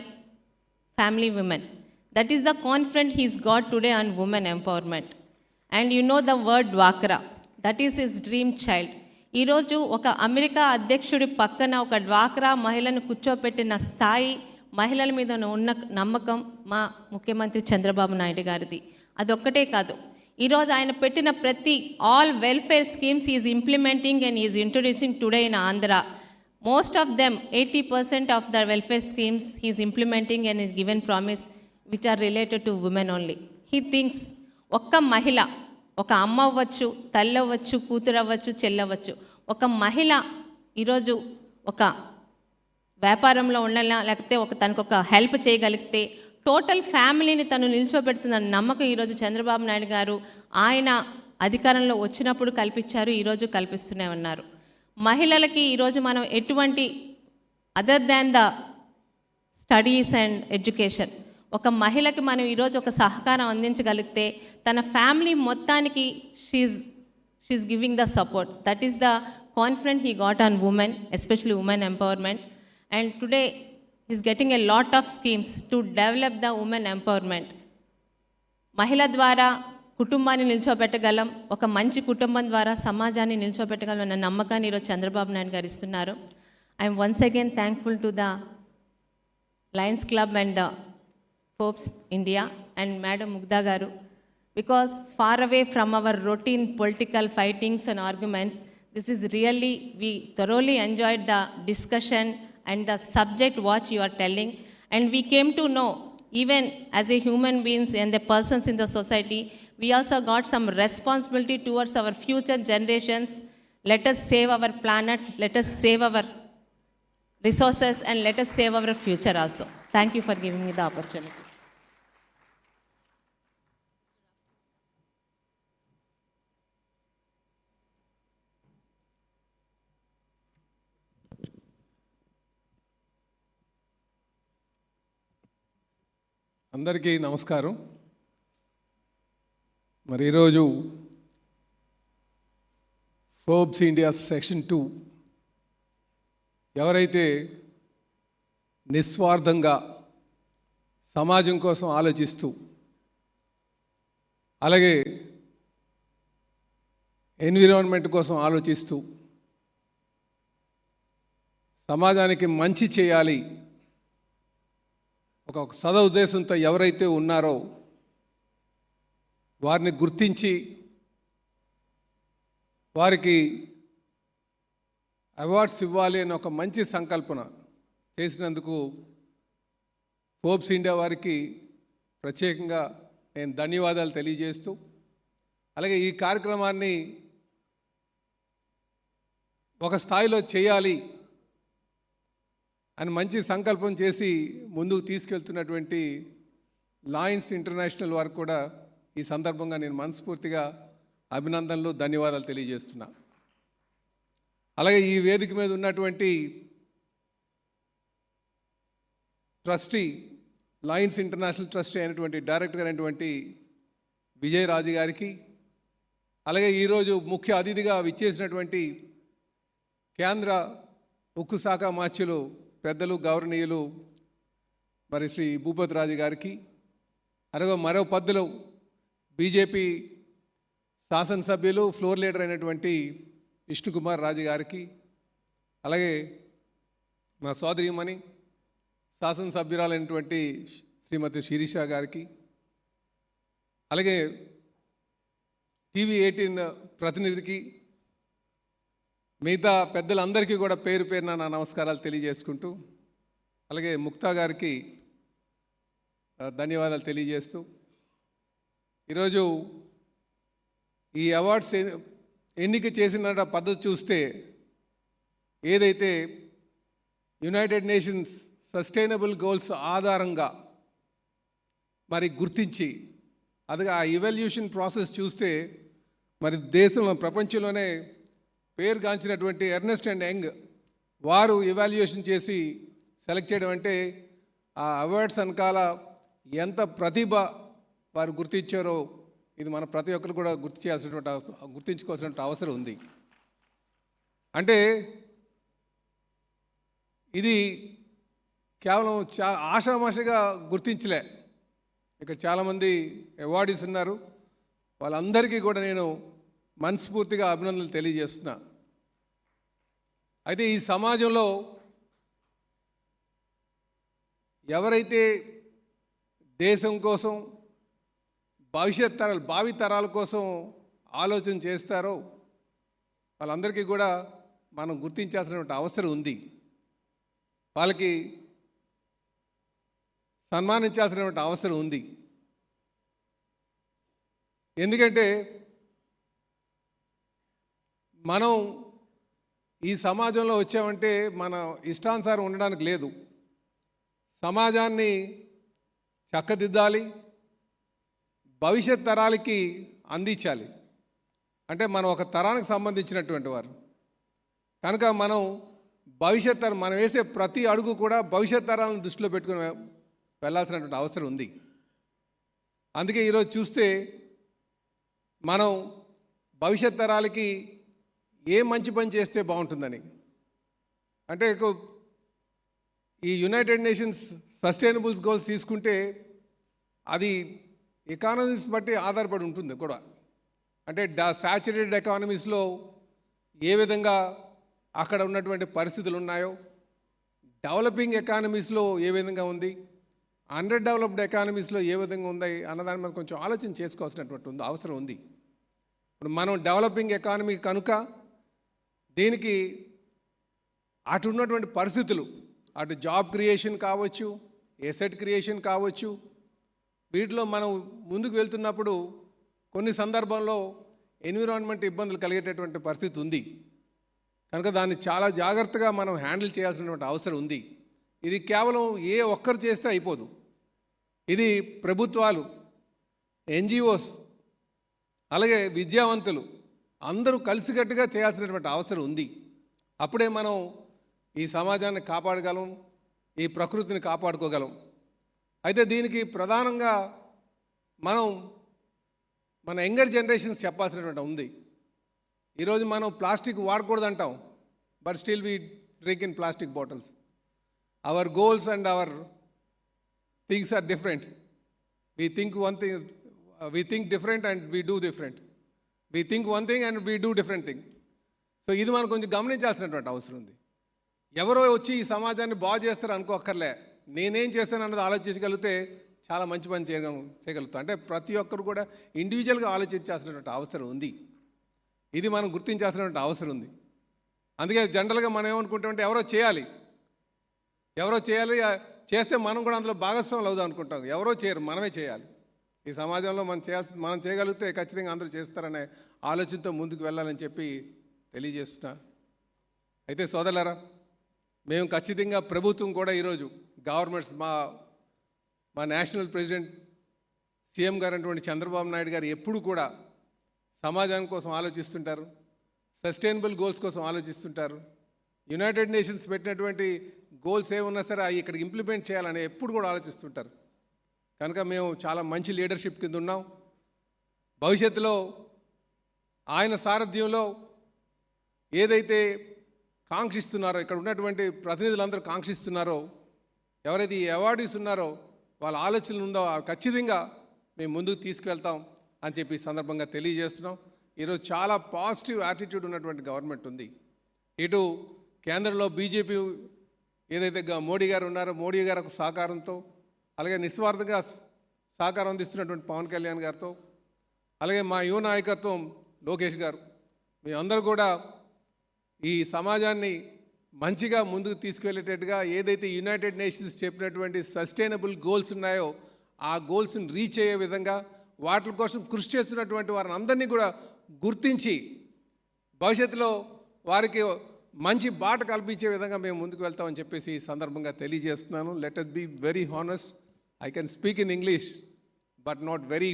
family women. That is the confidence he's got today on women empowerment. And you know the word Dwakra, that is his dream child. ఈరోజు ఒక America అధ్యక్షుడి పక్కన ఒక డ్వాక్రా మహిళను కూర్చోపెట్టిన స్థాయి, మహిళల మీద ఉన్న నమ్మకం మా ముఖ్యమంత్రి చంద్రబాబు నాయుడు గారిది. అదొక్కటే కాదు, ఈరోజు ఆయన పెట్టిన ప్రతి all welfare schemes is implementing and is introducing today in Andhra. Most of them 80% of the welfare schemes is implementing and is given promise which are related to women only. He thinks ఒక్క మహిళ, ఒక అమ్మ అవ్వచ్చు, తల్లి అవ్వచ్చు, కూతురు అవ్వచ్చు, చెల్లవ్వచ్చు, ఒక మహిళ ఈరోజు ఒక వ్యాపారంలో ఉండాలా, లేకపోతే తనకు ఒక హెల్ప్ చేయగలిగితే టోటల్ ఫ్యామిలీని తను నిల్చోబెడుతున్న నమ్మకం ఈరోజు చంద్రబాబు నాయుడు గారు ఆయన అధికారంలో వచ్చినప్పుడు కల్పించారు, ఈరోజు కల్పిస్తూనే ఉన్నారు. మహిళలకి ఈరోజు మనం ఎటువంటి other than the studies and education, ఒక మహిళకి మనం ఈరోజు ఒక సహకారం అందించగలిగితే తన ఫ్యామిలీ మొత్తానికి she is giving the support. That is the confident he got on women, especially women empowerment. And today is getting a lot of schemes to develop the women empowerment. మహిళ ద్వారా కుటుంబాన్ని నిల్చోబెట్టగలం, ఒక మంచి కుటుంబం ద్వారా సమాజాన్ని నిల్చోబెట్టగలం అన్న నమ్మకాన్ని ఈరోజు చంద్రబాబు నాయుడు గారు ఇస్తున్నారు. I'm once again thankful to the Lions club and the Forbes India and Madam Mugdha Garu, because far away from our routine political fightings and arguments, this is really, we thoroughly enjoyed the discussion and the subject what you are telling, and we came to know, even as a human beings and the persons in the society, we also got some responsibility towards our future generations. Let us save our planet, let us save our resources, and let us save our future also. Thank you for giving me the opportunity. అందరికీ నమస్కారం. మరి ఈరోజు Forbes India section 2 ఎవరైతే నిస్వార్థంగా సమాజం కోసం ఆలోచిస్తూ, అలాగే ఎన్విరాన్మెంట్ కోసం ఆలోచిస్తూ, సమాజానికి మంచి చేయాలి ఒక సదుద్దేశంతో ఎవరైతే ఉన్నారో వారిని గుర్తించి వారికి అవార్డ్స్ ఇవ్వాలి అని ఒక మంచి సంకల్పన చేసినందుకు ఫోర్బ్స్ ఇండియా వారికి ప్రత్యేకంగా నేను ధన్యవాదాలు తెలియజేస్తూ, అలాగే ఈ కార్యక్రమాన్ని ఒక స్థాయిలో చేయాలి అని మంచి సంకల్పం చేసి ముందుకు తీసుకెళ్తున్నటువంటి లయన్స్ ఇంటర్నేషనల్ వారికి కూడా ఈ సందర్భంగా నేను మనస్ఫూర్తిగా అభినందనలు, ధన్యవాదాలు తెలియజేస్తున్నా. అలాగే ఈ వేదిక మీద ఉన్నటువంటి ట్రస్టీ, లయన్స్ ఇంటర్నేషనల్ ట్రస్టీ అయినటువంటి డైరెక్టర్ అయినటువంటి విజయ్ రాజు గారికి, అలాగే ఈరోజు ముఖ్య అతిథిగా విచ్చేసినటువంటి కేంద్ర ఉక్కు శాఖ మాత్యులు పెద్దలు గౌరవనీయులు మరి శ్రీ భూపతి రాజు గారికి, అలాగే మరో పద్ధతిలో బీజేపీ శాసనసభ్యులు ఫ్లోర్ లీడర్ అయినటువంటి విష్ణుకుమార్ రాజు గారికి, అలాగే మా సోదరీమణి శాసనసభ్యురాలైనటువంటి శ్రీమతి శిరీష గారికి, అలాగే టీవీ 18 ప్రతినిధికి, మిగతా పెద్దలందరికీ కూడా పేరు పేరున నా నమస్కారాలు తెలియజేసుకుంటూ, అలాగే ముక్తా గారికి ధన్యవాదాలు తెలియజేస్తూ, ఈరోజు ఈ అవార్డ్స్ ఎన్నిక చేసిన పద్ధతి చూస్తే ఏదైతే యునైటెడ్ నేషన్స్ సస్టైనబుల్ గోల్స్ ఆధారంగా మరి గుర్తించి అది ఆ ఇవాల్యూషన్ ప్రాసెస్ చూస్తే మరి దేశంలో ప్రపంచంలోనే పేరుగాంచినటువంటి ఎర్నెస్ట్ అండ్ యంగ్ వారు ఇవాల్యుయేషన్ చేసి సెలెక్ట్ చేయడం అంటే ఆ అవార్డ్స్ వెనకాల ఎంత ప్రతిభ వారు గుర్తించారో ఇది మన ప్రతి ఒక్కరు కూడా గుర్తించుకోవాల్సినటువంటి అవసరం ఉంది. అంటే ఇది కేవలం ఆషామాషిగా గుర్తించలే. ఇక్కడ చాలామంది అవార్డీస్ ఉన్నారు, వాళ్ళందరికీ కూడా నేను మనస్ఫూర్తిగా అభినందనలు తెలియజేస్తున్నా. అయితే ఈ సమాజంలో ఎవరైతే దేశం కోసం భావి తరాల కోసం ఆలోచన చేస్తారో వాళ్ళందరికీ కూడా మనం గుర్తించాల్సినటువంటి అవసరం ఉంది. వాళ్ళకి సన్మానించాల్సినటువంటి అవసరం ఉంది. ఎందుకంటే మనం ఈ సమాజంలో వచ్చామంటే మన ఇష్టానుసారం ఉండడానికి లేదు. సమాజాన్ని చక్కదిద్దాలి, భవిష్యత్ తరాలకి అందించాలి. అంటే మనం ఒక తరానికి సంబంధించినటువంటి వారు కనుక మనం మనం వేసే ప్రతి అడుగు కూడా భవిష్యత్ తరాలను దృష్టిలో పెట్టుకుని వెళ్ళాల్సినటువంటి అవసరం ఉంది. అందుకే ఈరోజు చూస్తే మనం భవిష్యత్ తరాలకి ఏ మంచి పని చేస్తే బాగుంటుందని, అంటే ఈ యునైటెడ్ నేషన్స్ సస్టైనబుల్స్ గోల్స్ తీసుకుంటే అది ఎకానమీస్ బట్టి ఆధారపడి ఉంటుంది కూడా. అంటే సాచురేటెడ్ ఎకానమీస్లో ఏ విధంగా అక్కడ ఉన్నటువంటి పరిస్థితులు ఉన్నాయో, డెవలపింగ్ ఎకానమీస్లో ఏ విధంగా ఉంది, అండర్ డెవలప్డ్ ఎకానమీస్లో ఏ విధంగా ఉంది అన్నదాని మీద కొంచెం ఆలోచన చేసుకోవాల్సినటువంటి అవసరం ఉంది. ఇప్పుడు మనం డెవలపింగ్ ఎకానమీ కనుక దీనికి అటు ఉన్నటువంటి పరిస్థితులు, అటు జాబ్ క్రియేషన్ కావచ్చు, ఎసెట్ క్రియేషన్ కావచ్చు, వీటిలో మనం ముందుకు వెళ్తున్నప్పుడు కొన్ని సందర్భంలో ఎన్విరాన్మెంట్ ఇబ్బందులు కలిగేటటువంటి పరిస్థితి ఉంది. కనుక దాన్ని చాలా జాగ్రత్తగా మనం హ్యాండిల్ చేయాల్సినటువంటి అవసరం ఉంది. ఇది కేవలం ఏ ఒక్కరు చేస్తే అయిపోదు. ఇది ప్రభుత్వాలు, ఎన్జిఓస్, అలాగే విద్యావంతులు అందరూ కలిసికట్టుగా చేయాల్సినటువంటి అవసరం ఉంది. అప్పుడే మనం ఈ సమాజాన్ని కాపాడగలం, ఈ ప్రకృతిని కాపాడుకోగలం. అయితే దీనికి ప్రధానంగా మన యంగర్ జనరేషన్స్ చెప్పాల్సినటువంటి ఉంది. ఈరోజు మనం ప్లాస్టిక్ వాడకూడదు అంటాం, but still we drink in plastic bottles. Our goals and our things are different. We think one thing, we think different and we do different. We think one thing and we do different thing. So ఇది మనం కొంచెం గమనించాల్సినటువంటి అవసరం ఉంది. ఎవరో వచ్చి ఈ సమాజాన్ని బాగు చేస్తారు అనుకోక్కర్లే, నేనేం చేస్తాను అన్నది ఆలోచించగలిగితే చాలా మంచి పని చేయగలుగుతాం. అంటే ప్రతి ఒక్కరు కూడా ఇండివిజువల్గా ఆలోచించాల్సినటువంటి అవసరం ఉంది. ఇది మనం గుర్తించాల్సినటువంటి అవసరం ఉంది. అందుకే జనరల్గా మనం ఏమనుకుంటామంటే ఎవరో చేయాలి చేస్తే మనం కూడా అందులో భాగస్వాములు అవుదాం అనుకుంటాం. ఎవరో చేయరు, మనమే చేయాలి. ఈ సమాజంలో మనం చేయగలిగితే ఖచ్చితంగా అందరూ చేస్తారనే ఆలోచనతో ముందుకు వెళ్ళాలని చెప్పి తెలియజేస్తున్నా. అయితే సోదరులారా, మేము ఖచ్చితంగా ప్రభుత్వం కూడా ఈరోజు గవర్నమెంట్స్ మా నేషనల్ ప్రెసిడెంట్ సీఎం గారు అటువంటి చంద్రబాబు నాయుడు గారు ఎప్పుడు కూడా సమాజం కోసం ఆలోచిస్తుంటారు, సస్టైనబుల్ గోల్స్ కోసం ఆలోచిస్తుంటారు. యునైటెడ్ నేషన్స్ పెట్టినటువంటి గోల్స్ ఏమున్నా సరే అవి ఇక్కడ ఇంప్లిమెంట్ చేయాలని ఎప్పుడు కూడా ఆలోచిస్తుంటారు. కనుక మేము చాలా మంచి లీడర్షిప్ కింద ఉన్నాం. భవిష్యత్తులో ఆయన సారథ్యంలో ఏదైతే కాంక్షిస్తున్నారో, ఇక్కడ ఉన్నటువంటి ప్రతినిధులందరూ కాంక్షిస్తున్నారో, ఎవరైతే ఈ అవార్డీస్ ఉన్నారో వాళ్ళ ఆలోచనలు ఉందో ఖచ్చితంగా మేము ముందుకు తీసుకువెళ్తాం అని చెప్పి ఈ సందర్భంగా తెలియజేస్తున్నాం. ఈరోజు చాలా పాజిటివ్ యాటిట్యూడ్ ఉన్నటువంటి గవర్నమెంట్ ఉంది. ఇటు కేంద్రంలో బీజేపీ ఏదైతే మోడీ గారు ఉన్నారో, మోడీ గారి సహకారంతో, అలాగే నిస్వార్థంగా సహకారం అందిస్తున్నటువంటి పవన్ కళ్యాణ్ గారితో, అలాగే మా యువ నాయకత్వం లోకేష్ గారు, మీ అందరూ కూడా ఈ సమాజాన్ని మంచిగా ముందుకు తీసుకువెళ్ళేటట్టుగా ఏదైతే యునైటెడ్ నేషన్స్ చెప్పినటువంటి సస్టైనబుల్ గోల్స్ ఉన్నాయో ఆ గోల్స్ని రీచ్ అయ్యే విధంగా వాటి కోసం కృషి చేస్తున్నటువంటి వారిని అందరినీ కూడా గుర్తించి భవిష్యత్తులో వారికి మంచి బాట కల్పించే విధంగా మేము ముందుకు వెళ్తామని చెప్పేసి ఈ సందర్భంగా తెలియజేస్తున్నాను. Let us be very honest. I can speak in English, but not very,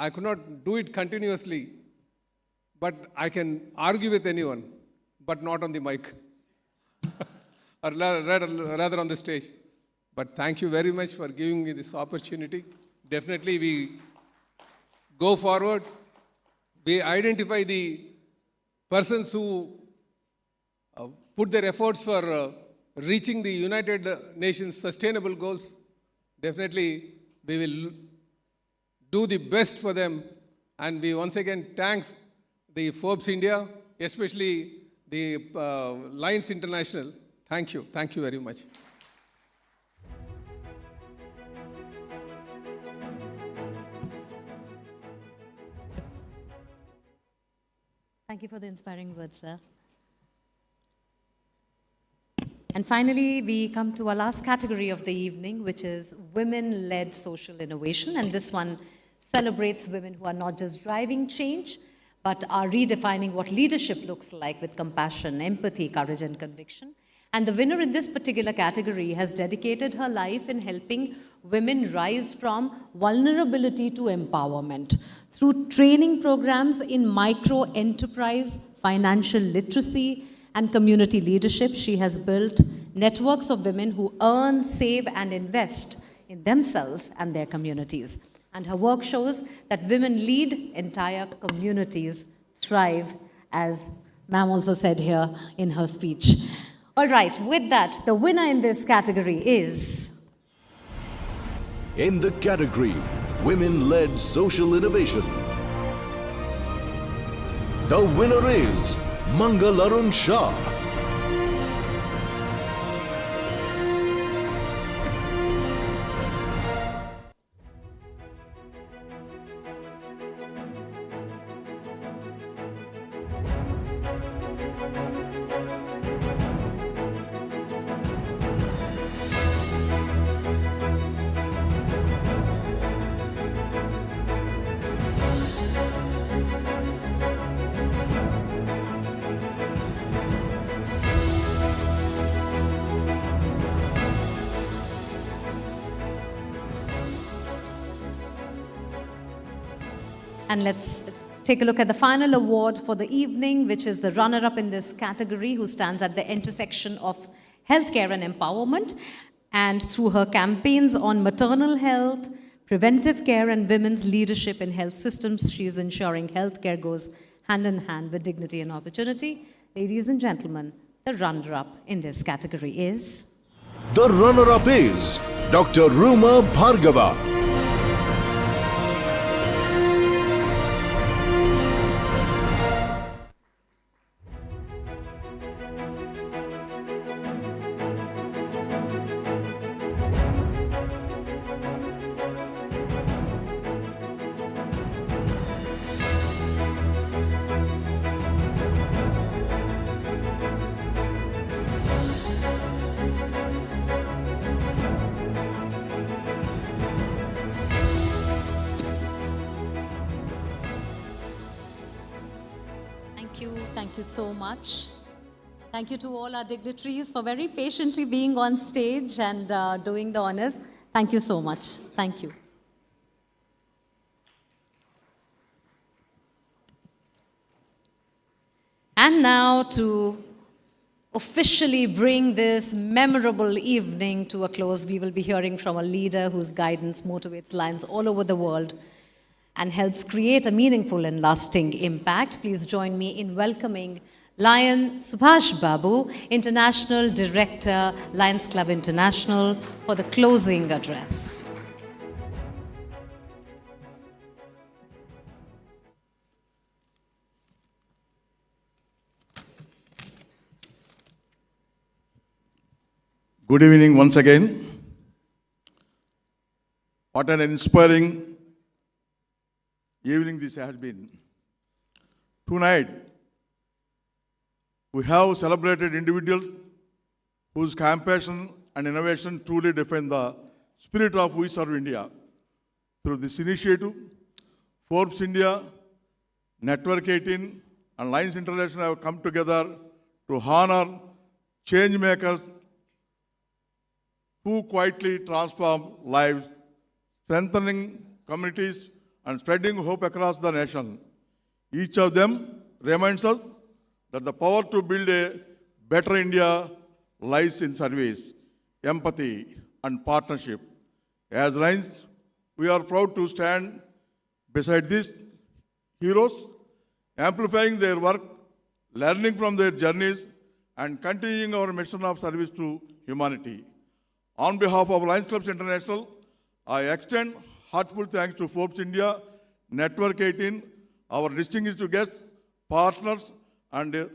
I could not do it continuously, but I can argue with anyone, but not on the mic, or rather on the stage. But thank you very much for giving me this opportunity. Definitely we go forward, we identify the persons who put their efforts for reaching the United Nations sustainable goals. Definitely we will do the best for them, and we once again thanks the Forbes India, especially the Lions International. Thank you very much. Thank you for the inspiring words, sir. And finally, we come to our last category of the evening, which is women-led social innovation. And this one celebrates women who are not just driving change, but are redefining what leadership looks like with compassion, empathy, courage, and conviction. And the winner in this particular category has dedicated her life in helping women rise from vulnerability to empowerment. Through training programs in micro-enterprise, financial literacy, and community leadership, she has built networks of women who earn, save, and invest in themselves and their communities. And her work shows that women lead, entire communities thrive, as ma'am also said here in her speech. All right, with that, the winner in this category is... In the category Women-Led Social Innovation, the winner is Mangal Arun Shah. And let's take a look at the final award for the evening, which is the runner-up in this category, who stands at the intersection of healthcare and empowerment. And through her campaigns on maternal health, preventive care, and women's leadership in health systems, she is ensuring healthcare goes hand in hand with dignity and opportunity. Ladies and gentlemen, the runner-up in this category is... The runner-up is Dr. Ruma Bhargava. Thank you so much. Thank you to all our dignitaries for very patiently being on stage and doing the honors. Thank you so much. Thank you. And now, to officially bring this memorable evening to a close, we will be hearing from a leader whose guidance motivates lions all over the world and helps create a meaningful and lasting impact. Please join me in welcoming Lion Subhash Babu, International Director, Lions Club International, for the closing address. Good evening once again. What an inspiring evening this has been. Tonight, We have celebrated individuals whose compassion and innovation truly define the spirit of We Serve India. Through this initiative, Forbes India, Network 18, and Lions International have come together to honor changemakers who quietly transform lives, strengthening communities, and spreading hope across the nation. Each of them reminds us that the power to build a better India lies in service, empathy, and partnership. As Lions, we are proud to stand beside these heroes, amplifying their work, learning from their journeys, and continuing our mission of service to humanity. On behalf of Lions Clubs International, I extend heartfelt thanks to Forbes India, Network 18, our distinguished guests, partners, and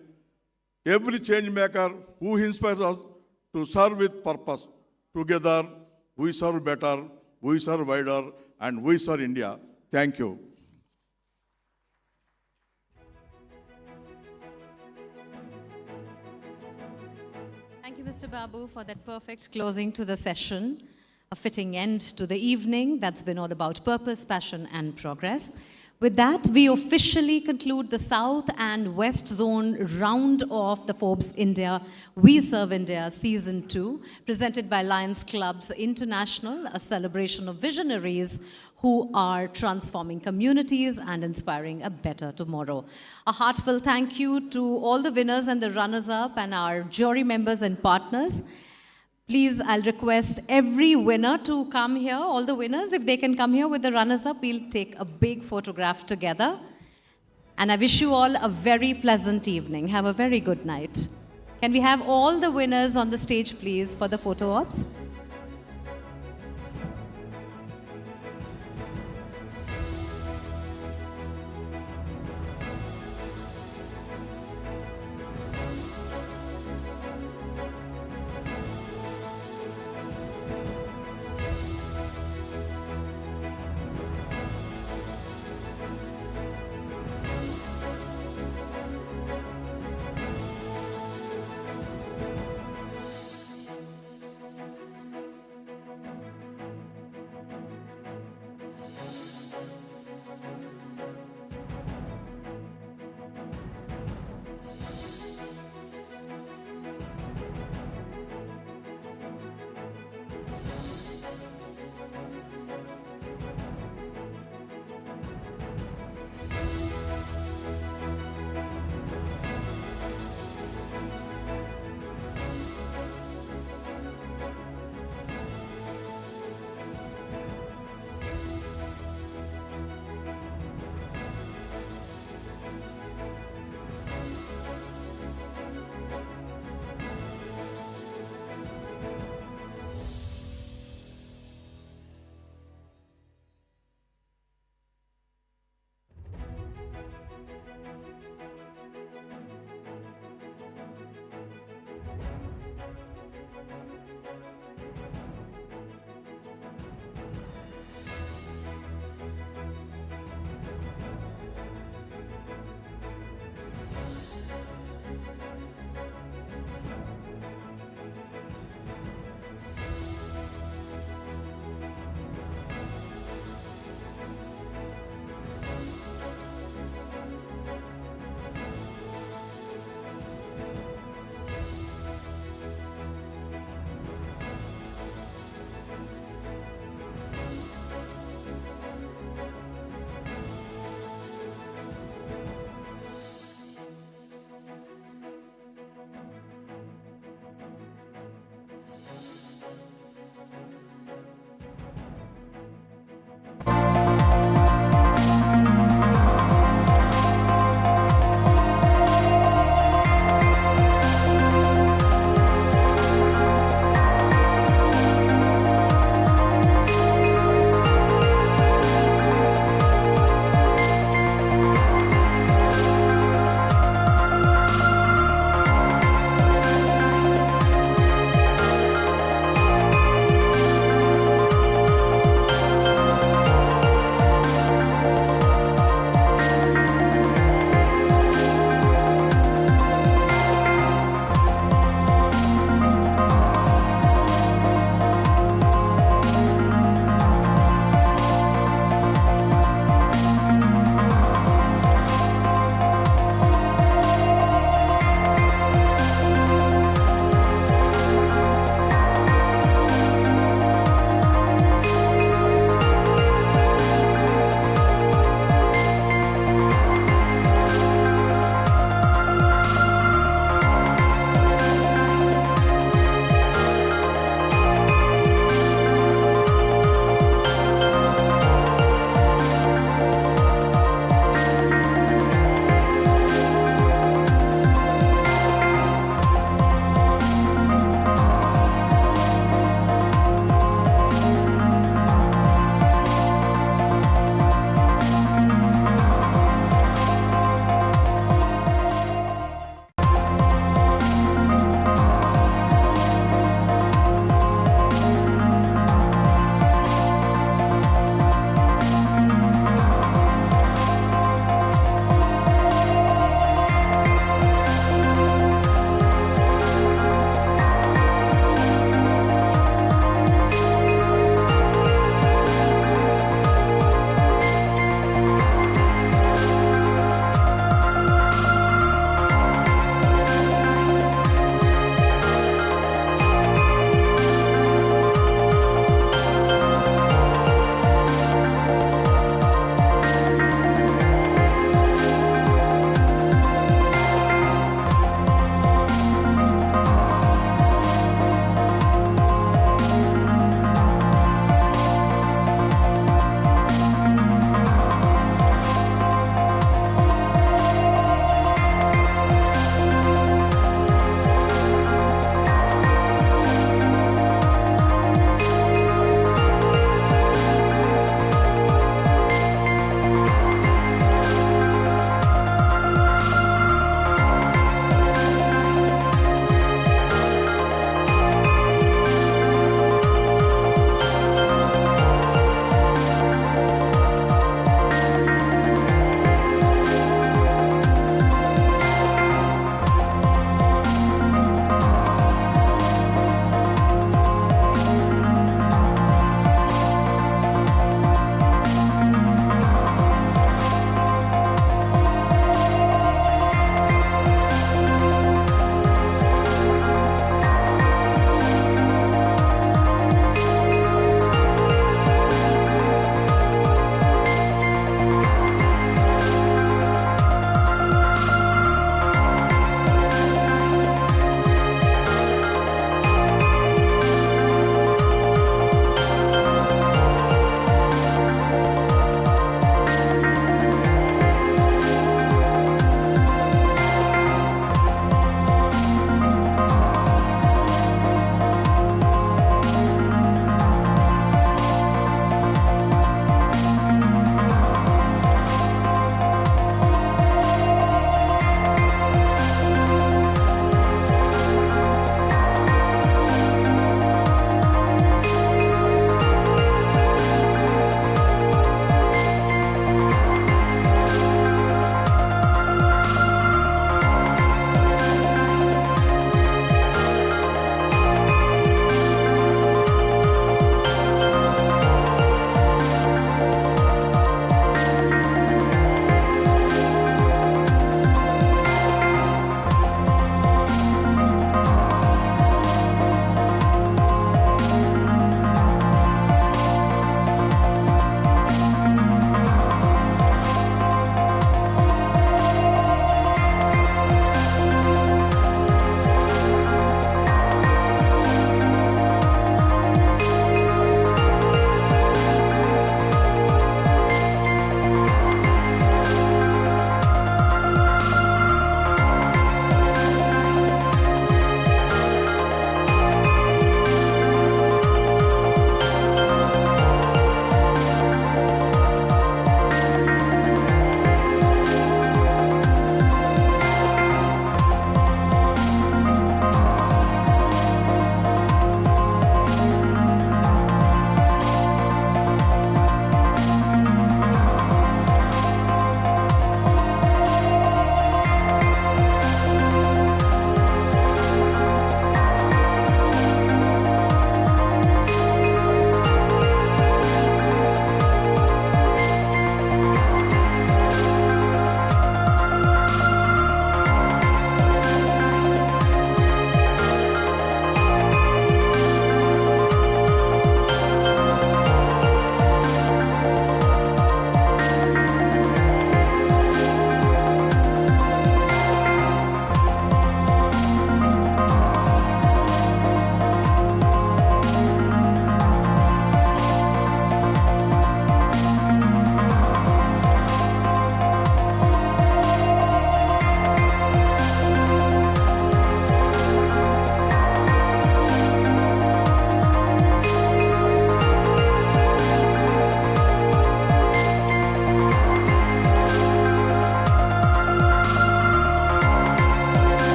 every change maker who inspires us to serve with purpose. Together, we serve better, we serve wider, and we serve India. Thank you. Thank you, Mr. Babu, for that perfect closing to the session, a fitting end to the evening that's been all about purpose, passion, and progress. With that, we officially conclude the South and West Zone round of the Forbes India We Serve India Season 2, presented by Lions Clubs International, a celebration of visionaries who are transforming communities and inspiring a better tomorrow. A heartfelt thank you to all the winners and the runners-up and our jury members and partners. Please, I'll request every winner to come here, all the winners, if they can come here with the runners-up, we'll take a big photograph together. And I wish you all a very pleasant evening. Have a very good night. Can we have all the winners on the stage, please, for the photo ops?